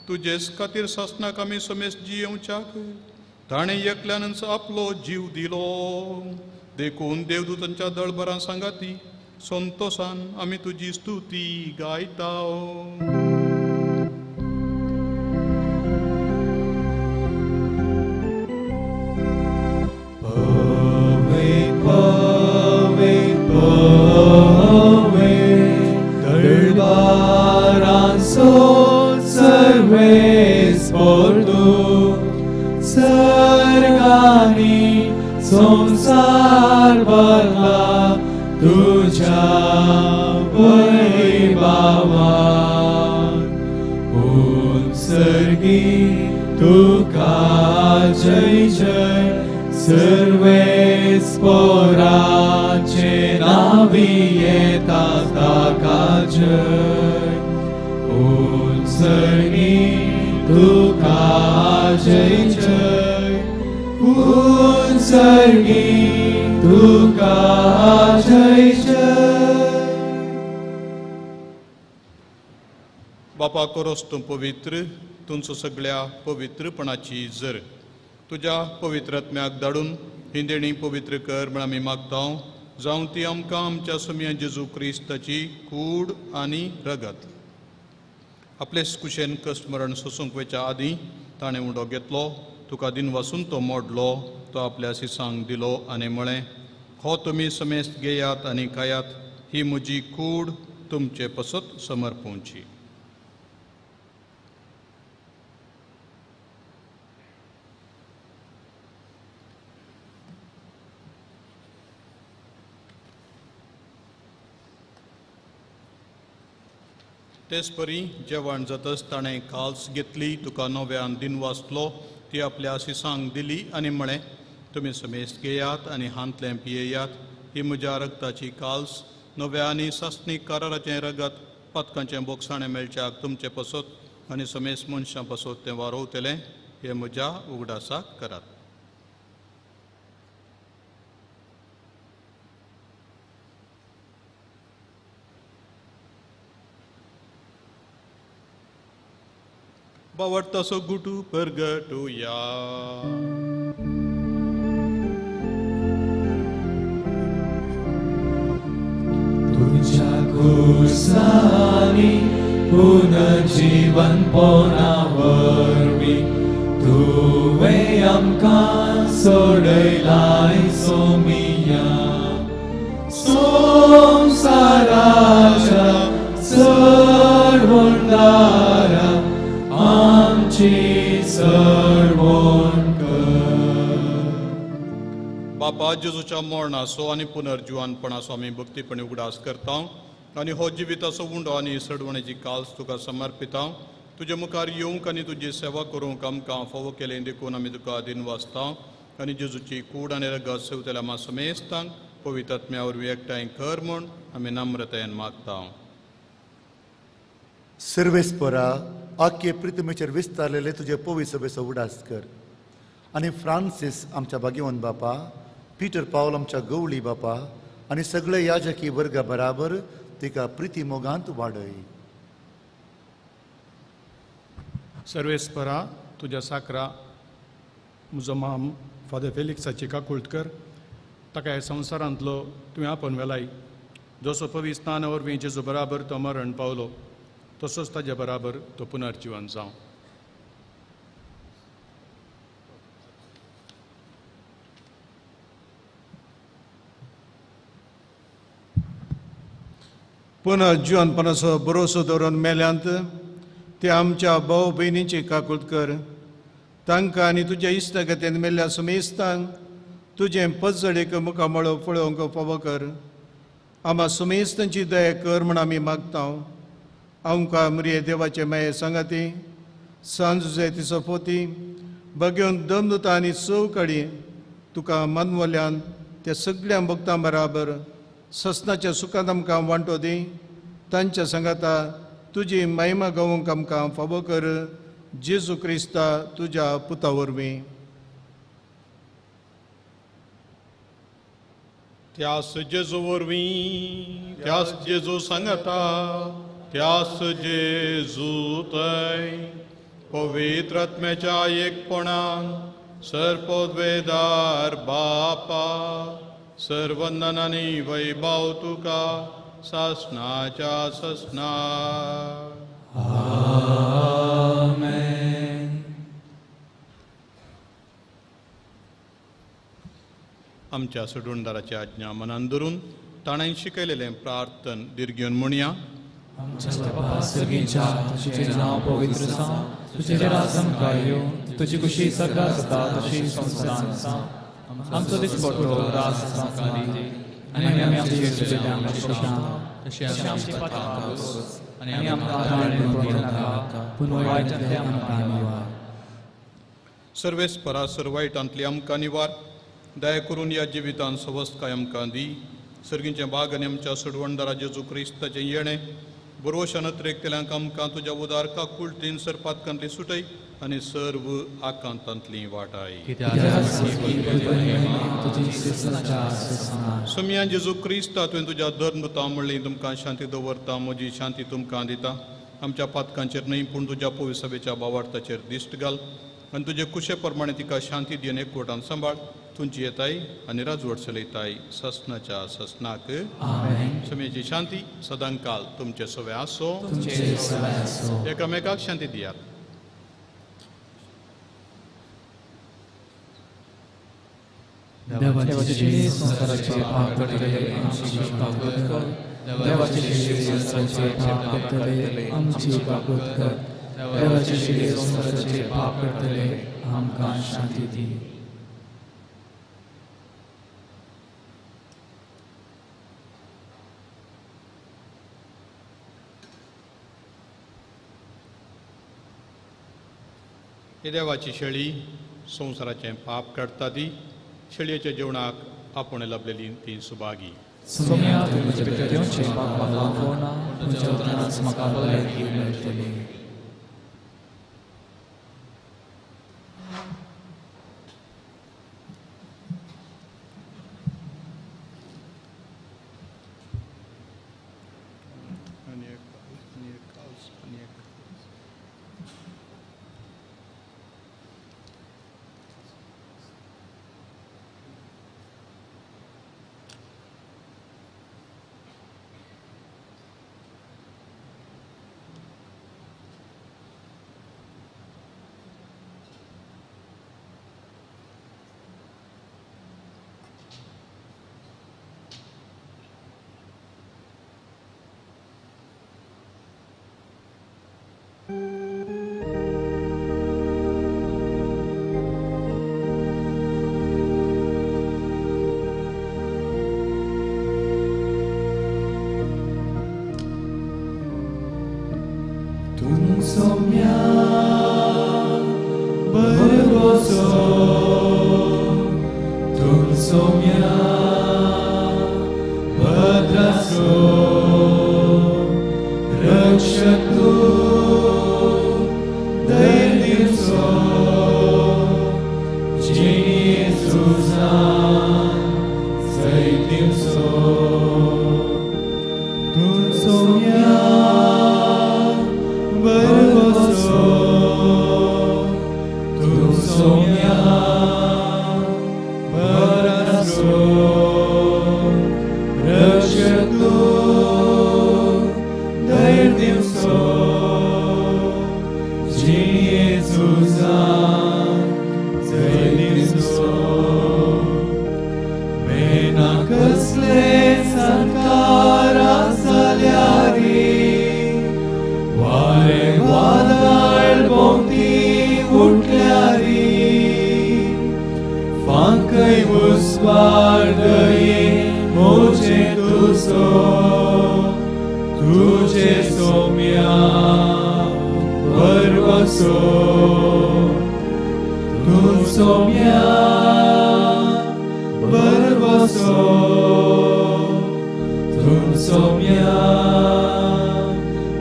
तुजेच खातीर सासणाक आमी समेस जियेवच्याक ताणें एकल्यानच आपलो जीव दिलो. देखून देवदूतांच्या दळबरां सांगाती संतोशान आमी तुजी स्तुती गायता. दळबारांचो सर्वेस्पर तूं, सर्गांनी संसार भरला तुझ्या वैभवान. उत्सर्गी तुका जय जय, सर्वेस्पराचे नावी येता ताका जय. उत्सर्गी तुका जय जय, उत्सर्गी तुका जय जय. बापा कोरोस तूं पवित्र, तुमचो सगळ्या पवित्रपणाची जर तुज्या पवित्रात्म्याक धाडून ही देणी पवित्र कर म्हण आमी मागता. जावं ती आमकां आमच्या सोम्या जेजू क्रिस्ताची कूड आनी रगत. आपले कुशेन कश्ट मरण सोसूंक वयच्या आदीं ताणें उंडो घेतलो. तुका दिनवासून तो मोडलो. तो आपल्या सिसांक दिलो आनी म्हळें, हो तुमी समेस्त घेयात आनी खायात. ही म्हजी कूड तुमचे पसत समर्पूंची. तेच परी जेवण जातच ताणें काल्स घेतली. तुका नव्यान दिनवासलो. ती आपल्या सिसांक दिली आनी म्हळें, तुमी समेस्त घेयात आनी हांतलें पियेयात. ही म्हज्या रगताची काल्स, नव्या आनी सासणीक कराराचें रगत, पदकांचें बोगसाणें मेळच्याक तुमचे पसत आनी समेस्त मनशां पसत तें वारोवतलें. हें म्हज्या उगडासाक करात. बावडतासो गुटू परगटुया. तुझ्या खुर्सानी पुनर्जीवन पोना वरवीं तुवें आमकां सोडयलाय सोमिया. संसाराच्या सर्वोंडारा आमची सर्वोण कर. बापा जेजूच्या मरणाचो आनी पुनर्जिवानपणाचो आमी भक्तीपणी उगडास करता. आनी हो जिविताचो उंडो आनी सडवणेची काल्स तुका समर्पिता. तुजे मुखार येवंक आनी तुजी सेवा करूंक आमकां फावो केलें देखून आमी तुका दिन वाचता आनी जेजूची कूड आनी रगत सेवतल्या मातसो मेस्तांक पवित्र आत्म्या वरवीं एकठांय कर म्हूण आमी नम्रतायेन मागता. सर्वेस्परा आख्खे पृथ्वीचेर विस्तारलेले तुजे पवित्र सभेचो उडास कर आनी फ्रांसीस आमच्या भाग्यवंत बापा, पिटर पावल आमच्या गवळी बापा आनी सगळे याजकी वर्गा बराबर तिका प्रिती मोगांत वाडय. सर्वेस्परा तुज्या साकरा म्हजो माम फादर फेलिक्साची काकुळट कर. ताका ह्या संवसारांतलो तुवें आपण वेलाय. जसो पवित्र स्नाना वरवीं जेजू बराबर तो मरण पावलो तसोच ताजे बराबर तो पुनर्जिवन जावं. पुनर्जिवनपणाचो भरोसो दवरून मेल्यांत ते आमच्या भाव भयणीची काकुळट कर. तांकां आनी तुज्या इश्टगतेन मेल्ल्या सुमेस्तांक तुजें पजडीक मुखामळो पळोवंक फावो कर. आम्हा सुमेस्तांची दया कर म्हूण आमी मागता. आमकां मरिये देवाचे माये सांगाती सांजुजे तिचो पोती भगवंत दमदुता आनी चौकडी तुका मनवल्यान त्या सगळ्या भक्तां बराबर ससनाच्या सुखांत आमकां वांटो दी. तांच्या सांगाता तुजी महिमा गावूंक आमकां फावो कर. जेजू क्रिस्ता तुज्या पुता वरवीं. त्यास जेजू वरवीं, त्यास जेजू सांगता, त्यास जेजू थंय पवित्र आत्म्याच्या एकपणान सर्पोद्वेदार बापा सर्वंदनांनी वैभव तुका सासनाच्या ससना. आमच्या सोडूनदाराची आज्ञा मनान धरून ताणें शिकयलेलें प्रार्थन दिर्घेवन म्हणया. आमच्या बापा सर्गीच्या तुझें नांव पवित्र जावं, तुजें राज आमकां येवं, तुजी कुशी सगळ्या जाता तशी संवसारांत जावं. आमचो दिसपट्टो रास आमकां दी आनी आमी आमचे चुकल्यांक माफी तशी आमची पातकां दोस आनी आमकां हाडून पळोवंक नाका पूण वायटांतले आमकां निवार. सर्वेस्परा सर्वायटांतली आमकां निवार. दया करून ह्या जिवितांत सवस्तकाय आमकां दी. सर्गींचे बाग आनी आमच्या सोडवणदारा जेजू क्रिस्ताचें येणें बरोवशान अत्रेकतेल्यांक आमकां तुज्या उदार काकुळटीन सरपातकांतली सुटय आनी सर्व आकांतांतली वाटाय. समिया जेजू क्रिस्ता तुवें तुज्या धर्मता म्हणली तुमकां शांती दवरता. म्हजी शांती तुमकां दिता. आमच्या पातकांचेर न्हय पूण तुज्या पवित्र सभेच्या भावार्थाचेर दिश्ट घाल आनी तुजे कुशे प्रमाणे तिका शांती दिवन एकवटान सांबाळ. तुमची येताय आनी राजवट चलयताय ससनाच्या ससनाक. समेची शांती सदांकाल तुमचे सवे आसो. एकामेकाक शांती दियात. देवाचे श्री संसाराचे पाप करतले आमची काकुळट कर. देवाचे श्री संसाराचे पाप करतले आमची काकुळट कर. देवाचे श्री संसाराचे पाप करतले आमकां शांती दी. हे देवाची शेळी संवसाराचें पाप काडटा ती. शेळयेच्या जेवणाक आपूण लभलेली ती सुभागी. सोम्या तूं म्हजे भितर येवचें म्हाका लागना तुज्या उतरांच म्हाका भलायकी मेळटली. Jesu. Mena कसले संकारा जाल्यारी वारे वादळ भोवती उठल्यारी फांकय उसवाडये मोचे तुजो तुझे सोम्या परवसो तू सोम्या परवसो तू सोम्या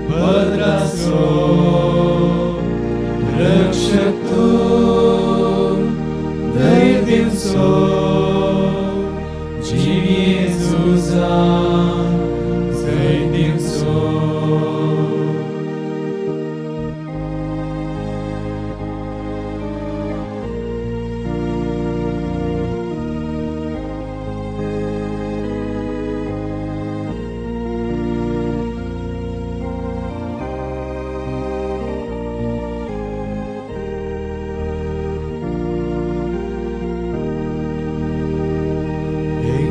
भद्रासो रक्षक तू धैर्यसो जिणी येसूसा धैर्यसो.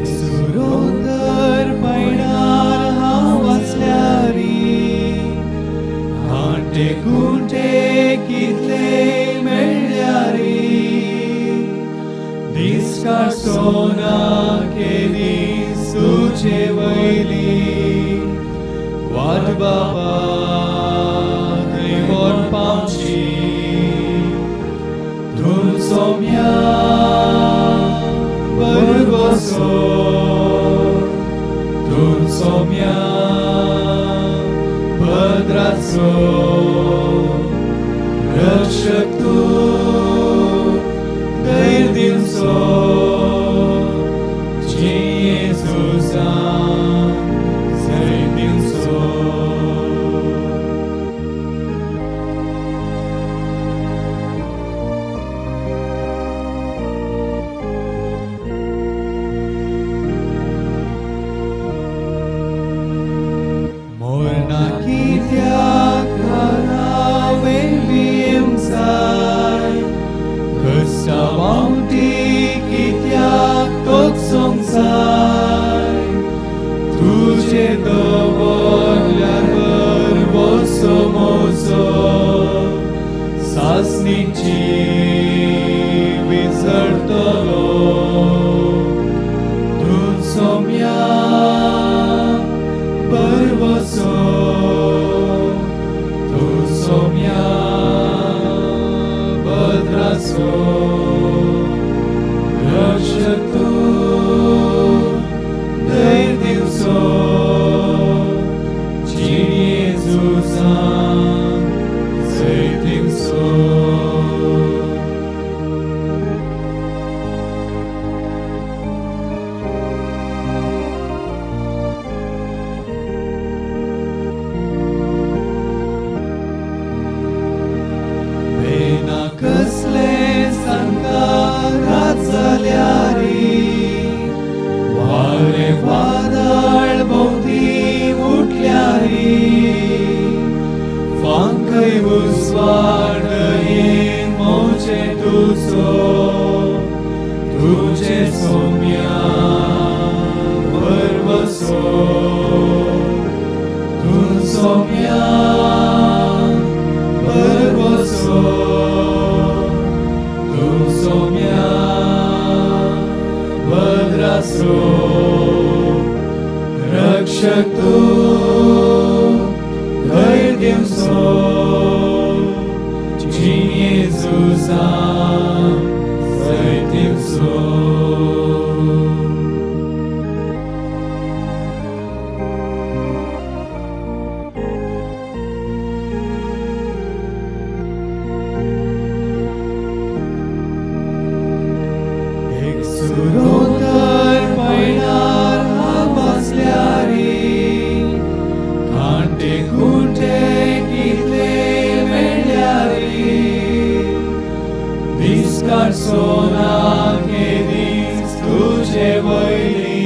सुरोंगर पैणार हांव वाचल्यारी हांटे गुंटे कितले मेळ्ळ्यारी दिसकाळ सोना केदीस तुजे वयली वाट बाबा थंय व्हर पावची धूल सोम्या परवसो धूल सोम्या भद्रासो रक्षक तू धैर्यसो जी येसूसा धैर्यसो. Morna kityak harawe biemsai Kösta bounty kityak tot songsai Tuje dovoglar verboso mozo Sasnici vizartolo Tun somia परवसो तू सोम्या भद्रासो रक्षक तू धैर्यसो जिणी येसूसा धैर्यसो. कसले संकारात जाल्यारी वारे वादळ भोवती उठल्यारी फांकय उसवाडये मोचे तुजो तुझे सोम्या परवसो तू सोम्या परवसो तू सोम्या भद्रासो रक्षक तू धैर्यसो जिणी येसूसा धैर्यसो. सुरोंगर पैणार हांव वाचल्यारी कांटे खुंटे कितले मेळ्ळ्यारी दिसकाळ सोना केदीस तुजे वयली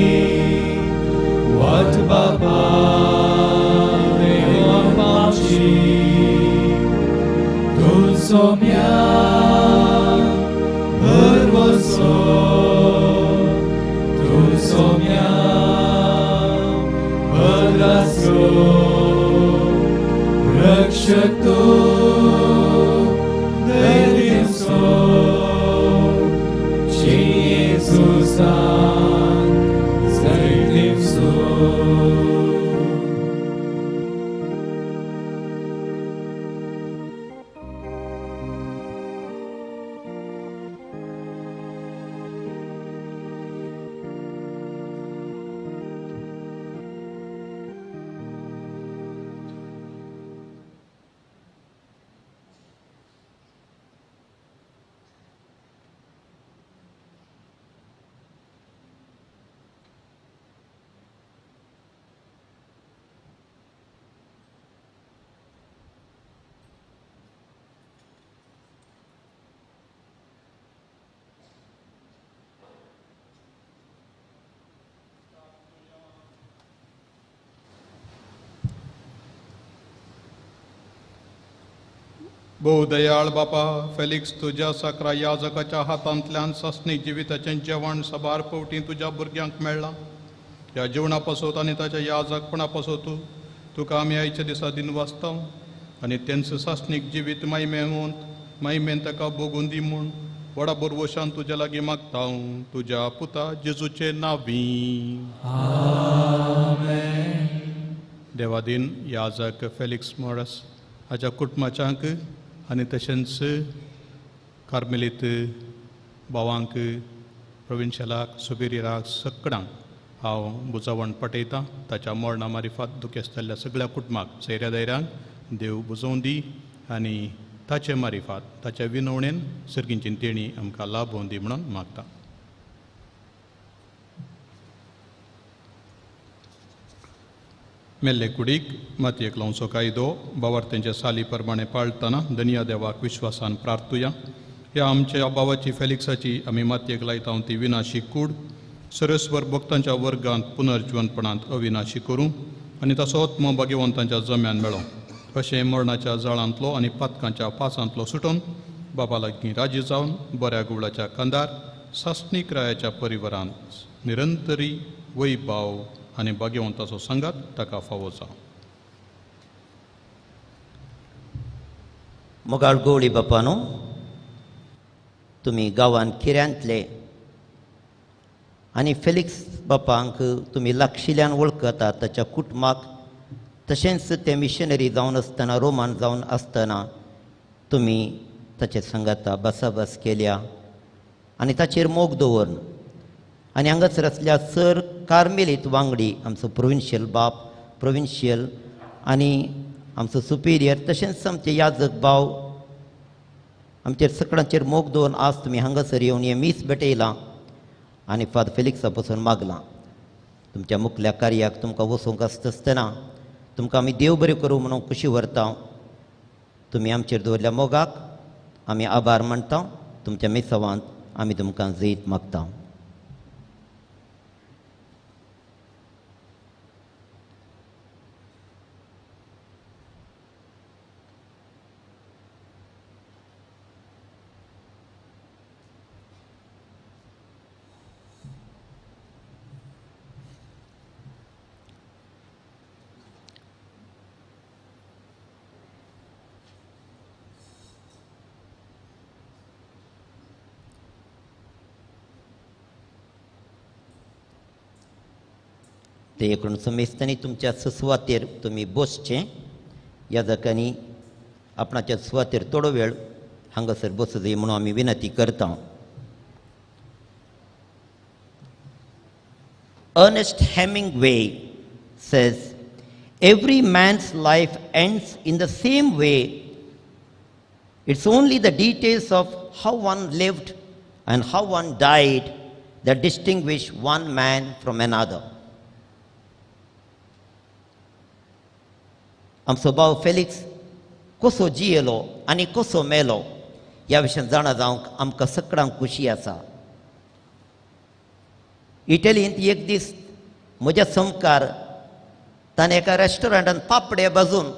वाट बाबा देवा पावची धूल Saumya भरवसो so, tu somniam, pădrasco, रक्षक तो देव सो, Jesus seitdem so. बहुदयाळ बापा फेलिक्स तुझ्या सकरा याजकाच्या हातांतल्यान सस्नी जिविताचें जेवण सबार पवटी तुज्या भुरग्यांक मेळ्ळां. ह्या जेवणा पासत आनी ताच्या याजकपणा पासत तुका आमी आयच्या दिसा दिनवासता आनी तेंच सस्नीक जिवीत मायमेन ताका भोगून दी म्हूण व्हडा बरवशान तुज्या लागीं मागता हांव तुज्या पुता जेजूचे नांवी. देवादीन याजक फेलिक्स मॉरस हाच्या कुटुंबाच्यांक आनी तशेंच कार्मेलीत भावांक प्रोविन्शियलाक सुपेरियराक सगळ्यांक हांव बुजावण पटयतां. ताच्या मरणा मारिफात दुखेस्ताल्ल्या सगळ्या कुटुंबाक सैऱ्या धैर्यान देव बुजोवन दी आनी ताचे मारिफात ताच्या विनवणेन सर्गींची तेणी आमकां लाभोवन दी म्हणून मागता. मेल्ले कुडीक मातयेक लावचो कायदो बावार्थ्यांच्या साली प्रमाणे पाळटना धनिया देवाक विश्वासान प्रार्थुया. ह्या आमच्या बाबाची फेलिक्साची आमी मातयेक लायता ती विनाशी कूड सरस्वर भक्तांच्या वर्गांत पुनर्जीवनपणांत अविनाशी करूं आनी ताचो आत्मो भाग्यवंतांच्या जम्यान मेळो. अशें मरणाच्या जाळांतलो आनी पातकांच्या पासांतलो सुटोवन बाबा लागीं राजी जावन बऱ्या गुवळाच्या कांदार सासणीक रायाच्या परिवारांत निरंतरी वैभाव आनी भाग्यवंताचो संगात ताका फावो जावं. मोगाळ गवळी बापानो, तुमी गांवांत किऱ्यांतले आनी फेलिक्स बापांक तुमी लागशिल्ल्यान वळखता. ताच्या कुटुंबाक तशेंच ते मिशनरी जावन आसतना रोमान जावन आसतना तुमी ताचे संगाता बसाबस केल्या आनी ताचेर मोग दवरन आनी हांगासर आसल्या सर कार्मेलीत वांगडी आमचो प्रोविन्शियल बाप प्रोविन्शियल आनी आमचो सुपेरियर तशेंच आमचे याजक भाव आमचेर सगळ्यांचेर मोग दवरून आज तुमी हांगासर येवन हें मीस भेटयलां आनी फादर फेलिक्सा पासून मागलां. तुमच्या मुखल्या कार्याक तुमकां वचूंक आसतना तुमकां आमी देव बरें करूं म्हणून खुशी व्हरता. तुमी आमचेर दवरल्या मोगाक आमी आभार मानता. तुमच्या मेसावांत आमी तुमकां जैत मागता. ते एकूण समेस्तांनी तुमच्या सुसवातेर तुमी बसचें. ह्या जाकांनी आपणाच्या सुवातेर थोडो वेळ हांगासर बसचें म्हणून आमी विनंती करता. Ernest Hemingway says, "Every man's life ends in the same way. It's only the details of how one lived and how one died that distinguish one man from another." आमचो भाव फेलिक्स कसो जियेलो आनी कसो मेलो ह्या विशयान जाणा जावंक आमकां सगळ्यांक खुशी आसा. इटलींत एक दीस म्हज्या समकार ताणें एका रेस्टॉरंटान पापडे भाजून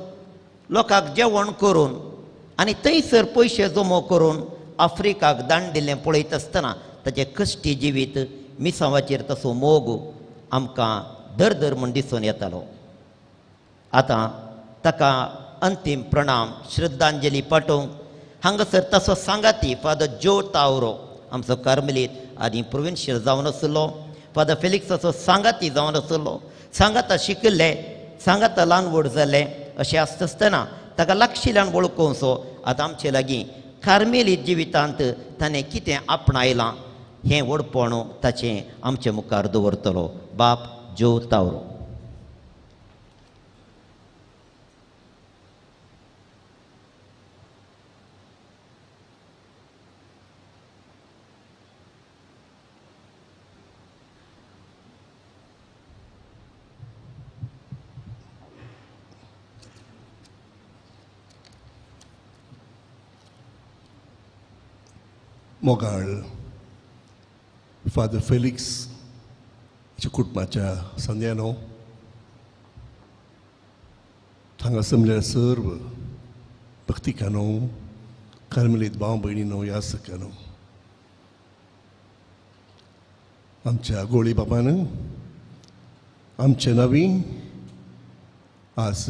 लोकांक जेवण करून आनी थंयसर पयशे जमो करून आफ्रिकाक दांड दिल्लें पळयत आसतना ताचें कश्टी जिवीत मिसांवाचेर तसो मोग आमकां दर दर म्हूण दिसून येतालो. आतां ताका अंतीम प्रणाम श्रद्धांजली पाठोवंक हांगासर तसो सांगाती फादर जो तावरो आमचो कार्मेलीत आनी प्रोविन्शियल जावन आसलो, फादर फेलिक्साचो सांगाती जावन आसलो. सांगाता शिकिल्ले, सांगाता ल्हान व्हड जाले अशें आसता आसतना ताका लागशिल्ल्यान वळखूंसो आतां आमचे लागीं कार्मेलीत जिवितांत ताणें कितें आपणायलां हें व्हडपण ताचें आमचे मुखार दवरतलो. बाप जो तावरो. मोगाळ फादर फेलिक्स कुटुंबाच्या संध्यानो हांगा जमलेल्या सर्व भक्तिकानो, कार्मेलीत भाव भयणीनो, यासकानो, आमच्या गोळी बाबान आमचे नवी आज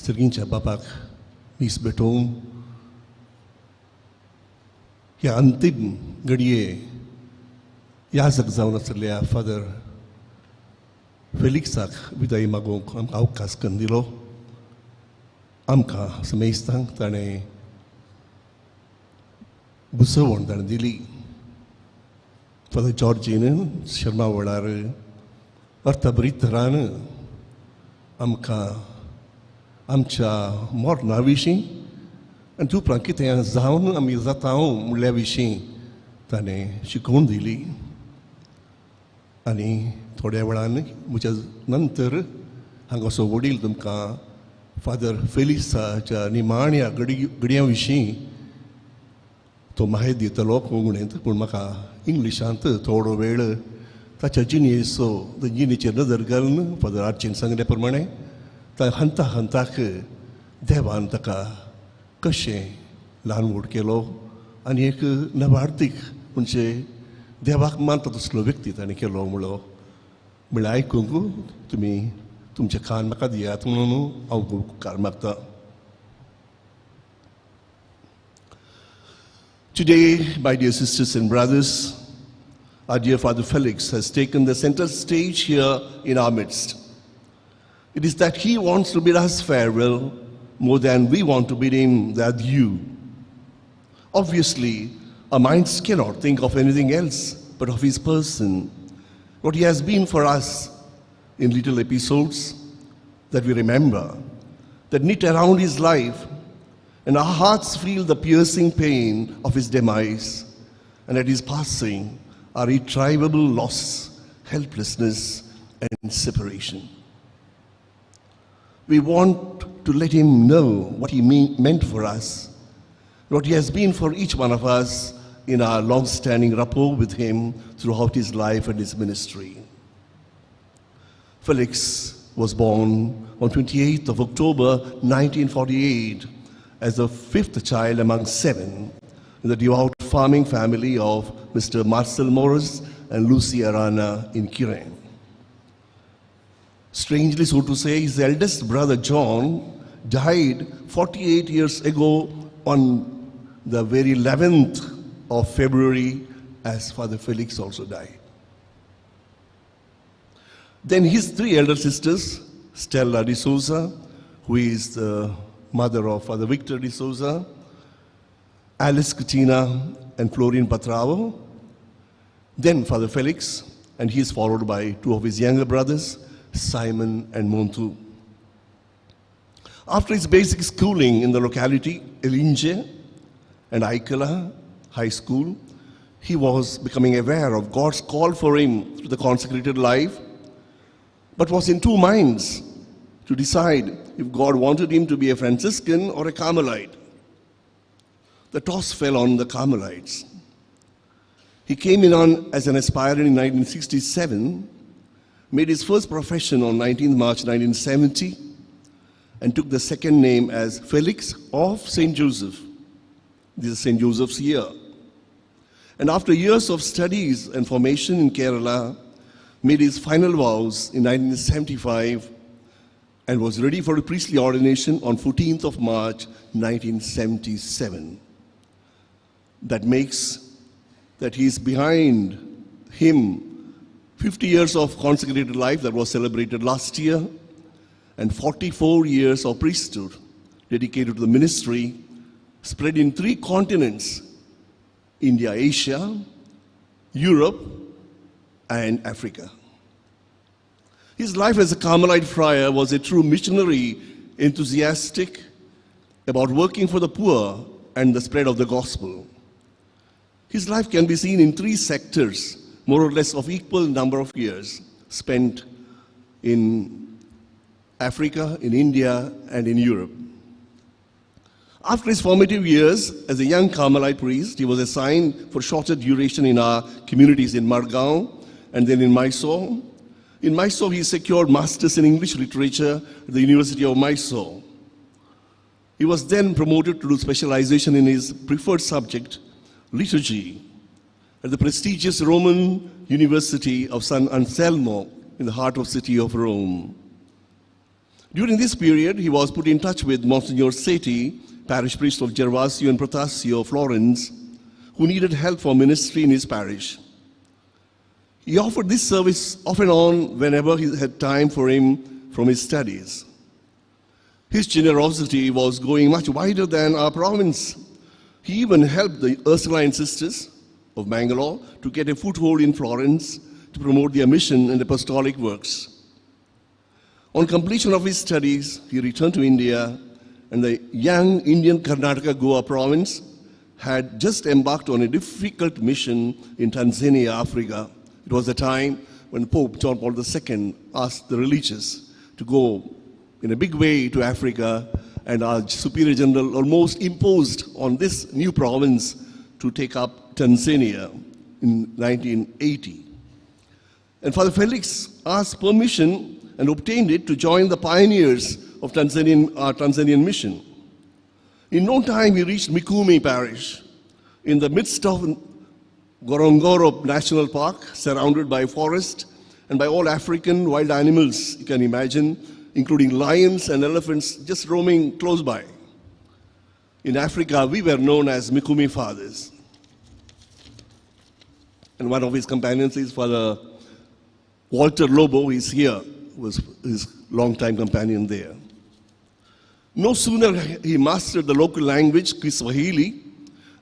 सर्गींच्या बापाक मीस भेटोवन ह्या अंतीम घडये याजक जावन आसलेल्या फादर फेलिक्साक विदाई मागोवंक आमकां अवकाश करून दिलो. आमकां समेस्तांक ताणें बुसवण ताणें दिली. फादर जॉर्जीन शर्मा वेळार अर्थभरीत तरान आमकां आमच्या मरणा विशीं आनी तुपरांत कितें जावन आमी जाता म्हणल्या विशीं ताणें शिकोवन दिली. आनी थोड्या वेळान म्हज्या नंतर हांगासो वडील तुमकां फादर फेलिक्साच्या निमाण्या घडयां विशीं तो माहिती दितलो कोंकणींत, पूण म्हाका इंग्लिशांत थोडो वेळ ताच्या जिणेचो जिणेचेर नदर घालून फादर आर्चीन सांगले प्रमाणे हंता हंताक देवान ताका कशें ल्हान व्हड केलो आनी एक नवार्थीक म्हणजे देवाक मानता तसलो व्यक्ती ताणें केलो म्हणल्यार आयकूंक तुमी तुमचे कान म्हाका दियात म्हणून हांव उपकार मागतां. Today, my dear sisters and brothers, our dear Father Felix has taken the center stage here in our midst. It is that he wants to bid us farewell more than we want to bid him the adieu. Obviously, our minds cannot think of anything else but of his person, what he has been for us in little episodes that we remember, that knit around his life, and our hearts feel the piercing pain of his demise, and at his passing, our irretrievable loss, helplessness, and separation. We want to let him know what he meant for us, what he has been for each one of us in our long-standing rapport with him throughout his life and his ministry. Felix was born on 28th of October 1948 as the fifth child among seven in the devout farming family of Mr. Marcel Morris and Lucy Arana in Kiren. Strangely so to say, his eldest brother John died 48 years ago on the very 11th of February, as Father Felix also died. Then his three elder sisters, Stella de Souza, who is the mother of Father Victor de Souza, Alice Katina, and Florine Patrao. Then Father Felix, and he is followed by two of his younger brothers, Simon and Montu. After his basic schooling in the locality Elinje and Aikala High School, he was becoming aware of God's call for him to the consecrated life, but was in two minds to decide if God wanted him to be a Franciscan or a Carmelite. The toss fell on the Carmelites. He came in on as an aspirant in 1967, made his first profession on 19th March 1970, and took the second name as Felix of St. Joseph. This is St. Joseph's year. And after years of studies and formation in Kerala, made his final vows in 1975 and was ready for a priestly ordination on 14th of March 1977. That makes that he is behind him 50 years of consecrated life that was celebrated last year and 44 years of priesthood dedicated to the ministry spread in 3 continents: India, Asia, Europe, and Africa. His life as a Carmelite friar was a true missionary, enthusiastic about working for the poor and the spread of the gospel. His life can be seen in 3 sectors, more or less of equal number of years spent in Africa, in India, and in Europe. After his formative years as a young Carmelite priest, he was assigned for shorter duration in our communities in Margao and then in Mysore. In Mysore, he secured Masters in English Literature at the University of Mysore. He was then promoted to do specialization in his preferred subject, liturgy, at the prestigious Roman University of San Anselmo in the heart of the city of Rome. During this period, he was put in touch with Monsignor Seti, parish priest of Gervasio and Protasio, Florence, who needed help for ministry in his parish. He offered this service off and on whenever he had time for him from his studies. His generosity was going much wider than our province. He even helped the Ursuline sisters of Bangalore to get a foothold in Florence to promote their mission and apostolic works. On completion of his studies, he returned to India, and the young Indian Karnataka Goa province had just embarked on a difficult mission in Tanzania, Africa. It was a time when Pope John Paul II asked the religious to go in a big way to Africa, and our Superior General almost imposed on this new province to take up Tanzania in 1980. And Father Felix asked permission and obtained it to join the pioneers of our Tanzanian mission. In no time, he reached Mikumi Parish in the midst of Ngorongoro National Park, surrounded by forest and by all African wild animals you can imagine, including lions and elephants just roaming close by. In Africa, we were known as Mikumi Fathers. And one of his companions is Father Walter Lobo. He's here, was his longtime companion there. No sooner he mastered the local language, Kiswahili,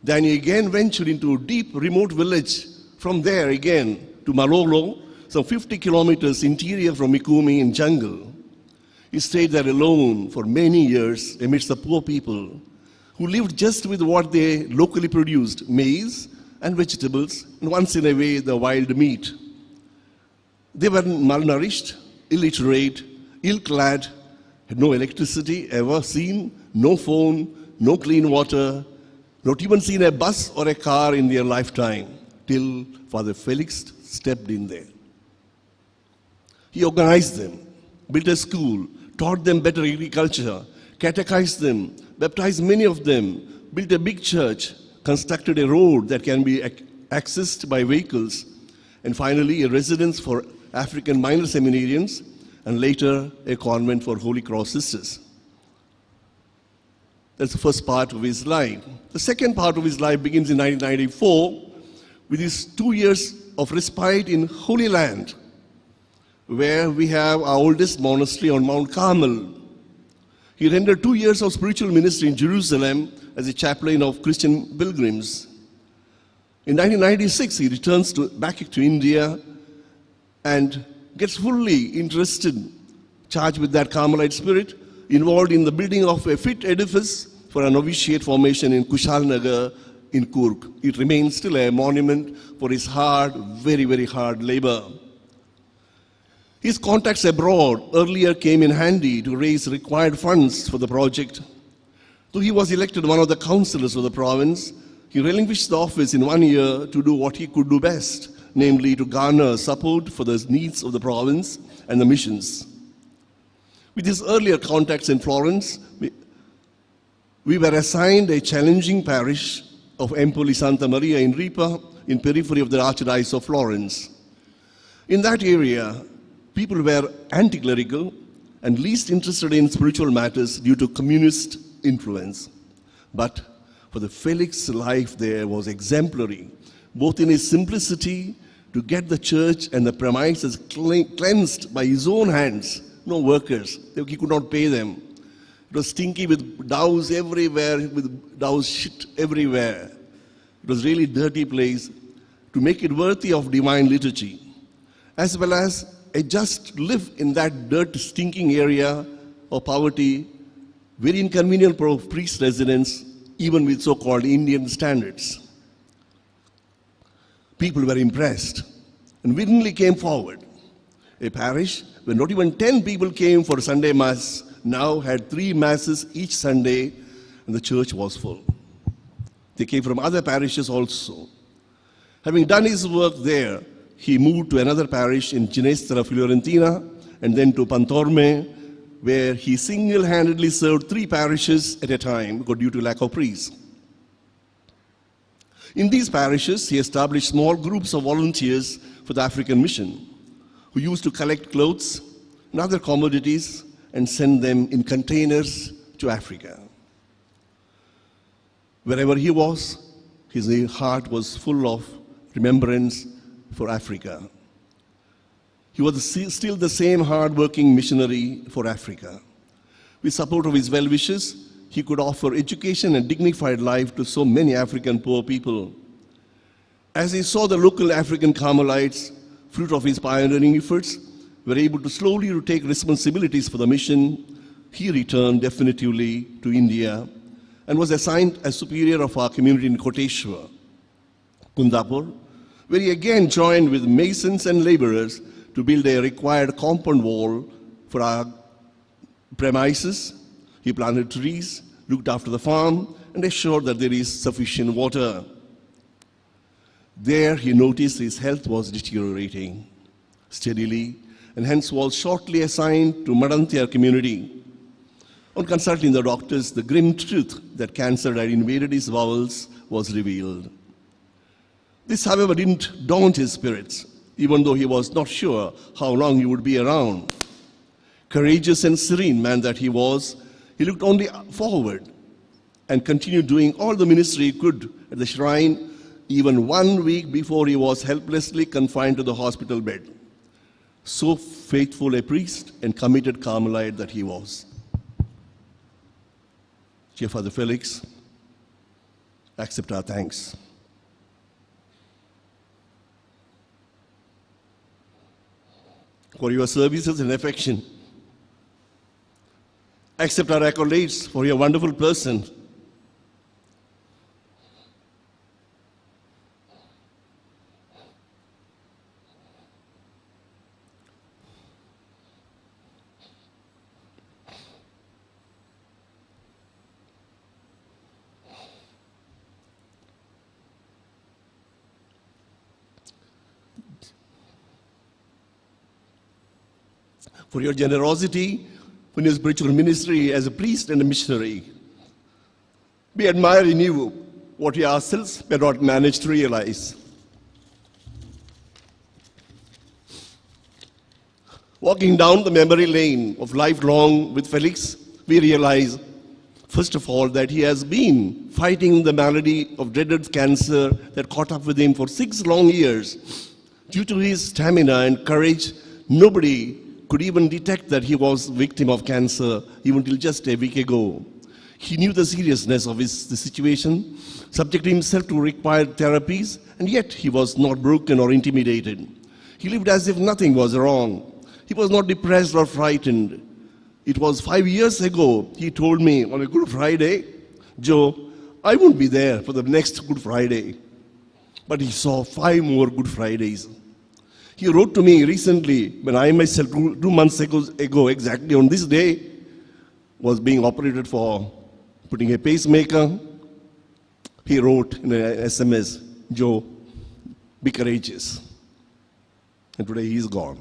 than he again ventured into a deep, remote village. From there again to Malolo, some 50 kilometers interior from Mikumi in jungle. He stayed there alone for many years amidst the poor people who lived just with what they locally produced, maize and vegetables, and once in a way the wild meat. They were malnourished, illiterate, ill-clad, had no electricity ever seen, no phone, no clean water, not even seen a bus or a car in their lifetime, till Father Felix stepped in there. He organized them, built a school, taught them better agriculture, catechized them, baptized many of them, built a big church, constructed a road that can be accessed by vehicles, and finally a residence for African minor seminarians, and later a convent for Holy Cross sisters. That's the first part of his life. The second part of his life begins in 1994 with his 2 years of respite in Holy Land, where we have our oldest monastery on Mount Carmel. He rendered 2 years of spiritual ministry in Jerusalem as a chaplain of Christian pilgrims. In 1996, he returns back to India and gets fully interested, charged with that Carmelite spirit, involved in the building of a fit edifice for a novitiate formation in Kushalnagar in Kurk. It remains still a monument for his hard, very, very hard labor. His contacts abroad earlier came in handy to raise required funds for the project. Though he was elected one of the councillors of the province, he relinquished the office in 1 year to do what he could do best, namely to garner support for the needs of the province and the missions. With his earlier contacts in Florence, we were assigned a challenging parish of Empoli Santa Maria in Ripa, in periphery of the Archdiocese of Florence. In that area, people were anti-clerical and least interested in spiritual matters due to communist influence. But for the Felix, life there was exemplary, both in his simplicity to get the church and the premises cleansed by his own hands. No workers, he could not pay them. It was stinky with dows everywhere, with dows shit everywhere. It was really dirty place to make it worthy of divine liturgy, as well as just live in that dirt stinking area of poverty, very inconvenient for priest residence, even with so-called Indian standards. People were impressed and willingly came forward. A parish where not even 10 people came for Sunday Mass now had 3 Masses each Sunday, and the church was full. They came from other parishes also. Having done his work there, he moved to another parish in Ginestra Fiorentina and then to Pantorme, where he single-handedly served 3 parishes at a time due to lack of priests. In these parishes, he established small groups of volunteers for the African mission, who used to collect clothes and other commodities and send them in containers to Africa. Wherever he was, his heart was full of remembrance for Africa. He was still the same hard-working missionary for Africa. With support of his well-wishers, he could offer education and dignified life to so many African poor people. As he saw the local African Carmelites, fruit of his pioneering efforts, were able to slowly take responsibilities for the mission, he returned definitively to India and was assigned as superior of our community in Koteshwar, Kundapur, where he again joined with masons and laborers to build a required compound wall for our premises. He planted trees, looked after the farm, and assured that there is sufficient water. There he noticed his health was deteriorating steadily, and hence was shortly assigned to Madantiar community. On consulting the doctors, the grim truth that cancer had invaded his bowels was revealed. This, however, didn't daunt his spirits, even though he was not sure how long he would be around. Courageous and serene man that he was, he looked only forward and continued doing all the ministry he could at the shrine, even 1 week before he was helplessly confined to the hospital bed. So faithful a priest and committed Carmelite that he was. Dear Father Felix, accept our thanks. For your services and affection. Accept our accolades for your wonderful person. For your generosity in your spiritual ministry as a priest and a missionary. We admire in you what we ourselves may not manage to realize. Walking down the memory lane of lifelong with Felix, we realize, first of all, that he has been fighting the malady of dreaded cancer that caught up with him for 6 long years. Due to his stamina and courage, nobody could even detect that he was a victim of cancer even till just a week ago. He knew the seriousness of the situation, subjected himself to required therapies, and yet he was not broken or intimidated. He lived as if nothing was wrong. He was not depressed or frightened. It was 5 years ago, he told me on a Good Friday, Joe, I won't be there for the next Good Friday. But he saw 5 more Good Fridays. He wrote to me recently, when I myself, 2 months ago, exactly on this day, was being operated for putting a pacemaker. He wrote in an SMS, Joe, be courageous. And today he is gone.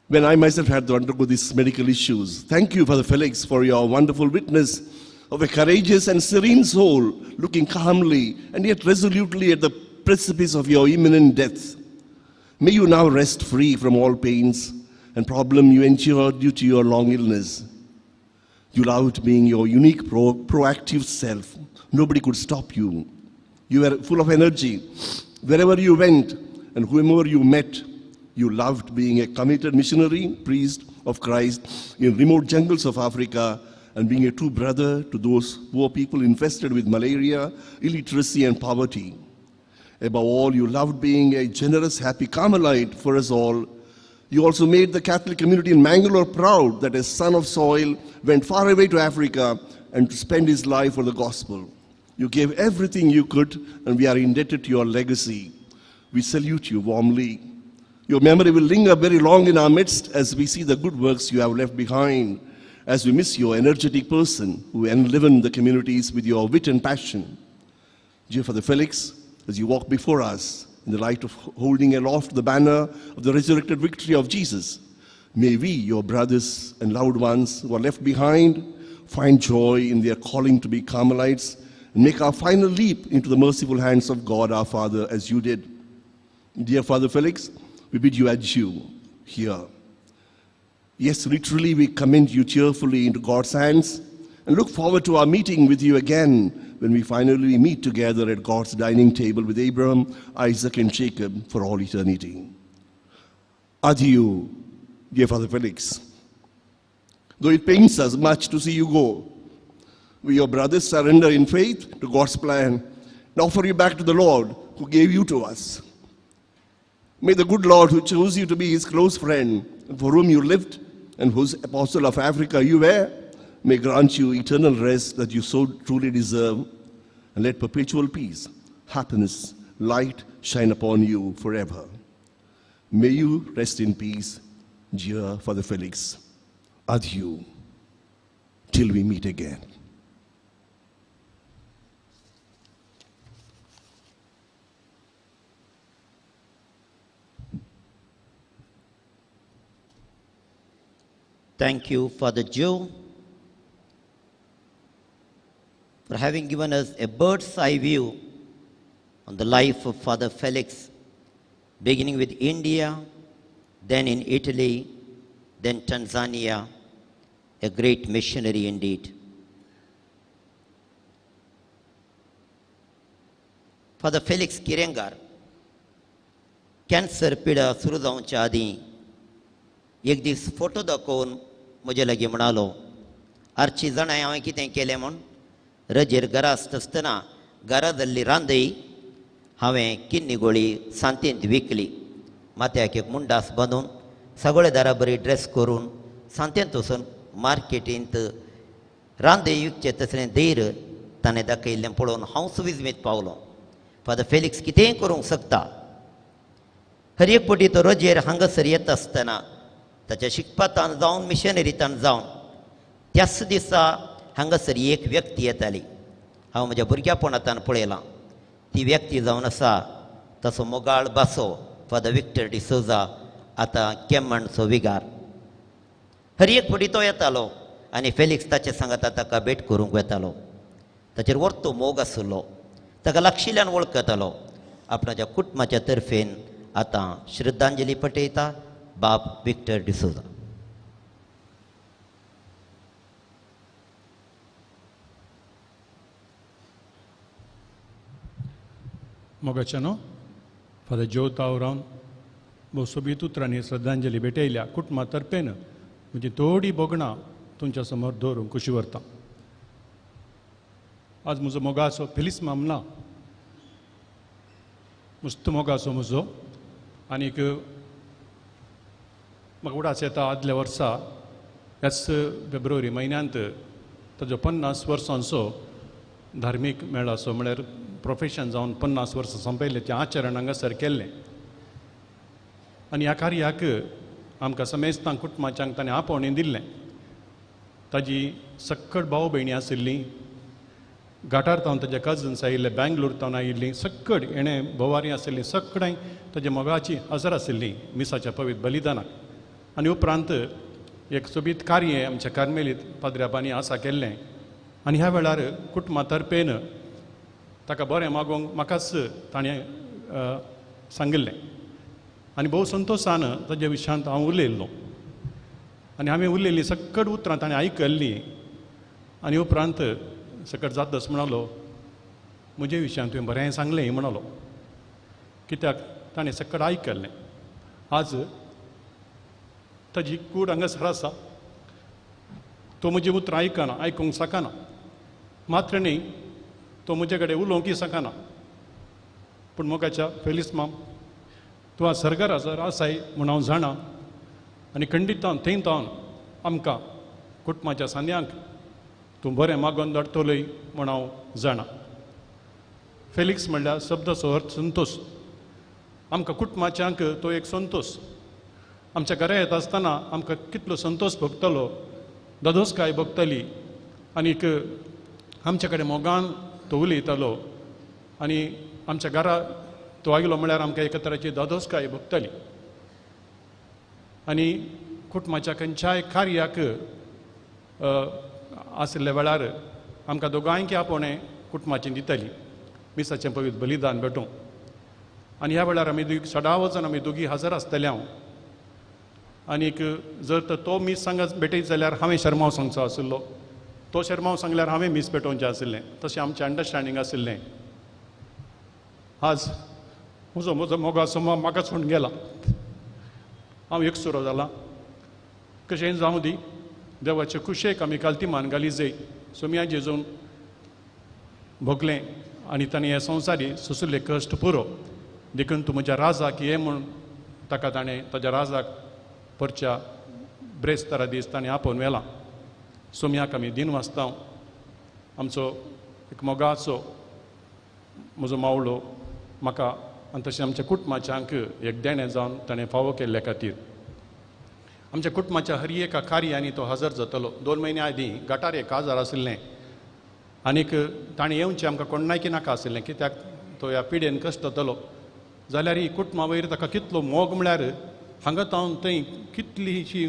When I myself had to undergo these medical issues, thank you, Father Felix, for your wonderful witness of a courageous and serene soul, looking calmly and yet resolutely at the precipice of your imminent death. May you now rest free from all pains and problem you endured due to your long illness. You loved being your unique, proactive self. Nobody could stop you. You were full of energy. Wherever you went and whomever you met, you loved being a committed missionary, priest of Christ in remote jungles of Africa, and being a true brother to those poor people infested with malaria, illiteracy, and poverty. Above all, you loved being a generous, happy Carmelite for us all. You also made the Catholic community in Mangalore proud that a son of soil went far away to Africa and to spend his life for the gospel. You gave everything you could, and we are indebted to your legacy. We salute you warmly. Your memory will linger very long in our midst as we see the good works you have left behind, as we miss your energetic person who enlivened the communities with your wit and passion. Dear Father Felix, as you walk before us in the light of holding aloft the banner of the resurrected victory of Jesus, may we, your brothers and loved ones who are left behind, find joy in their calling to be Carmelites and make our final leap into the merciful hands of God our Father as you did. Dear Father Felix, we bid you adieu here. Yes, literally we commend you cheerfully into God's hands and look forward to our meeting with you again when we finally meet together at God's dining table with Abraham, Isaac, and Jacob for all eternity. Adieu, dear Father Felix. Though it pains us much to see you go, we, your brothers, surrender in faith to God's plan and offer you back to the Lord who gave you to us. May the good Lord who chose you to be his close friend and for whom you lived and whose apostle of Africa you were, may grant you eternal rest that you so truly deserve, and let perpetual peace, happiness, light shine upon you forever. May you rest in peace, dear Father Felix. Adieu, till we meet again. Thank you, Father Joe, for having given us a bird's eye view on the life of Father Felix, beginning with India, then in Italy, then Tanzania, a great missionary indeed. Father Felix Kirengar, cancer पिडा सुरू जावच्या आदीं एक दीस photo दाखोवन म्हजे लागीं म्हणालो, आरची जाणाय हांवें कितें केलें म्हूण. रजेर घरा आसतना घरा जाल्ली रांदय हांवें किन्नी गोळी सांतेंत विकली. माथ्याक एक मुंडास बांदून सगळे दारा बरी ड्रेस करून सांतेंत वचून मार्केटींत रांदय विकचे तसलें धैर्य ताणें दाखयल्लें पळोवन हांव सुविजमेत पावलो. फादर फेलिक्स कितेंय करूंक शकता. हर एक पटी तो रजेर हांगासर येता आसतना ताच्या शिकपातान जावन मिशनरीतान जावन त्याच दिसा हांगासर एक व्यक्ती येताली. हांव म्हज्या भुरग्यापणांतान पळयलां. ती व्यक्ती जावन आसा ताचो मोगाळ बासो फादर विक्टर डिसोजा, आतां केम्मणचो विगार. हर एक पटी तो येतालो आनी फेलिक्स ताचे सांगाता ताका भेट करूंक येतालो. ताचेर वर्तो मोग आसलो. ताका लागशिल्ल्यान वळखतालो. आपणाच्या कुटुंबाच्या तर्फेन आतां श्रद्धांजली पटयता बाब विक्टर डिसोजा. मोगाच्यानो फादर जो तावरावन भोव सोबीत उतरांनी श्रद्धांजली भेटयल्या कुटुंबा तर्फेन म्हजी थोडी बोगणां तुमच्या समोर दवरूंक खुशी व्हरता. आज म्हजो मोगाचो फेलिक्स मामला मस्त मोगाचो म्हजो. आनीक म्हाका उडास येता आदल्या वर्सा ह्याच फेब्रुवारी म्हयन्यांत ताजो 50 वर्सांचो धार्मीक मेळाचो म्हळ्यार प्रोफेशन जावन 50 वर्सां संपयलें तें आचरण हांगासर केल्लें. आनी ह्या कार्याक आमकां समेस्तांक कुटुंबाच्यांक ताणें आपोवणें दिल्लें. ताजी सक्कड भाव भयणी आशिल्लीं. घाटार तावन ताजे कजन्स आयिल्ले, बँगलोर तावन आयिल्लीं, सक्कड हेणें भोवारीं आशिल्लीं, सगळ्यांक ताजे मोगाची हजर आशिल्लीं मिसाच्या पवित्र बलिदानाक. आनी उपरांत एक सोबीत कार्य आमच्या कार्मेलीत पाद्र्याबांनी आसा केल्लें आनी ह्या वेळार कुटुंबा तर्फेन ताका बरें मागोवंक म्हाकाच ताणें सांगिल्लें आनी भोव संतोशान ताजे विशयांत हांव उलयल्लो आनी हांवें उलयल्लीं सकट उतरां ताणें आयकल्लीं आनी उपरांत सकट जात दस म्हणलो म्हजे विशयांत तुवें बरें सांगलें म्हणलो कित्याक ताणें सकट आयकल्लें आज ताजी कूड हांगासर आसा तो म्हजी उतरां आयकना आयकूंक शकना मात्र न्ही तो म्हजे कडेन उलोवंकय शकना पूण मोगाच्या फेलिक्स माम तूं आज सर्गार आसाय म्हूण हांव जाणा आनी खंडितान थंय तावन आमकां कुटुंबाच्या सांद्यांक तूं बरें मागोवन धाडटलोय म्हूण हांव जाणा फेलिक्स म्हणल्यार शब्दाचो अर्थ संतोश आमकां कुटुंबाच्यांक तो एक संतोश आमच्या घरा येता आसतना आमकां कितलो संतोश भोगतलो दोदोसकाय भोगतली आनीक आमचे कडेन मोगान तो उलयतालो आनी आमच्या घरा तो आयलो म्हळ्यार आमकां एका तराची दोदोसकाय भोगतली आनी कुटुंबाच्या खंयच्याय कार्याक आशिल्ल्या वेळार आमकां दोगांयकी आपोवणें कुटुंबाचें दितली मिसाचें पवित्र बलिदान भेटूं आनी ह्या वेळार आमी सदां वचून आमी दोगी हजर आसतले हांव आनीक जर तर तो मीस सांगत भेटयत जाल्यार हांवें शर्माव सांगचो आशिल्लो तो शर्माव सांगल्यार हांवें मीस पेटोवचें आशिल्लें तशें आमचें अंडरस्टँडींग आशिल्लें आज म्हजो मोगो आसा म्हाका सोडून गेला हांव एकसुरो जाला कशेंय जावं दी देवाचे कुशेक आमी काल्तिमान घाली जाय सोम्या जेजून भोगलें आनी ताणें हे संवसारी सुसुल्ले कश्ट पुरो देखून तूं म्हज्या राजाक ये म्हूण ताका ताणें ताज्या राजाक परच्या ब्रेस्तारा दीस ताणें आपोवन व्हेलां सोम्याक आमी दिन वाचता आमचो एक मोगाचो म्हजो मावळो म्हाका आनी तशें आमच्या कुटुंबाच्यांक एक देणें जावन ताणें फावो केल्ल्या खातीर आमच्या कुटुंबाच्या हर एका कार्यांनी तो हजर जातलो 2 म्हयने आदीं गटार एक काजार आशिल्लें आनीक ताणें येवचें आमकां कोणायकी नाका आशिल्लें कित्याक तो ह्या पिडेन कश्ट जातलो जाल्यार ही कुटुंबा वयर ताका कितलो मोग म्हळ्यार हांगा तावन थंय कितलीशी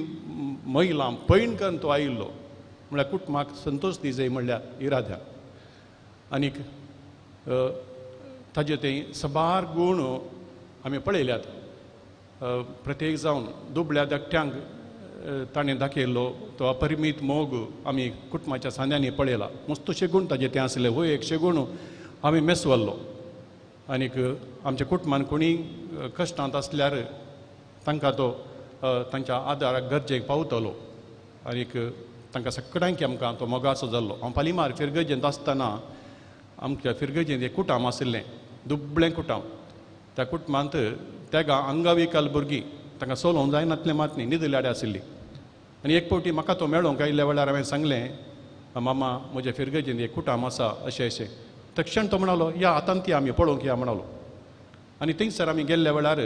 महिला पैण करून तो आयिल्लो म्हळ्यार कुटुंबाक संतोश दी जाय म्हणल्यार इराद्या आनीक ताजे ते सबार गूण आमी पळयल्यात प्रत्येक जावन दुबळ्या धाकट्यांक ताणें दाखयल्लो तो अपरिमीत मोग आमी कुटुंबाच्या सांद्यांनी पळयला मस्तशे गूण ताजे ते आसले हो 100 गूण हांवें मेसवल्लो आनीक आमच्या कुटुंबान कोणीय कश्टांत आसल्यार तांकां तो तांच्या आदाराक गरजेक पावतलो आनीक तांकां सगळ्यांक आमकां तो मोगाचो जाल्लो हांव पालिमार फिरगजेंत आसतना आमच्या फिरगजेंत एक कुटाम आशिल्लें दुबळें कुटाम त्या कुटुंबांत तेगा अंगविकल भुरगीं तांकां चलोवंक जायनातलें मात न्ही न्हिदल्याडे आशिल्लीं आनी एक फावटी म्हाका तो मेळोंक आयिल्ल्या वेळार हांवें सांगलें मामा म्हज्या फिरगजेंत एक कुटाम आसा अशें तक्षण तो म्हणलो या आतां ती आमी पळोवंक या म्हणलो आनी थंयसर आमी गेल्ल्या वेळार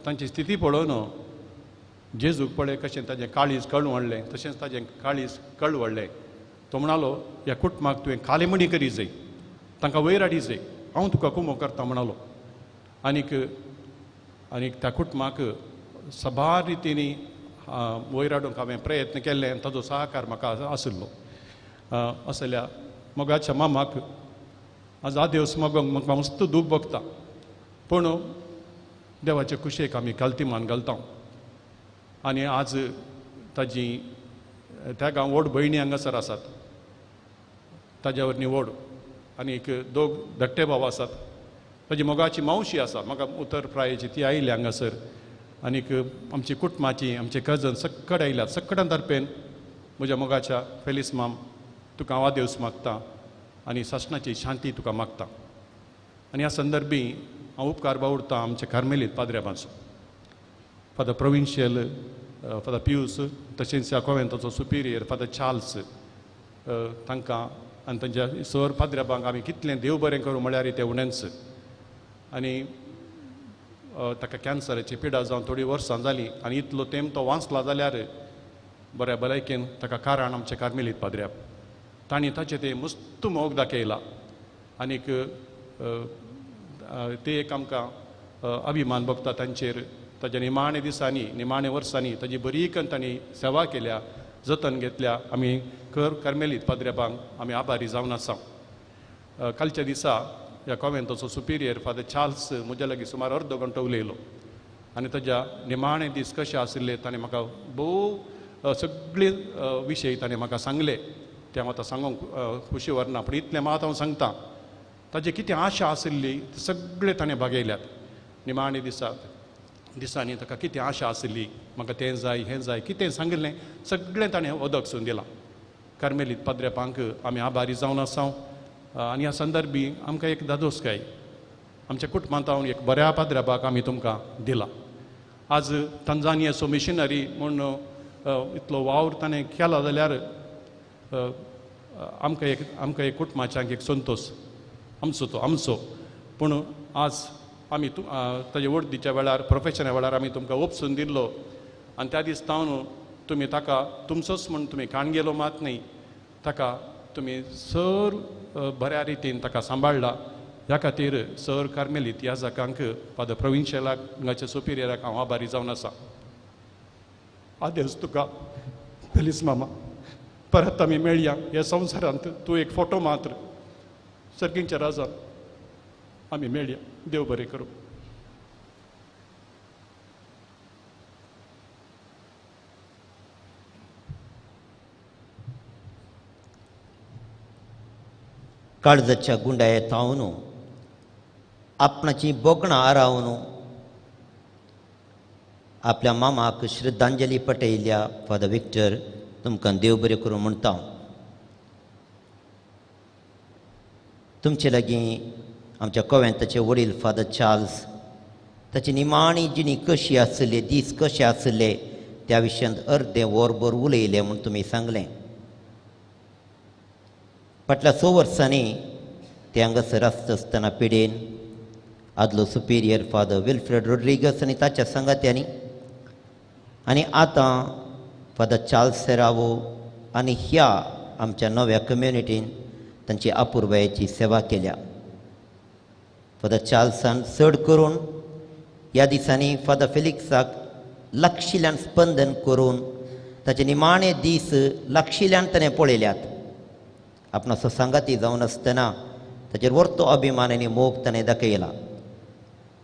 तांची स्थिती पळोवन जेजूक पळय कशें ताजें काळीज कळवडलें तशेंच ताजें काळीज कळवडलें तो म्हणलो ह्या कुटुंबाक तुवें कालेमणी करी जाय तांकां वयर हाडी जाय हांव तुका कुमो करता म्हणलो आनीक त्या कुटुंबाक सबार रितीनी वयर हाडूंक हांवें प्रयत्न केल्ले आनी ताजो सहकार म्हाका आशिल्लो आसल्या मोगाच्या मामाक आज आ दिवस मागोवंक म्हाका मस्त दूख भोगता पूण देवाचे कुशेक आमी काल्तिमान घालता आनी आज ताजी त्या गांव व्हड भयणी हांगासर आसात ताज्या वरवीं व्हड आनीक 2 धाकटे भाव आसात ताजी मोगाची मावशी आसा म्हाका उतर प्रायेची ती आयिल्ली हांगासर आनीक आमची कुटुंबाची आमचे कजन सक्कड आयल्यात सक्कडां तर्फेन म्हज्या मोगाच्या फेलिक्स माम तुका हांव देवस मागता आनी ससनाची शांती तुका मागता आनी ह्या संदर्भी हांव उपकार बावुरतां आमचे कार्मेलीत पाद्र्याबाचो फादर प्रोविन्शियल फादर पियूस तशेंच ह्या कॉवेंताचो सुपिरियर फादर चार्ल्स तांकां आनी तांच्या सर पाद्र्याबांक आमी कितलें देव बरें करूं म्हळ्यार ते उणेंच आनी ताका कॅन्सराची पिडा जावन थोडीं वर्सां जालीं आनी इतलो तेंप तो वाचला जाल्यार बऱ्या भलायकेन ताका कारण आमचे कार्मेलीत पाद्र्याक तांणी ताचें तें मस्त मोग दाखयला आनीक ते एक आमकां अभिमान भोगता तांचेर ताच्या निमाणे दिसांनी निमाणे वर्सांनी ताजी बरी करून तांणी सेवा केल्या जतन घेतल्या आमी कार्मेलीत पाद्रेबांक आमी आभारी जावन आसा. कालच्या दिसा ह्या कॉन्वेंटाचो सुपिरियर फादर चार्ल्स म्हज्या लागीं सुमार अर्द घंटो उलयलो आनी ताज्या निमाणे दीस कशे आशिल्ले ताणें म्हाका भोव सगळे विशय ताणें म्हाका सांगले. ते हांव आतां सांगूंक खुशी व्हरना, पूण इतलें मात हांव सांगतां. ताजे कितें आशा आशिल्ली ते सगळे ताणें भागयल्यात. निमाणे दिसांनी ताका कितें आशा आशिल्ली, म्हाका तें जाय हें जाय कितें सांगिल्लें सगळें ताणें उदकसून दिलां. कार्मेलीत पाद्रेबांक आमी आभारी जावन आसा. आनी ह्या संदर्भी आमकां एक दादोसकाय आमच्या कुटुंबांत एक बऱ्या पाद्रेबाक आमी तुमकां दिला. आज तंजानियाचो मिशनरी म्हूण इतलो वावर ताणें केला जाल्यार आमकां एक कुटुंबाच्यांक एक संतोश आमचो. पूण आज आमी ताजे वर्दीच्या वेळार प्रोफेशना वेळार आमी तुमकां ओपसून दिल्लो आनी त्या दिसतावन तुमी ताका तुमचोच म्हूण तुमी काणगेलो मात न्ही, ताका तुमी सर बऱ्या रितीन ताका सांबाळला. ह्या खातीर सर कार्मेलीत ह्या जाकांक फादर प्रोविन्शियलाक हांगाच्या सुपिरियराक हांव आभारी जावन आसा. आदेस तुका फेलिस मामा, परत आमी मेळया ह्या संवसारांत. तूं एक फोटो मात्र, सर्गींच्या राजान आमी मेळया. देव बरें करूं. काळजाच्या गुंडायेतावन आपणाची बोगणां आरावन आपल्या मामाक श्रद्धांजली पटयल्या फादर विक्टर तुमकां देव बरें करूं म्हणटा. तुमचे लागीं आमच्या कॉवेंताचे वडील फादर चार्ल्स ताची निमाणी जिणी कशी आसली, दीस कशे आसले त्या विशयांत अर्दें वरभर उलयलें म्हूण तुमी सांगलें. फाटल्या 6 वर्सांनी ते हांगासर आसता आसतना पिडेन आदलो सुपिरियर फादर विल्फ्रेड रोड्रिगस आनी ताच्या संगात्यांनी आनी आतां फादर चार्ल्स सेरावो आनी ह्या आमच्या नव्या कम्युनिटीन तांची अपुर्बायेची सेवा केल्या. फादर चार्ल्सान चड करून ह्या दिसांनी फादर फेलिक्साक लागशिल्ल्यान स्पंदन करून ताचे निमाणे दीस लागशिल्ल्यान ताणें पळयल्यात. आपणाचो सांगाती जावन आसतना ताचेर व्हरतो अभिमान आनी मोग ताणें दाखयला.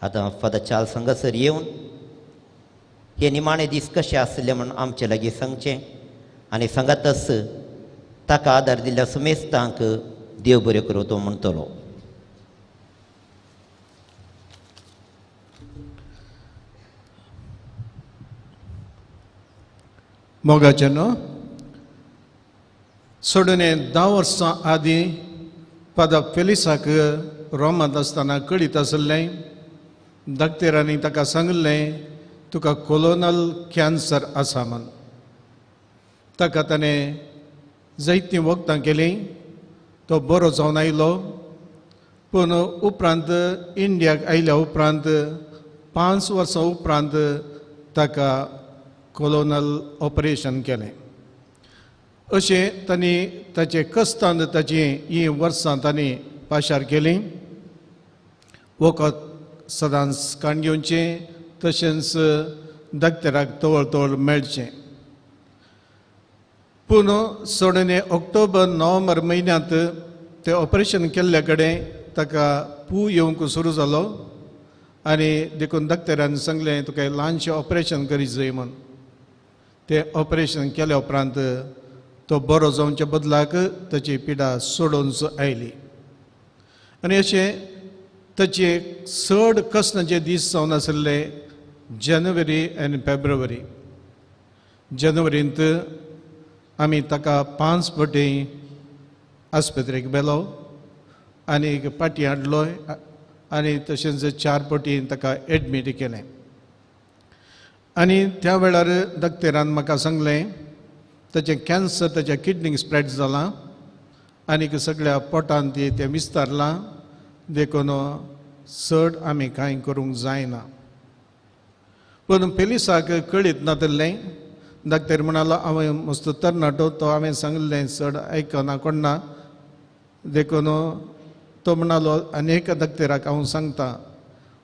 आतां फादर चार्ल्स हांगासर येवन हे निमाणे दीस कशे आसले म्हूण आमचे लागीं सांगचें आनी सांगातच ताका आदार दिल्ल्या सुमेस्तांक देव बरें करूं तो म्हणटलो. मोगाचे न्हू सोडून 10 वर्सां आदीं फादर फेलिसाक रोमांत आसतना कळीत आसलें. डॉक्टरांनी ताका सांगलें तुका कोलोनल कॅन्सर आसा म्हूण. ताका ताणें जायतीं वखदां केलीं, तो बरो जावन आयलो. पूण उपरांत इंडियाक आयल्या उपरांत 5 वर्सां उपरांत ताका कोलोनल ऑपरेशन केलें. अशें तांणी ताचे कस्तांत ताची ही वर्सां तांणी पाशार केलीं. वखद सदांच काणगेवचें, तशेंच डॉक्टराक तवळ तवळ मेळचें. पूण सोडून ऑक्टोबर नोव्हेंबर म्हयन्यांत तें ऑपरेशन केल्ले कडेन ताका पू येवंक सुरू जालो आनी देखून डॉक्टरान सांगलें तुका ल्हानशें ऑपरेशन करीत जाय म्हूण. तें ऑपरेशन केल्या उपरांत तो बरो जावच्या बदलाक ताची पिडा सोडून आयली. आनी अशें ताचे चड कसनाचे दीस जावन आसले जानेवारी आनी फेब्रुवारी. जानेवारींत आमी ताका 5 फावटी आस्पत्रेक व्हेलो आनी पाटी हाडलो आनी तशेंच 4 फावटी ताका एडमीट केलें. आनी त्या वेळार डॉक्टरान म्हाका सांगलें ताचें कॅन्सर ताच्या किडनीक स्प्रेड जालां आनीक सगळ्या पोटांत तें विस्तारलां. देखून चड आमी कांय करूंक जायना. पूण फेलिसाक कळीत नासलें. डॉक्टर म्हणालो हांवें मस्त तरणाटो तो हांवें सांगलें चड आयकना कोणना. देखून तो म्हणालो आनी एका डॉक्टराक हांव सांगता.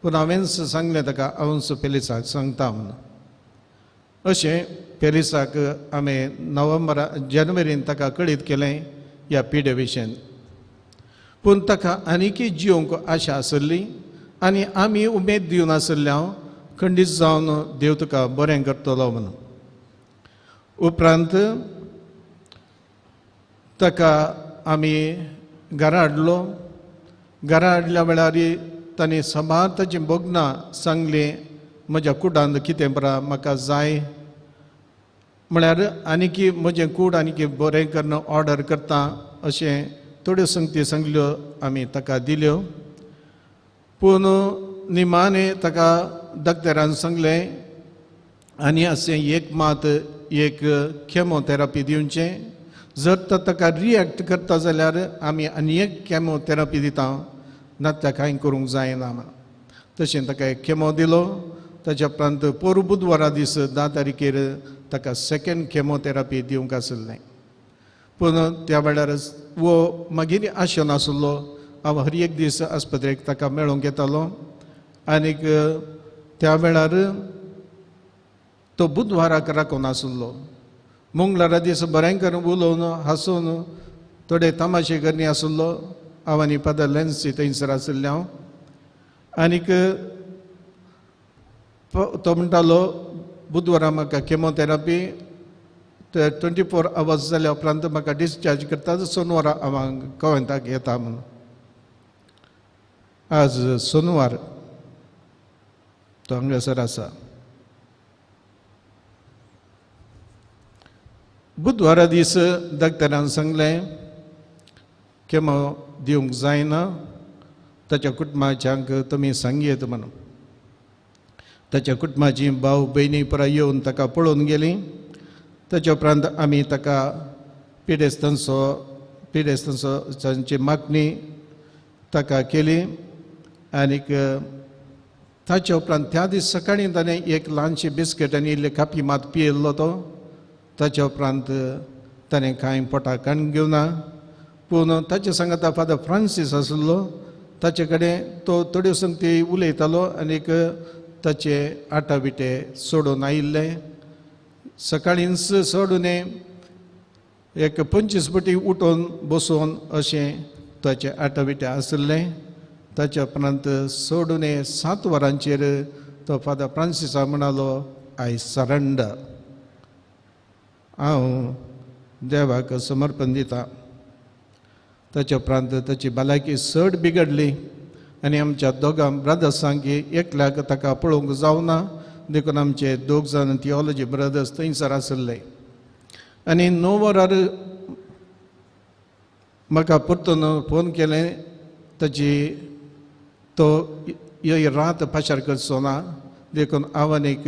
पूण हांवें सांगलें ताका हांव फेलिसाक सांगता म्हणून. अशें फेलिक्साक आमी जानेवारीन ताका कळीत केलें ह्या पिडे विशयी. पूण ताका आनीकय जिवंक आशा आसली आनी आमी उमेद दिवन आसले हांव खंडीत जावन देव तुका बरें करतलो म्हणून. उपरांत ताका आमी घरा हाडलो. घरा हाडल्या वेळार ताणें सबार ताचीं भोगनां सांगलीं म्हज्या कुडांत कितें बरा म्हाका जाय म्हळ्यार आनीकी म्हजें कूड आनीकी बरें करून ऑर्डर करता अशें थोड्यो संगती सांगल्यो आमी ताका दिल्यो. पूण निमाणें ताका डॉक्टरान सांगलें आनी अशें एक मात एक केमोथेरपी दिवचें. जर तो ताका रिएक्ट करता जाल्यार आमी आनी एक केमोथेरपी दिता नात्या कांय करूंक जायना. तशें ताका एक केमो दिलो. ताच्या उपरांत पोर बुधवारा दीस 10 तारीखेर ताका सेकंड केमोथेरपी दिवंक आसलें. पूण त्या वेळार वो मागीर आशो नासलो. हांव हर एक दीस आस्पत्रेक ताका मेळोंक येतालो आनीक त्या वेळार तो बुधवाराक राखून आसलो. मंगळारा दीस बरें करून उलोवन हांसून थोडे तमाशे करनी आसलो. हांव आनी फादर लेन्सी थंयसर आसले हांव. आनीक तो म्हणटालो बुधवारा म्हाका केमोथेरपी 24 hours जाल्या उपरांत म्हाका डिस्चार्ज करता सोनवारा हांव कॉवेंताक येता म्हणून. आज सोनवार तो हांगासर आसा. बुधवारा दीस डॉक्टरान सांगलें केमो दिवंक जायना. ताच्या कुटुंबाच्यांक तुमी सांगयेत म्हणून. ताच्या कुटुंबाची भाव भयणी पुराय येवन ताका पळोवन गेलीं. ताच्या उपरांत आमी ताका पिडेस्तांची मागणी ताका केली. आनीक ताच्या उपरांत त्या दीस सकाळीं ताणें एक ल्हानशी बिस्कीट आनी इल्ले कापी मात पियेल्लो तो. ताच्या उपरांत ताणें कांय पोटाक काण घेवना. पूण ताचे सांगाता फादर फ्रांसीस आसलो. ताचे कडेन तो थोड्यो संगती उलयतालो आनीक ताचे आटाबिटे सोडून आयिल्ले. सकाळींच सोडून एक 25 फावटी उठोवन बसोवन अशें ताचे आटाबिटे आसले. ताच्या उपरांत सोडून 7 वरांचेर तो फादर फ्रांसिसा म्हणालो आय सरेंडर. हांव देवाक समर्पण दिता. ताच्या उपरांत ताची भलायकी चड बिगडली आनी आमच्या दोगां ब्रदर्सांक एकल्याक ताका पळोवंक जावना. देखून आमचे 2 जाण थियोलॉजी ब्रदर्स थंयसर आसले. आनी 9 वरार म्हाका परतून फोन केलें. ताची तो रात पाशार करचो ना. देखून हांव आनीक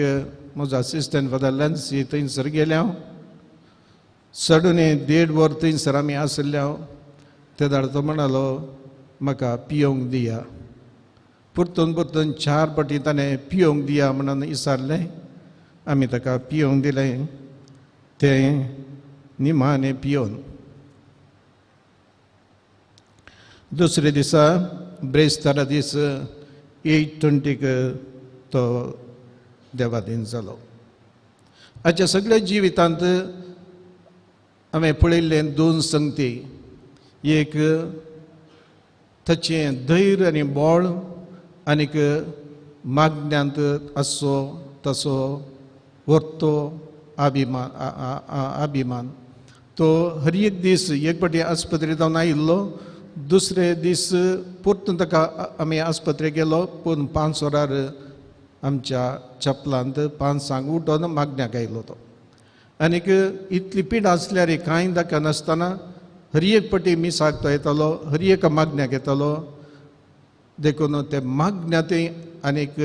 म्हजो असिस्टंट फादर लेन्सी थंयसर गेले. हांव सडून 1.5 वर थंयसर आमी आसले. हांव ते दाड तो म्हणालो म्हाका पियोंक दिया. परतून 4 फावटी ताणें पियोंक दिया म्हणून विचारलें. आमी ताका पियोंक दिलें. तें निमाणें पियोन दुसरे दिसा ब्रेस्तारा दीस 8:20 तो देवादीन जालो. हाच्या सगळ्या जिवितांत हांवें पळयल्ले 2 संगती. एक ताचें धैर्य आनी बोळ आनीक मागण्यांत आसो तसो वर्तो अभिमान. तो हर एक दीस एक फावटी आस्पत्रेत जावन आयिल्लो. दुसरे दीस परतून ताका आमी आस्पत्रेक गेलो. पूण 5 वरार आमच्या चपलांत 5 उठोन मागण्याक आयलो तो. आनीक इतली पीड आसल्यार कांय दाखय नासतना हर एक फावटी मिसाक तो येतालो. हर एक मागण्याक येतालो. देखून ते मागण्यातय आनीक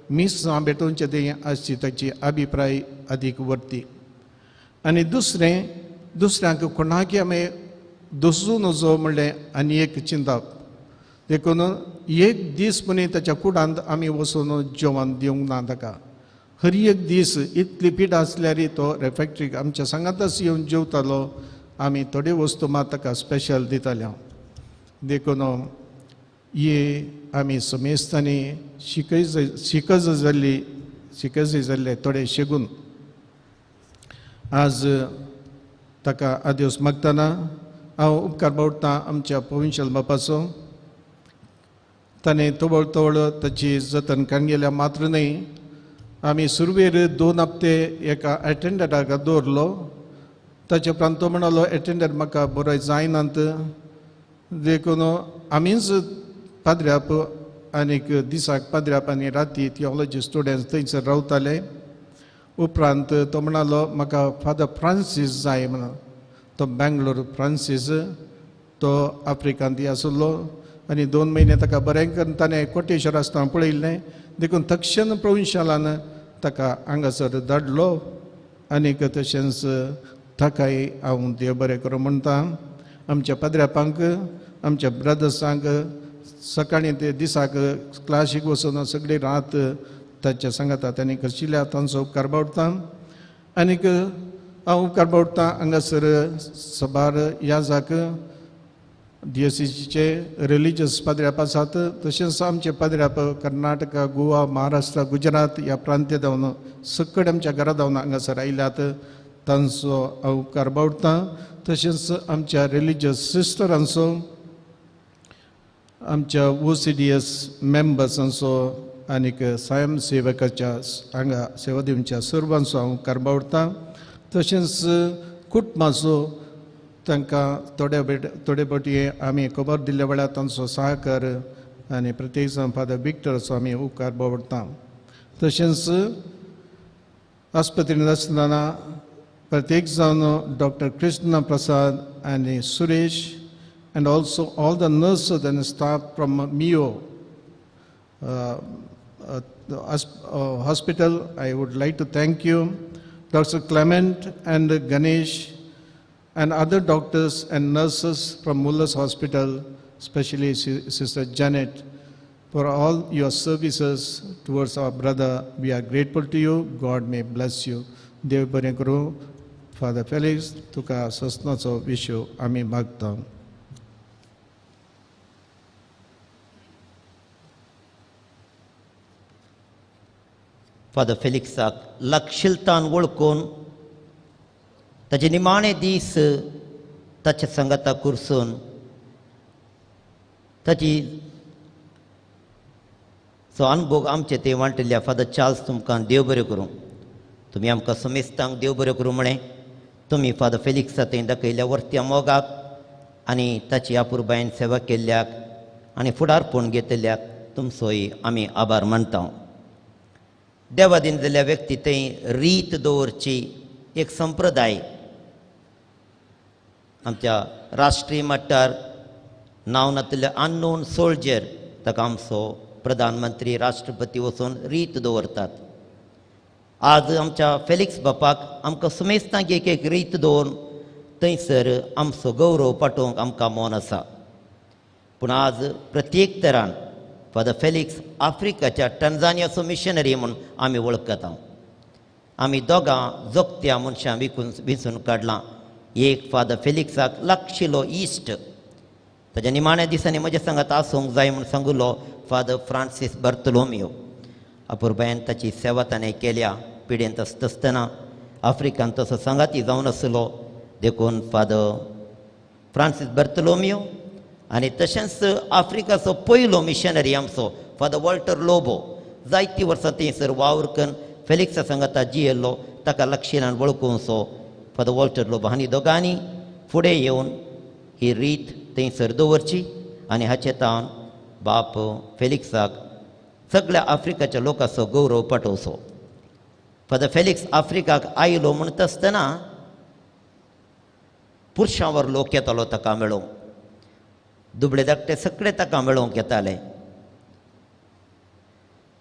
मीस भेटोवचें तें आसची ताची अभिप्राय अदीक वर्ती. आनी दुसऱ्यांक कोणाकय आमी दसूं नजो म्हणलें आनी एक चिंतप. देखून एक दीस पुणी ताच्या कुडांत आमी वचून जेवण दिवंक ना ताका. हर एक दीस इतली पीड आसल्यार तो रेफॅक्ट्रीक आमच्या सांगातच येवन जेवतालो. आमी थोडे वस्तू मात ताका स्पेशल दिताले. देखून आमी समेस्तांनी शिकज जाल्ले थोडे शेगून आज ताका आदेवस मागतना हांव उपकार बावडटां आमच्या प्रोविन्शियल बापाचो. ताणें तवळ ताची जतन काडलेल्या मात्र न्हय, आमी सुरवेर 2 हप्ते एका एटेंडंटाक दवरलो. ताचे उपरांत तो म्हणलो एटेंडंट म्हाका बरो जायनात, देखून आमीच पाद्र्याप आनीक दिसाक पाद्र्याप आनी राती थियोलॉजी स्टुडंट्स थंयसर रावताले. उपरांत तो म्हणलो म्हाका फादर फ्रांसीस जाय म्हणून. तो बेंगलोर फ्रांसीस, तो आफ्रिकांत आसलो आनी 2 म्हयने ताका बरें करून ताणें कोटेश्वर आसतना पळयल्लें. देखून तक्षण प्रोविन्शियलान ताका हांगासर धाडलो. आनीक तशेंच ताकाय हांव देव बरें करूं म्हणटा. आमच्या पाद्र्यापांक, आमच्या ब्रदर्सांक सकाळीं ते दिसाक क्लासीक वचून सगळी रात ताच्या सांगाता तांणी करशिल्ल्या तांचो उपकार बावडटा. आनीक हांव उपकार बावडटां हांगासर सबार याजाक DSCचे रिलिजियस पाद्र्याप आसात. तशेंच आमचे पाद्र्याप कर्नाटका, गोवा, महाराष्ट्र, गुजरात ह्या प्रांत्या जावन सकट आमच्या घरा जावन हांगासर आयल्यात. तांचो हांव उपकार बावडटां. तशेंच आमच्या रिलिजियस सिस्टरांचो, आमच्या OCDS मेंबर्सांचो आनीक स्वयं सेवकाच्या हांगा सेवा दिवच्या सर्वांचो हांव उपकार बावडटां. तशेंच कुटुंबाचो तांकां थोडे फावटी आमी खबर दिल्ल्या वेळार तांचो सहकार आनी प्रत्येक जाण फादर विक्टरचो आमी उपकार बावडटां. तशेंच आस्पत्रेंत आसतना प्रत्येक जावन डॉक्टर कृष्ण प्रसाद आनी Suresh and also all the nurses and staff from MIO hospital. I would like to thank you, Dr. Clement and Ganesh and other doctors and nurses from Muller's Hospital, especially Sister Janet, for all your services towards our brother. We are grateful to you. God may bless you. Dev bare karo. Father Felix, tuka sasnacho vishu ami magta. Father फेलिक्साक लागशिलतान वळखून ताचे निमाणे दीस ताच्या संगताक कुरसून ताची अनुभव आमचे ते वांटल्या. फादर चार्ल्स तुमकां देव बरें करूं. तुमी आमकां समेस्तांक देव बरें करूं म्हणे तुमी फादर फेलिक्सा थंय दाखयल्या वर्त्या मोगाक आनी ताची आपुरबायेन सेवा केल्ल्याक आनी फुडारपण घेतल्याक तुमचोय आमी आभार मानता. देवादीन जाल्ल्या व्यक्ती थंय रीत दवरची एक संप्रदाय आमच्या राष्ट्रीय मट्टार नांव नातले अननोन सोल्जर ताका आमचो प्रधानमंत्री राष्ट्रपती वचून रीत दवरतात. आज आमच्या फेलिक्स बापाक आमकां समेस्तांक एक रीत दवरून थंयसर आमचो गौरव पाठोवंक आमकां मोन आसा. पूण आज प्रत्येक तरान फादर फेलिक्स आफ्रिकाच्या टंजानियाचो मिशनरी म्हणून आमी वळखता. आमी दोगां जोगत्या मनशां विंचून काडलां. एक फादर फेलिक्साक लागशिल्लो इश्ट ताच्या निमाण्या दिसांनी म्हज्या सांगात आसूंक जाय म्हूण सांगुलो फादर फ्रांसीस बर्तोलोमियो. अपुरबायेन ताची सेवा ताणें केल्या. पिडेंत आसतना आफ्रिकांत तसो सांगाती जावन आसलो. देखून फादर फ्रांसीस बर्तोलोमियो आनी तशेंच आफ्रिकाचो पयलो मिशनरी आमचो फादर वॉल्टर लोबो जायतीं वर्सां थंयसर वावर करून फेलिक्सा सांगाता जियेल्लो. ताका लागशिलान वळखूंचो फादर वॉल्टर लोबो हांणी दोगांनी फुडें येवन ही रीत थंयसर दवरची आनी हाचे तावन बाप फेलिक्साक सगळ्या आफ्रिकाच्या लोकांचो गौरव पाठोवचो. फादर फेलिक्स आफ्रिकाक आयलो म्हणटा आसतना पुरुशां वर लोक येतालो ताका मेळोवंक. दुबळे धाकटे सगळे ताका मेळोवंक येताले.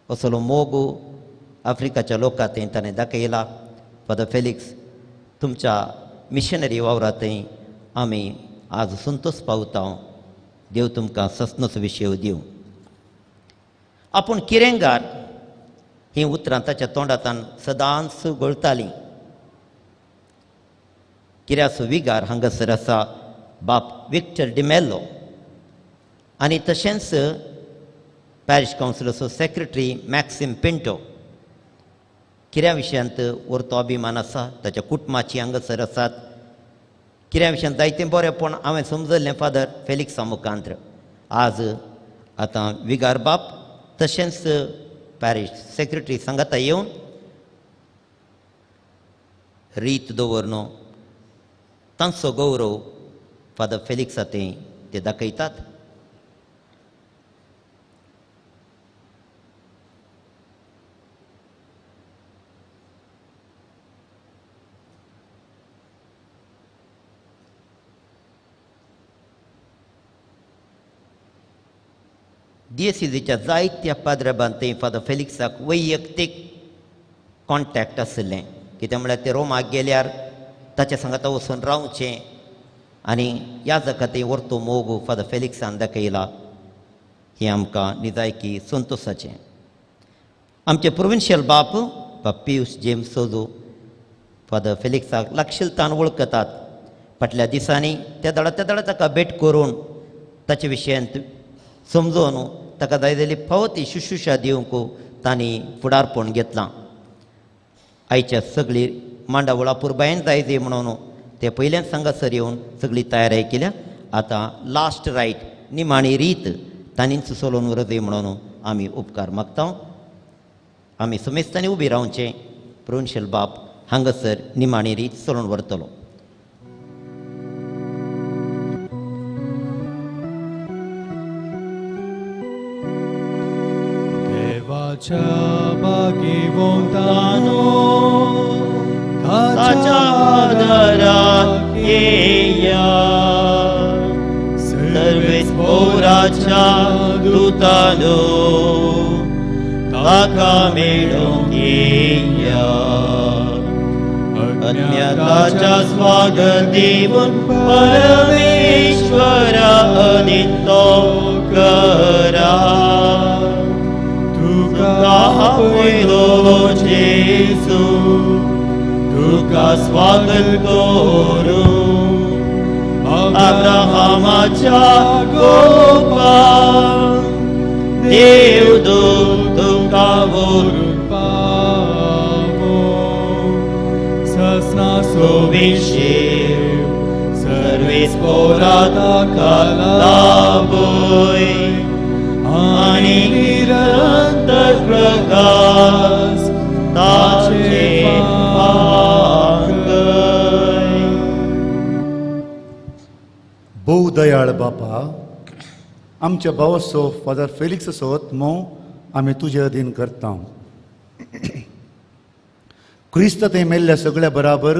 असलो मोग आफ्रिकाच्या लोकां थंय ताणें दाखयला. फादर फेलिक्स तुमच्या मिशनरी वावरांत थंय आमी आज संतोश पावता. देव तुमकां सस्नोचो विशय दिवं. आपूण किरेंगार हीं उतरां ताच्या तोंडांतल्यान सदांच गळटालीं. किऱ्याचो विगार हांगासर आसा बाप विक्टर डिमेल्लो आनी तशेंच पॅरिश कावन्सिलाचो सेक्रेटरी मॅक्सिम पिंटो. किऱ्या विशयांत व्हरतो अभिमान आसा, ताच्या कुटुंबाची हांगासर आसात. किऱ्या विशयांत जायतें बरेंपण हांवें समजल्लें फादर फेलिक्सा मुखांत. आज आतां विगार बाप तशेंच पॅरीश सेक्रेटरी सांगाता येवन रीत दवरनो तांचो गौरव फादर फेलिक्सा ते दाखयतात. डिएसीसीच्या जायत्या पाद्रबान थंय फादर फेलिक्साक वैयक्तीक कॉन्टॅक्ट आसलें. कित्याक म्हळ्यार ते रोमाक गेल्यार ताच्या सांगाता वचून रावचें आनी ह्या जाका थंय व्हरतो मोग फादर फेलिक्सान दाखयला. हें आमकां निजायकी संतोशाचें. आमचे प्रोविन्शियल बाप पियुश जेम्स सोजो फादर फेलिक्साक लागशिलतान वळखतात. फाटल्या दिसांनी त्या दाडा ताका भेट करून ताचे विशयांत समजोवन ताका जाय जाली फावो ती शुश्रुशा दिवंक तांणी फुडारपण घेतलां. आयच्या सगळीं मांडावळा पुरबायेन जाय म्हणून ते पयल्याच हांगासर येवन सगळी तयारी केल्या. आतां लास्ट रायट निमाणी रीत तांणीच सोलोवन व्हरचें म्हणून आमी उपकार मागता. आमी समेस्तांनी उबी रावचें. प्रोविन्शियल बाप हांगासर निमाणी रीत सोलोवन व्हरतलो. भाग्यवंतानो ताच्या आदराक येया. सर्वेच पोराच्या दुतानो ताका मेळोंक येया. अज्ञाताच्या स्वागत दिवन परमेश्वरा अनितो करा. आपयलो जेसू तुका स्वागत करूं. अब्राहमाच्या गोपा देवदूत तुका व्हरून पावो. ससना सोविशेव सर्वेस पोरा ताका लाभोय. आणि निरंतर प्रकाश ताचे पांगय. भोव दयाळ बापा, आमच्या भावाचो फादर फेलिक्साचो आत्मो आमी तुजे अधीन करता. क्रिस्त थंय मेल्ल्या सगळ्या बराबर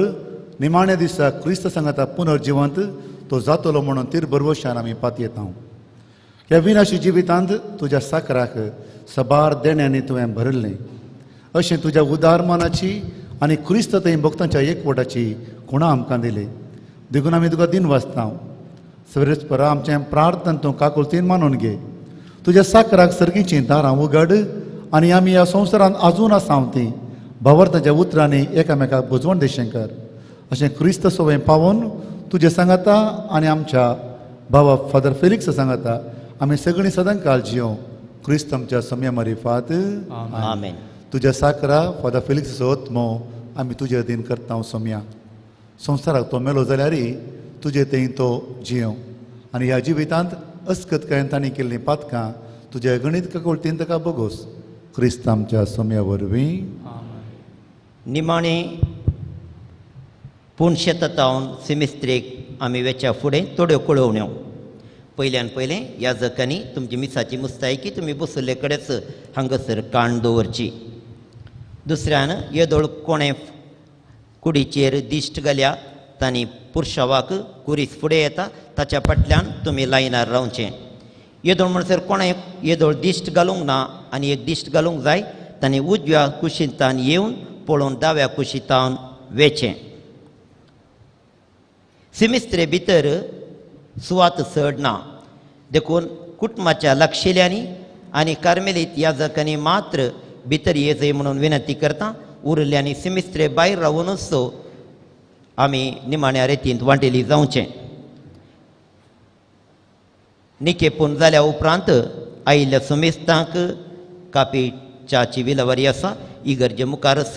निमाण्या दिसा क्रिस्त सांगाता पुनर्जिवंत तो जातलो म्हणून तिर बरवशान आमी पातयेता. ह्या विनाशी जिवितांत तुज्या साकराक सबार देण्यांनी तुवें भरल्लें. अशें तुज्या उदार मनाची आनी क्रिस्त थंय भक्तांच्या एकवटाची खुणां आमकां दिली. देखून आमी तुका दिन वाचता. सर्वेस्परा आमचें प्रार्थना तूं काकुळतीन मानून घे. तुज्या साकराक सर्गीचीं दारां उगड आनी आमी ह्या संवसारांत आजून आसांव तीं भावार्थाच्या उतरांनी एकामेकाक बुजवण देशें कर. अशें क्रिस्त सोवें पावोन तुजे सांगाता आनी आमच्या भावा फादर फेलिक्स सांगाता आमी सगळीं सदां काळ जियो. क्रिस्त आमच्या सम्या मारिफात आमेन. तुज्या साकरा फादर फेलिक्साचो आत्मो आमी तुजे अधीन करता. सम्या संवसाराक तो मेलो जाल्यारय तुजे थंय तो जियो आनी ह्या जिवितांत अस्कतकायेन तांणी केल्लीं पातकां तुज्या गणीत काकुळतीन ताका बगोस. क्रिस्त आमच्या सम्या वरवीं. निमाणे पुणशेतावन सिमिस्त्रेक आमी वेच्या फुडें थोड्यो कळोवण्यो. पयल्यान पयलें ह्या जकांनी तुमची मिसाची मुस्तायकी तुमी बसले कडेच हांगासर काण दवरची. दुसऱ्यान येदोळ कोणें कुडीचेर दिश्ट घाल्या तांणी पुरशावाक कुरीस फुडें येता ताच्या फाटल्यान तुमी लायनार रावचें. येदोळ म्हणसर कोणें येदोळ दिश्ट घालूंक ना आनी एक दिश्ट घालूंक जाय तांणी उजव्या कुशींतान येवन पळोवन दाव्या कुशींतान वेचें. सिमिस्त्रे भितर सुवात चड ना. देखून कुटुंबाच्या लागशिल्यांनी आनी कार्मेलीत याजकांनी मात्र भितर येजय म्हणून विनंती करता. उरल्यांनी सिमिस्त्रे भायर रावूनच आमी निमाण्या रेतींत वांटेली जावचें. निकेपून जाल्या उपरांत आयिल्ल्या समेस्तांक कापी च्याची विलवारी आसा. इगर्जे मुखारच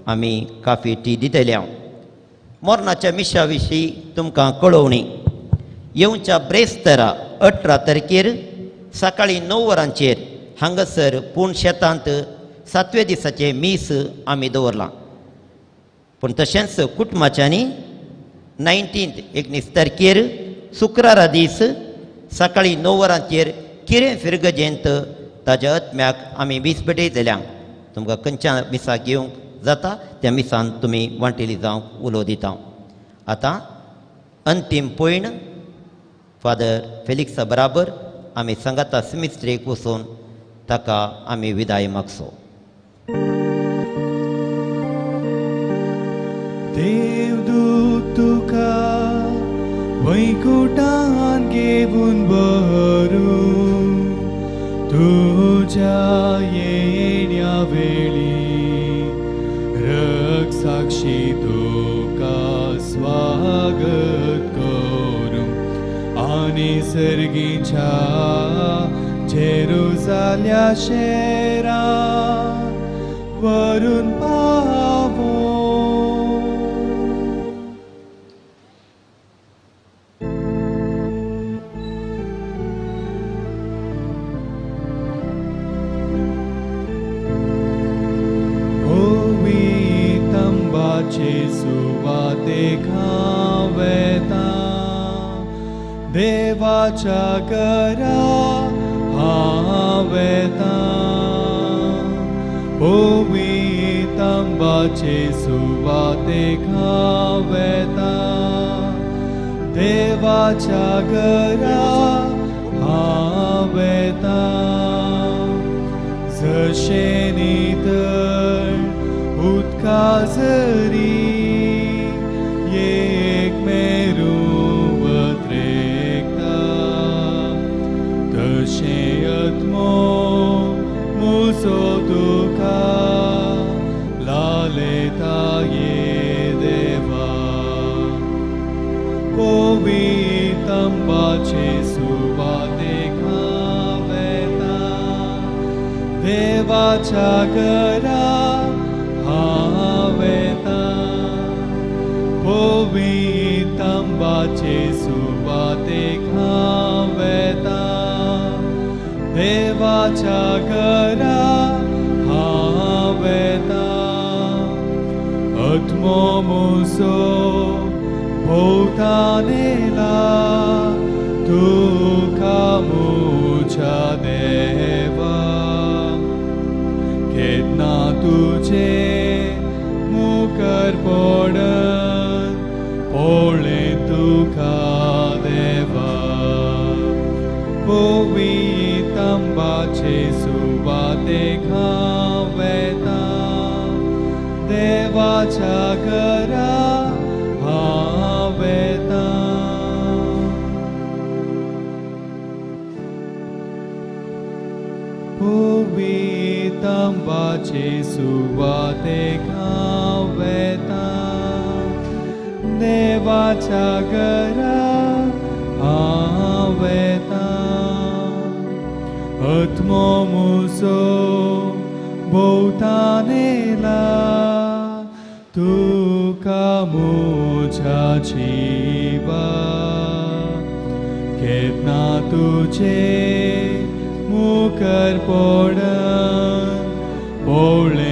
आमी काफी टी दितल्या मोर्नाच्या मिशा विशीं तुमकां कळोवणी येवच्या ब्रेस्तारा 18 तारखेर सकाळीं 9 वरांचेर हांगासर पूण शेतांत 7व्या दिसाचें मीस आमी दवरलां पूण तशेंच कुटुंबाच्यांनी 19 तारखेर शुक्रारा दीस सकाळीं 9 वरांचेर किरें फिरगजेंत ताज्या आत्म्याक आमी मीस भेटयतल्या तुमकां खंयच्या मिसाक येवंक जाता त्या मिसान तुमी वांटेली जावंक उलो दिता आतां अंतीम पयण फादर फेलिक्सा बराबर आमी संगाता सिमिस्त्रेक वचून ताका आमी विदाय मागसो. देवदूत तुका वैकुंठान घेवन व्हरून तुज्या येण्या वेळी रक्षसाक्षी तुका स्वागत करूं आनी सर्गीच्या जेरुसाल्या शेरान व्हरून पावो. सुवातेक हांव वेता देवाच्या घरा हांव वेता पवित्र आंबाचे सुवातेक हांव वेता देवाच्या घरा हांव वेता जशें नितळ उदका जरी एक मेरू वत्रेकता तशें आत्मो मुसो तुका लालयता ये देवा पवित्र आंबाचे सुवातेक हांव वेता देवाच्या घरा हांव वेता पवित्र आंबाचे सुवातेक हांव वेता देवाच्या घरा हांव वेता आत्मो म्हजो भोंवतान येला तुका म्हज्या देवा केन्ना तुजे मुखार पडन पळयन तुका देवा पवित्र आंबाचे सुवातेक हांव वेता देवाच्या घरा हांव वेता. पवित्र आंबाचे सुवातेक हांव वेता देवाच्या घरा हांव वेता आत्मो म्हजो भोंवतान येला तुका म्हज्या जिवा केन्ना तुजे मुखार पडन पळय